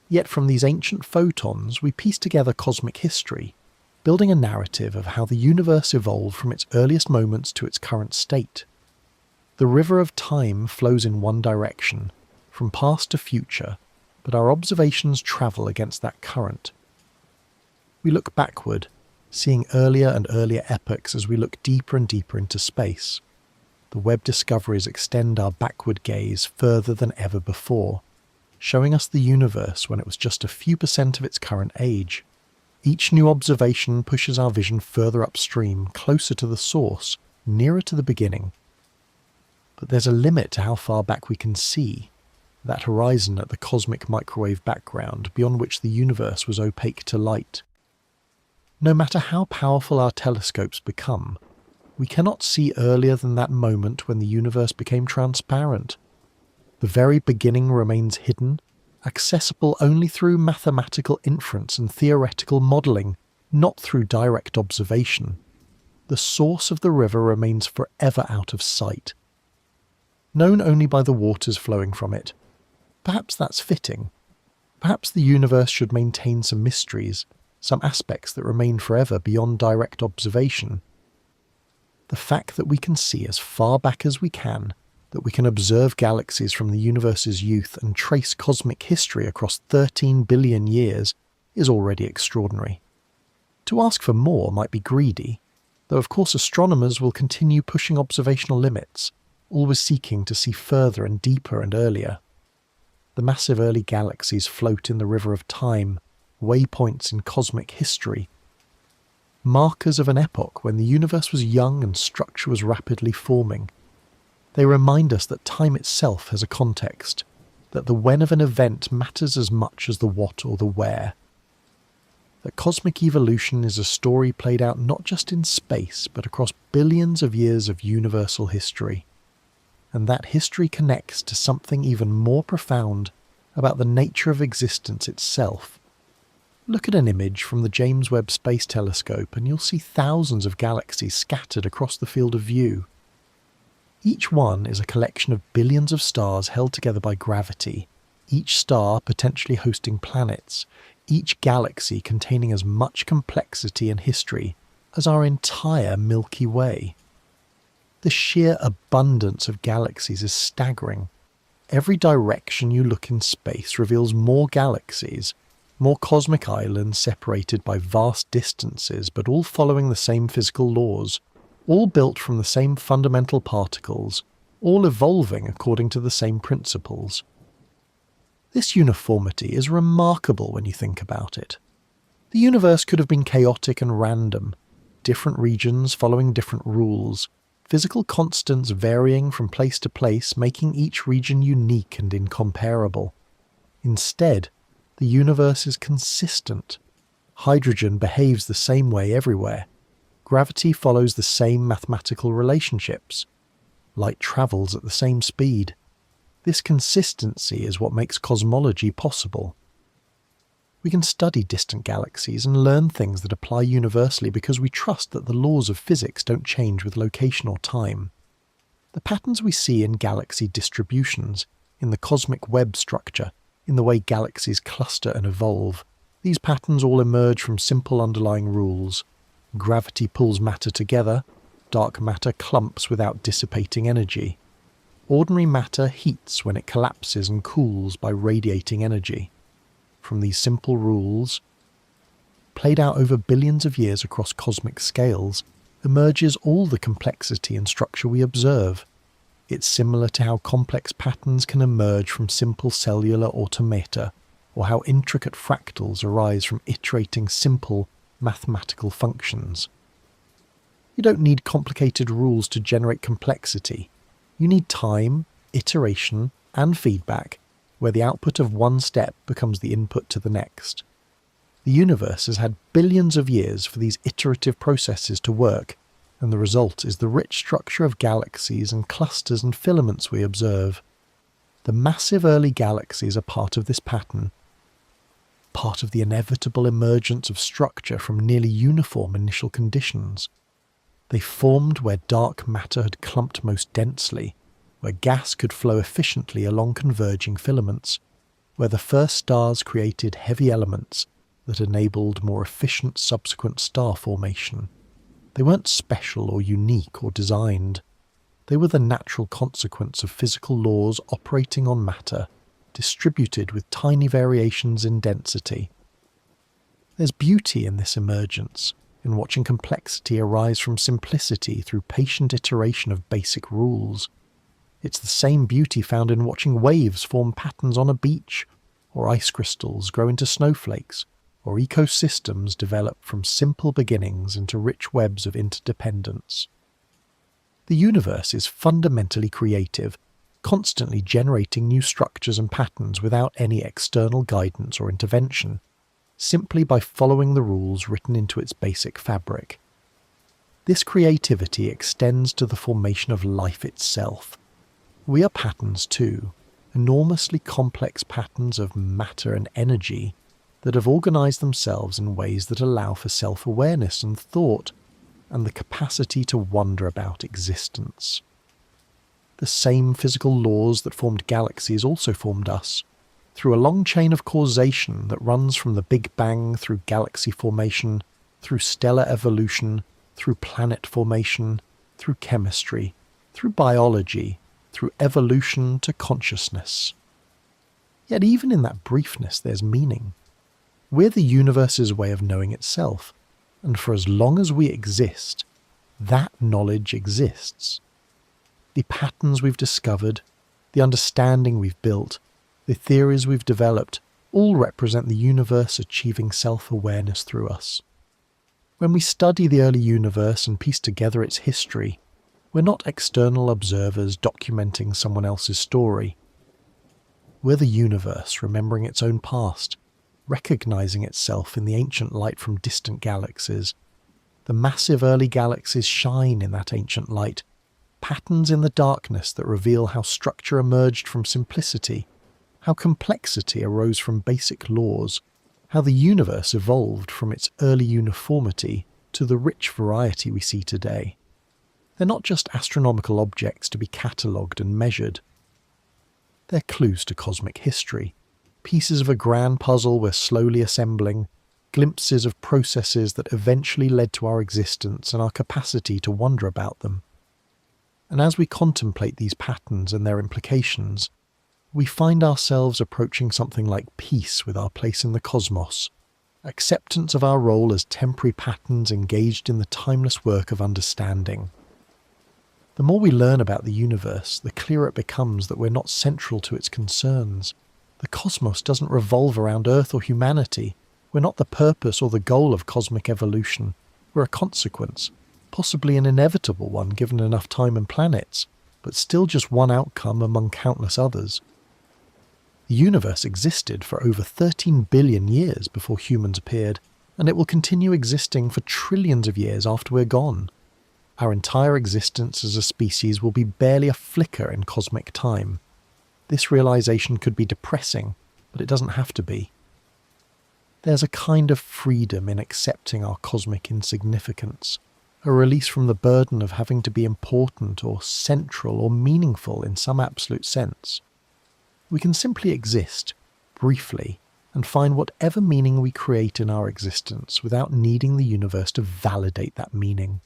Yet from these ancient photons we piece together cosmic history, building a narrative of how the universe evolved from its earliest moments to its current state. The river of time flows in one direction, from past to future, but our observations travel against that current. We look backward, seeing earlier and earlier epochs as we look deeper and deeper into space. The Webb discoveries extend our backward gaze further than ever before, showing us the universe when it was just a few % of its current age. Each new observation pushes our vision further upstream, closer to the source, nearer to the beginning. But there's a limit to how far back we can see, that horizon at the cosmic microwave background beyond which the universe was opaque to light. No matter how powerful our telescopes become, we cannot see earlier than that moment when the universe became transparent. The very beginning remains hidden, accessible only through mathematical inference and theoretical modelling, not through direct observation. The source of the river remains forever out of sight, known only by the waters flowing from it. Perhaps that's fitting. Perhaps the universe should maintain some mysteries, some aspects that remain forever beyond direct observation. The fact that we can see as far back as we can, that we can observe galaxies from the universe's youth and trace cosmic history across 13 billion years, is already extraordinary. To ask for more might be greedy, though of course astronomers will continue pushing observational limits, always seeking to see further and deeper and earlier. The massive early galaxies float in the river of time, waypoints in cosmic history, markers of an epoch when the universe was young and structure was rapidly forming. They remind us that time itself has a context, that the when of an event matters as much as the what or the where, that cosmic evolution is a story played out not just in space but across billions of years of universal history, and that history connects to something even more profound about the nature of existence itself. Look at an image from the James Webb Space Telescope and you'll see thousands of galaxies scattered across the field of view. Each one is a collection of billions of stars held together by gravity, each star potentially hosting planets, each galaxy containing as much complexity and history as our entire Milky Way. The sheer abundance of galaxies is staggering. Every direction you look in space reveals more galaxies, more cosmic islands separated by vast distances but all following the same physical laws, all built from the same fundamental particles, all evolving according to the same principles. This uniformity is remarkable when you think about it. The universe could have been chaotic and random, different regions following different rules, physical constants varying from place to place, making each region unique and incomparable. Instead, the universe is consistent. Hydrogen behaves the same way everywhere. Gravity follows the same mathematical relationships. Light travels at the same speed. This consistency is what makes cosmology possible. We can study distant galaxies and learn things that apply universally because we trust that the laws of physics don't change with location or time. The patterns we see in galaxy distributions, in the cosmic web structure, in the way galaxies cluster and evolve, these patterns all emerge from simple underlying rules. Gravity pulls matter together, dark matter clumps without dissipating energy. Ordinary matter heats when it collapses and cools by radiating energy. From these simple rules, played out over billions of years across cosmic scales, emerges all the complexity and structure we observe. It's similar to how complex patterns can emerge from simple cellular automata, or how intricate fractals arise from iterating simple mathematical functions. You don't need complicated rules to generate complexity. You need time, iteration, and feedback, where the output of one step becomes the input to the next. The universe has had billions of years for these iterative processes to work, and the result is the rich structure of galaxies and clusters and filaments we observe. The massive early galaxies are part of this pattern, part of the inevitable emergence of structure from nearly uniform initial conditions. They formed where dark matter had clumped most densely, where gas could flow efficiently along converging filaments, where the first stars created heavy elements that enabled more efficient subsequent star formation. They weren't special or unique or designed. They were the natural consequence of physical laws operating on matter, distributed with tiny variations in density. There's beauty in this emergence, in watching complexity arise from simplicity through patient iteration of basic rules. It's the same beauty found in watching waves form patterns on a beach, or ice crystals grow into snowflakes, or ecosystems develop from simple beginnings into rich webs of interdependence. The universe is fundamentally creative, constantly generating new structures and patterns without any external guidance or intervention, simply by following the rules written into its basic fabric. This creativity extends to the formation of life itself. We are patterns too, enormously complex patterns of matter and energy that have organized themselves in ways that allow for self-awareness and thought, and the capacity to wonder about existence. The same physical laws that formed galaxies also formed us, through a long chain of causation that runs from the Big Bang through galaxy formation, through stellar evolution, through planet formation, through chemistry, through biology, through evolution to consciousness. Yet even in that briefness there's meaning. We're the universe's way of knowing itself, and for as long as we exist, that knowledge exists. The patterns we've discovered, the understanding we've built, the theories we've developed, all represent the universe achieving self-awareness through us. When we study the early universe and piece together its history, we're not external observers documenting someone else's story. We're the universe remembering its own past, recognizing itself in the ancient light from distant galaxies. The massive early galaxies shine in that ancient light, patterns in the darkness that reveal how structure emerged from simplicity, how complexity arose from basic laws, how the universe evolved from its early uniformity to the rich variety we see today. They're not just astronomical objects to be catalogued and measured. They're clues to cosmic history, pieces of a grand puzzle we're slowly assembling, glimpses of processes that eventually led to our existence and our capacity to wonder about them. And as we contemplate these patterns and their implications, we find ourselves approaching something like peace with our place in the cosmos, acceptance of our role as temporary patterns engaged in the timeless work of understanding. The more we learn about the universe, the clearer it becomes that we're not central to its concerns. The cosmos doesn't revolve around Earth or humanity. We're not the purpose or the goal of cosmic evolution. We're a consequence, possibly an inevitable one given enough time and planets, but still just one outcome among countless others. The universe existed for over 13 billion years before humans appeared, and it will continue existing for trillions of years after we're gone. Our entire existence as a species will be barely a flicker in cosmic time. This realization could be depressing, but it doesn't have to be. There's a kind of freedom in accepting our cosmic insignificance, a release from the burden of having to be important or central or meaningful in some absolute sense. We can simply exist, briefly, and find whatever meaning we create in our existence without needing the universe to validate that meaning.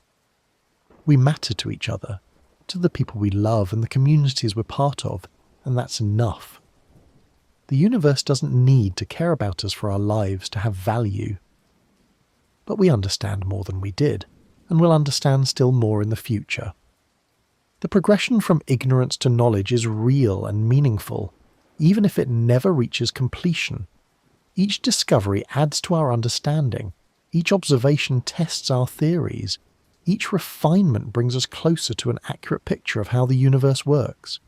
We matter to each other, to the people we love and the communities we're part of, and that's enough. The universe doesn't need to care about us for our lives to have value. But we understand more than we did, and will understand still more in the future. The progression from ignorance to knowledge is real and meaningful, even if it never reaches completion. Each discovery adds to our understanding, each observation tests our theories, each refinement brings us closer to an accurate picture of how the universe works.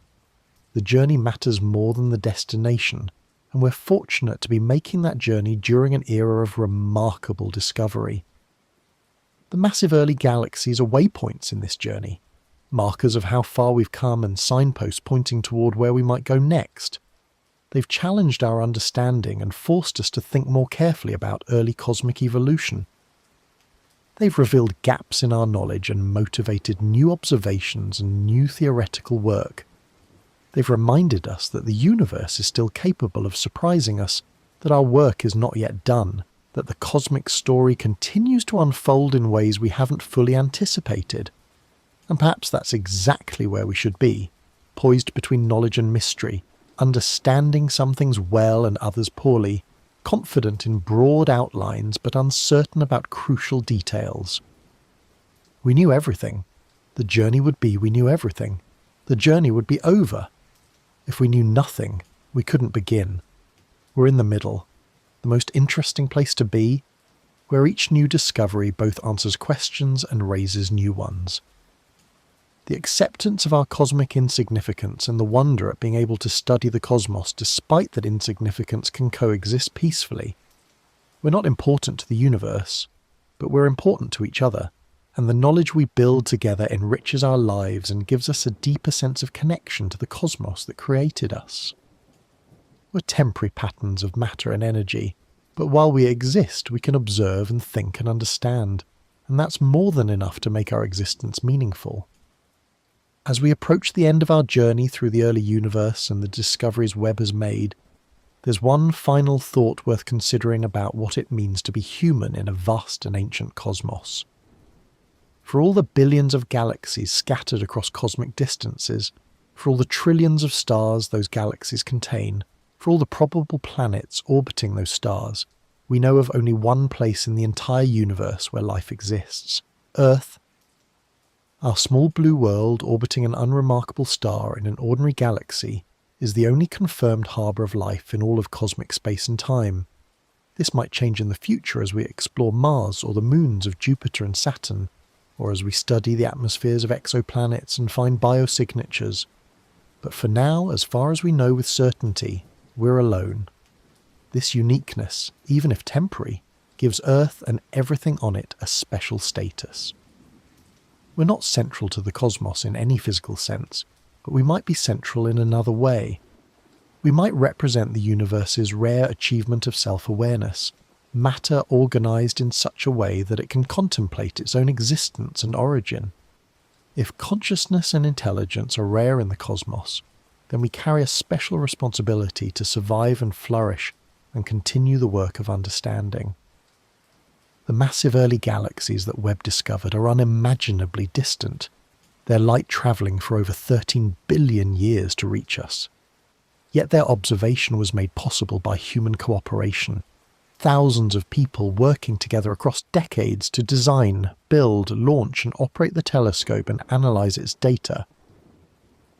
The journey matters more than the destination, and we're fortunate to be making that journey during an era of remarkable discovery. The massive early galaxies are waypoints in this journey, markers of how far we've come and signposts pointing toward where we might go next. They've challenged our understanding and forced us to think more carefully about early cosmic evolution. They've revealed gaps in our knowledge and motivated new observations and new theoretical work. They've reminded us that the universe is still capable of surprising us, that our work is not yet done, that the cosmic story continues to unfold in ways we haven't fully anticipated. And perhaps that's exactly where we should be, poised between knowledge and mystery, understanding some things well and others poorly, confident in broad outlines but uncertain about crucial details. We knew everything. The journey would be we knew everything. The journey would be over. If we knew nothing, we couldn't begin. We're in the middle, the most interesting place to be, where each new discovery both answers questions and raises new ones. The acceptance of our cosmic insignificance and the wonder at being able to study the cosmos despite that insignificance can coexist peacefully. We're not important to the universe, but we're important to each other, and the knowledge we build together enriches our lives and gives us a deeper sense of connection to the cosmos that created us. We're temporary patterns of matter and energy, but while we exist, we can observe and think and understand, and that's more than enough to make our existence meaningful. As we approach the end of our journey through the early universe and the discoveries Webb has made, there's one final thought worth considering about what it means to be human in a vast and ancient cosmos. For all the billions of galaxies scattered across cosmic distances, for all the trillions of stars those galaxies contain, for all the probable planets orbiting those stars, we know of only one place in the entire universe where life exists: Earth. Our small blue world orbiting an unremarkable star in an ordinary galaxy is the only confirmed harbour of life in all of cosmic space and time. This might change in the future as we explore Mars or the moons of Jupiter and Saturn, or as we study the atmospheres of exoplanets and find biosignatures. But for now, as far as we know with certainty, we're alone. This uniqueness, even if temporary, gives Earth and everything on it a special status. We're not central to the cosmos in any physical sense, but we might be central in another way. We might represent the universe's rare achievement of self-awareness, matter organised in such a way that it can contemplate its own existence and origin. If consciousness and intelligence are rare in the cosmos, then we carry a special responsibility to survive and flourish and continue the work of understanding. The massive early galaxies that Webb discovered are unimaginably distant, their light travelling for over 13 billion years to reach us. Yet their observation was made possible by human cooperation, thousands of people working together across decades to design, build, launch and operate the telescope and analyse its data.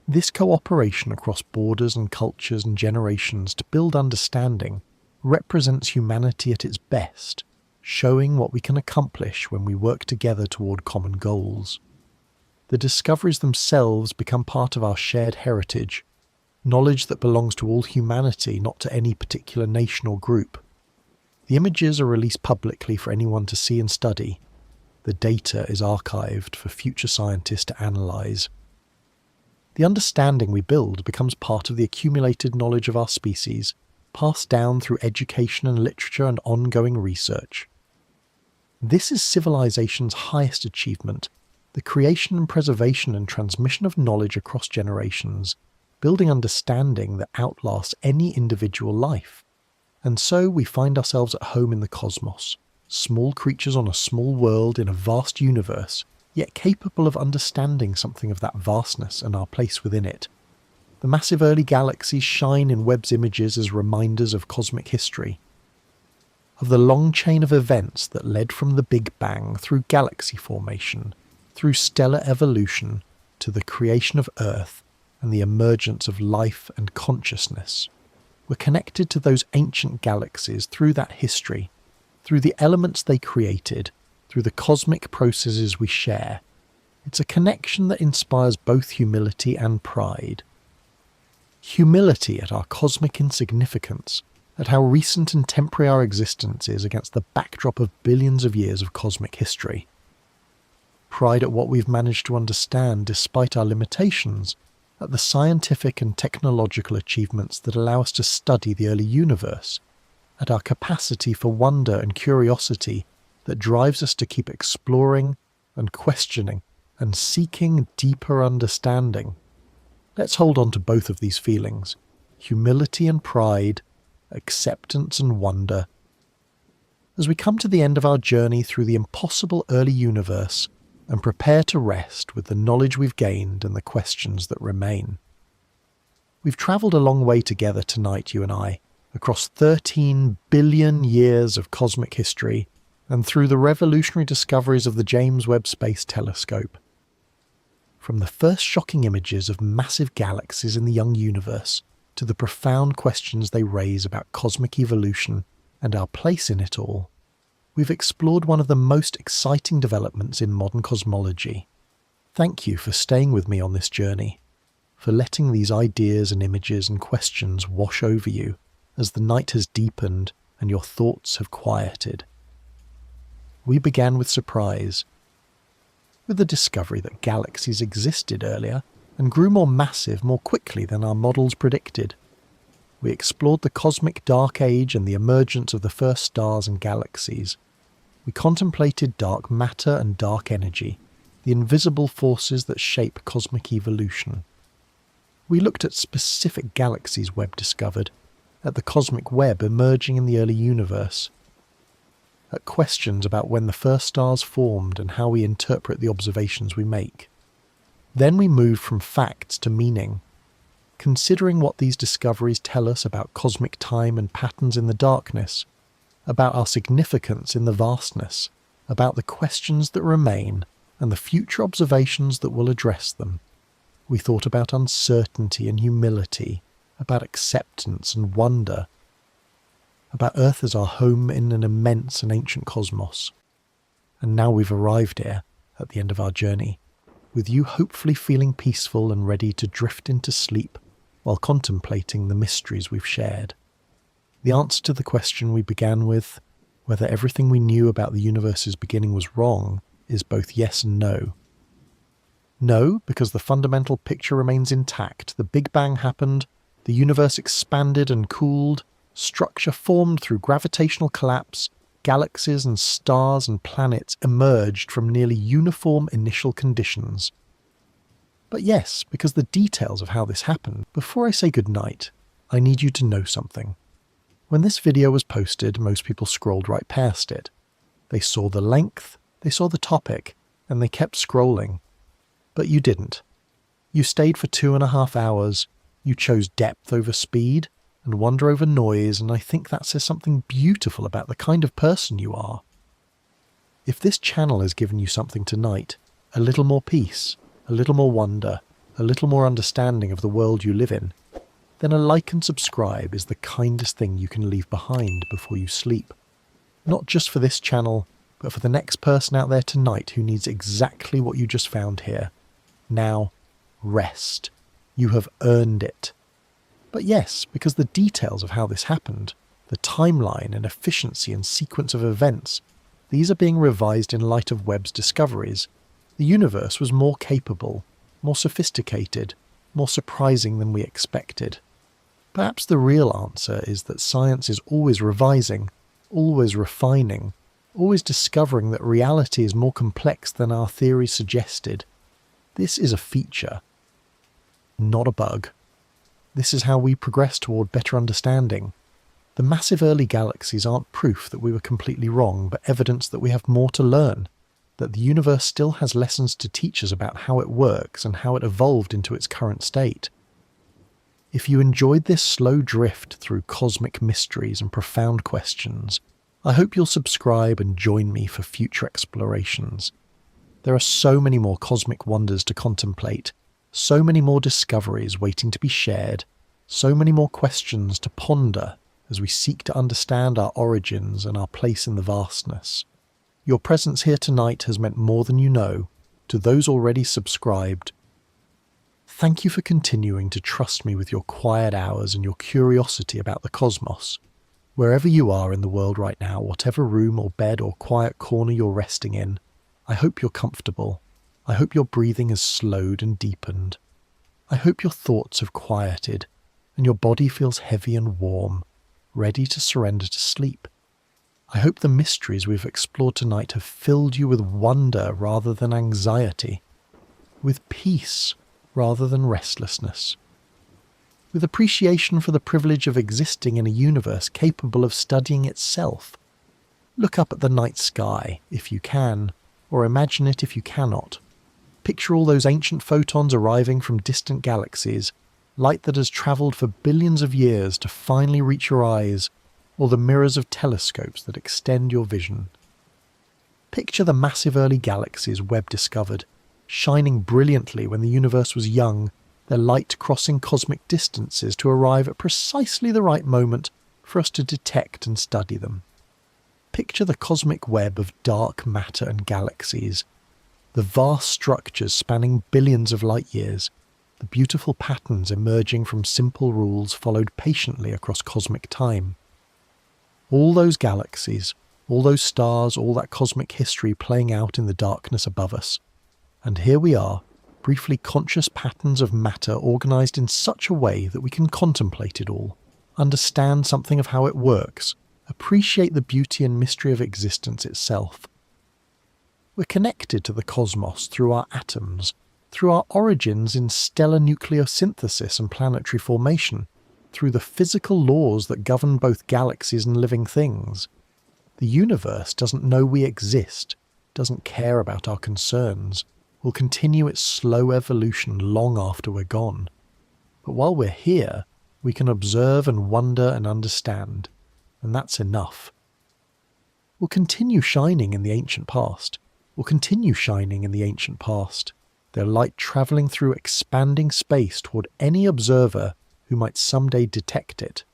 This cooperation across borders and cultures and generations to build understanding represents humanity at its best, showing what we can accomplish when we work together toward common goals. The discoveries themselves become part of our shared heritage, knowledge that belongs to all humanity, not to any particular nation or group. The images are released publicly for anyone to see and study. The data is archived for future scientists to analyse. The understanding we build becomes part of the accumulated knowledge of our species, passed down through education and literature and ongoing research. This is civilization's highest achievement, the creation and preservation and transmission of knowledge across generations, building understanding that outlasts any individual life. And so we find ourselves at home in the cosmos, small creatures on a small world in a vast universe, yet capable of understanding something of that vastness and our place within it. The massive early galaxies shine in Webb's images as reminders of cosmic history, of the long chain of events that led from the Big Bang through galaxy formation, through stellar evolution, to the creation of Earth and the emergence of life and consciousness. We're connected to those ancient galaxies through that history, through the elements they created, through the cosmic processes we share. It's a connection that inspires both humility and pride. Humility at our cosmic insignificance, at how recent and temporary our existence is against the backdrop of billions of years of cosmic history. Pride at what we've managed to understand despite our limitations, at the scientific and technological achievements that allow us to study the early universe, at our capacity for wonder and curiosity that drives us to keep exploring and questioning and seeking deeper understanding. Let's hold on to both of these feelings, humility and pride, acceptance and wonder. As we come to the end of our journey through the impossible early universe and prepare to rest with the knowledge we've gained and the questions that remain. We've travelled a long way together tonight, you and I, across 13 billion years of cosmic history, and through the revolutionary discoveries of the James Webb Space Telescope. From the first shocking images of massive galaxies in the young universe to the profound questions they raise about cosmic evolution and our place in it all, we've explored one of the most exciting developments in modern cosmology. Thank you for staying with me on this journey, for letting these ideas and images and questions wash over you as the night has deepened and your thoughts have quieted. We began with surprise, with the discovery that galaxies existed earlier and grew more massive more quickly than our models predicted. We explored the cosmic dark age and the emergence of the first stars and galaxies. We contemplated dark matter and dark energy, the invisible forces that shape cosmic evolution. We looked at specific galaxies Webb discovered, at the cosmic web emerging in the early universe, at questions about when the first stars formed and how we interpret the observations we make. Then we moved from facts to meaning, considering what these discoveries tell us about cosmic time and patterns in the darkness, about our significance in the vastness, about the questions that remain and the future observations that will address them. We thought about uncertainty and humility, about acceptance and wonder, about Earth as our home in an immense and ancient cosmos. And now we've arrived here, at the end of our journey, with you hopefully feeling peaceful and ready to drift into sleep while contemplating the mysteries we've shared. The answer to the question we began with, whether everything we knew about the universe's beginning was wrong, is both yes and no. No, because the fundamental picture remains intact. The Big Bang happened, the universe expanded and cooled, structure formed through gravitational collapse, galaxies and stars and planets emerged from nearly uniform initial conditions. But yes, because the details of how this happened, before I say goodnight, I need you to know something. When this video was posted, most people scrolled right past it. They saw the length, they saw the topic, and they kept scrolling. But you didn't. You stayed for 2.5 hours, you chose depth over speed, and wonder over noise, and I think that says something beautiful about the kind of person you are. If this channel has given you something tonight, a little more peace, a little more wonder, a little more understanding of the world you live in, then a like and subscribe is the kindest thing you can leave behind before you sleep. Not just for this channel, but for the next person out there tonight who needs exactly what you just found here. Now, rest. You have earned it. But yes, because the details of how this happened, the timeline and efficiency and sequence of events, these are being revised in light of Webb's discoveries. The universe was more capable, more sophisticated, more surprising than we expected. Perhaps the real answer is that science is always revising, always refining, always discovering that reality is more complex than our theories suggested. This is a feature, not a bug. This is how we progress toward better understanding. The massive early galaxies aren't proof that we were completely wrong, but evidence that we have more to learn, that the universe still has lessons to teach us about how it works and how it evolved into its current state. If you enjoyed this slow drift through cosmic mysteries and profound questions, I hope you'll subscribe and join me for future explorations. There are so many more cosmic wonders to contemplate, so many more discoveries waiting to be shared, so many more questions to ponder as we seek to understand our origins and our place in the vastness. Your presence here tonight has meant more than you know to those already subscribed. Thank you for continuing to trust me with your quiet hours and your curiosity about the cosmos. Wherever you are in the world right now, whatever room or bed or quiet corner you're resting in, I hope you're comfortable. I hope your breathing has slowed and deepened. I hope your thoughts have quieted and your body feels heavy and warm, ready to surrender to sleep. I hope the mysteries we've explored tonight have filled you with wonder rather than anxiety, with peace rather than restlessness, with appreciation for the privilege of existing in a universe capable of studying itself. Look up at the night sky if you can, or imagine it if you cannot. Picture all those ancient photons arriving from distant galaxies, light that has travelled for billions of years to finally reach your eyes, or the mirrors of telescopes that extend your vision. Picture the massive early galaxies Webb discovered, shining brilliantly when the universe was young, their light crossing cosmic distances to arrive at precisely the right moment for us to detect and study them. Picture the cosmic web of dark matter and galaxies, the vast structures spanning billions of light years, the beautiful patterns emerging from simple rules followed patiently across cosmic time. All those galaxies, all those stars, all that cosmic history playing out in the darkness above us. And here we are, briefly conscious patterns of matter organised in such a way that we can contemplate it all, understand something of how it works, appreciate the beauty and mystery of existence itself. We're connected to the cosmos through our atoms, through our origins in stellar nucleosynthesis and planetary formation, through the physical laws that govern both galaxies and living things. The universe doesn't know we exist, doesn't care about our concerns, will continue its slow evolution long after we're gone. But while we're here, we can observe and wonder and understand, and that's enough. We'll continue shining in the ancient past. We'll continue shining in the ancient past, their light travelling through expanding space toward any observer who might someday detect it.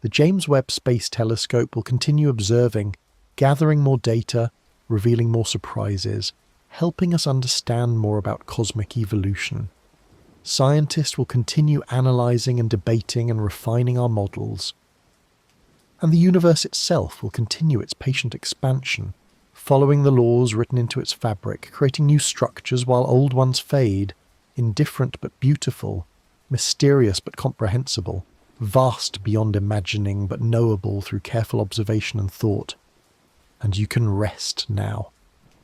The James Webb Space Telescope will continue observing, gathering more data, revealing more surprises, helping us understand more about cosmic evolution. Scientists will continue analysing and debating and refining our models. And the universe itself will continue its patient expansion, following the laws written into its fabric, creating new structures while old ones fade, indifferent but beautiful, mysterious but comprehensible, vast beyond imagining but knowable through careful observation and thought. And you can rest now.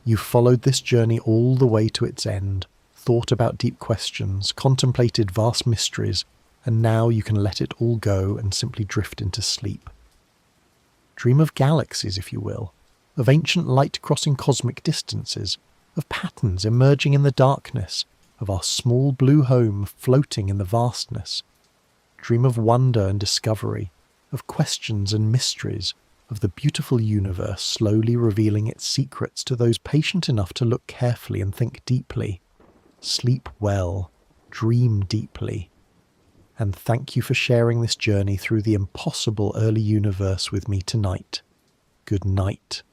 You've followed this journey all the way to its end, thought about deep questions, contemplated vast mysteries, and now you can let it all go and simply drift into sleep. Dream of galaxies, if you will, of ancient light crossing cosmic distances, of patterns emerging in the darkness, of our small blue home floating in the vastness. Dream of wonder and discovery, of questions and mysteries, of the beautiful universe slowly revealing its secrets to those patient enough to look carefully and think deeply. Sleep well, dream deeply. And thank you for sharing this journey through the impossible early universe with me tonight. Good night.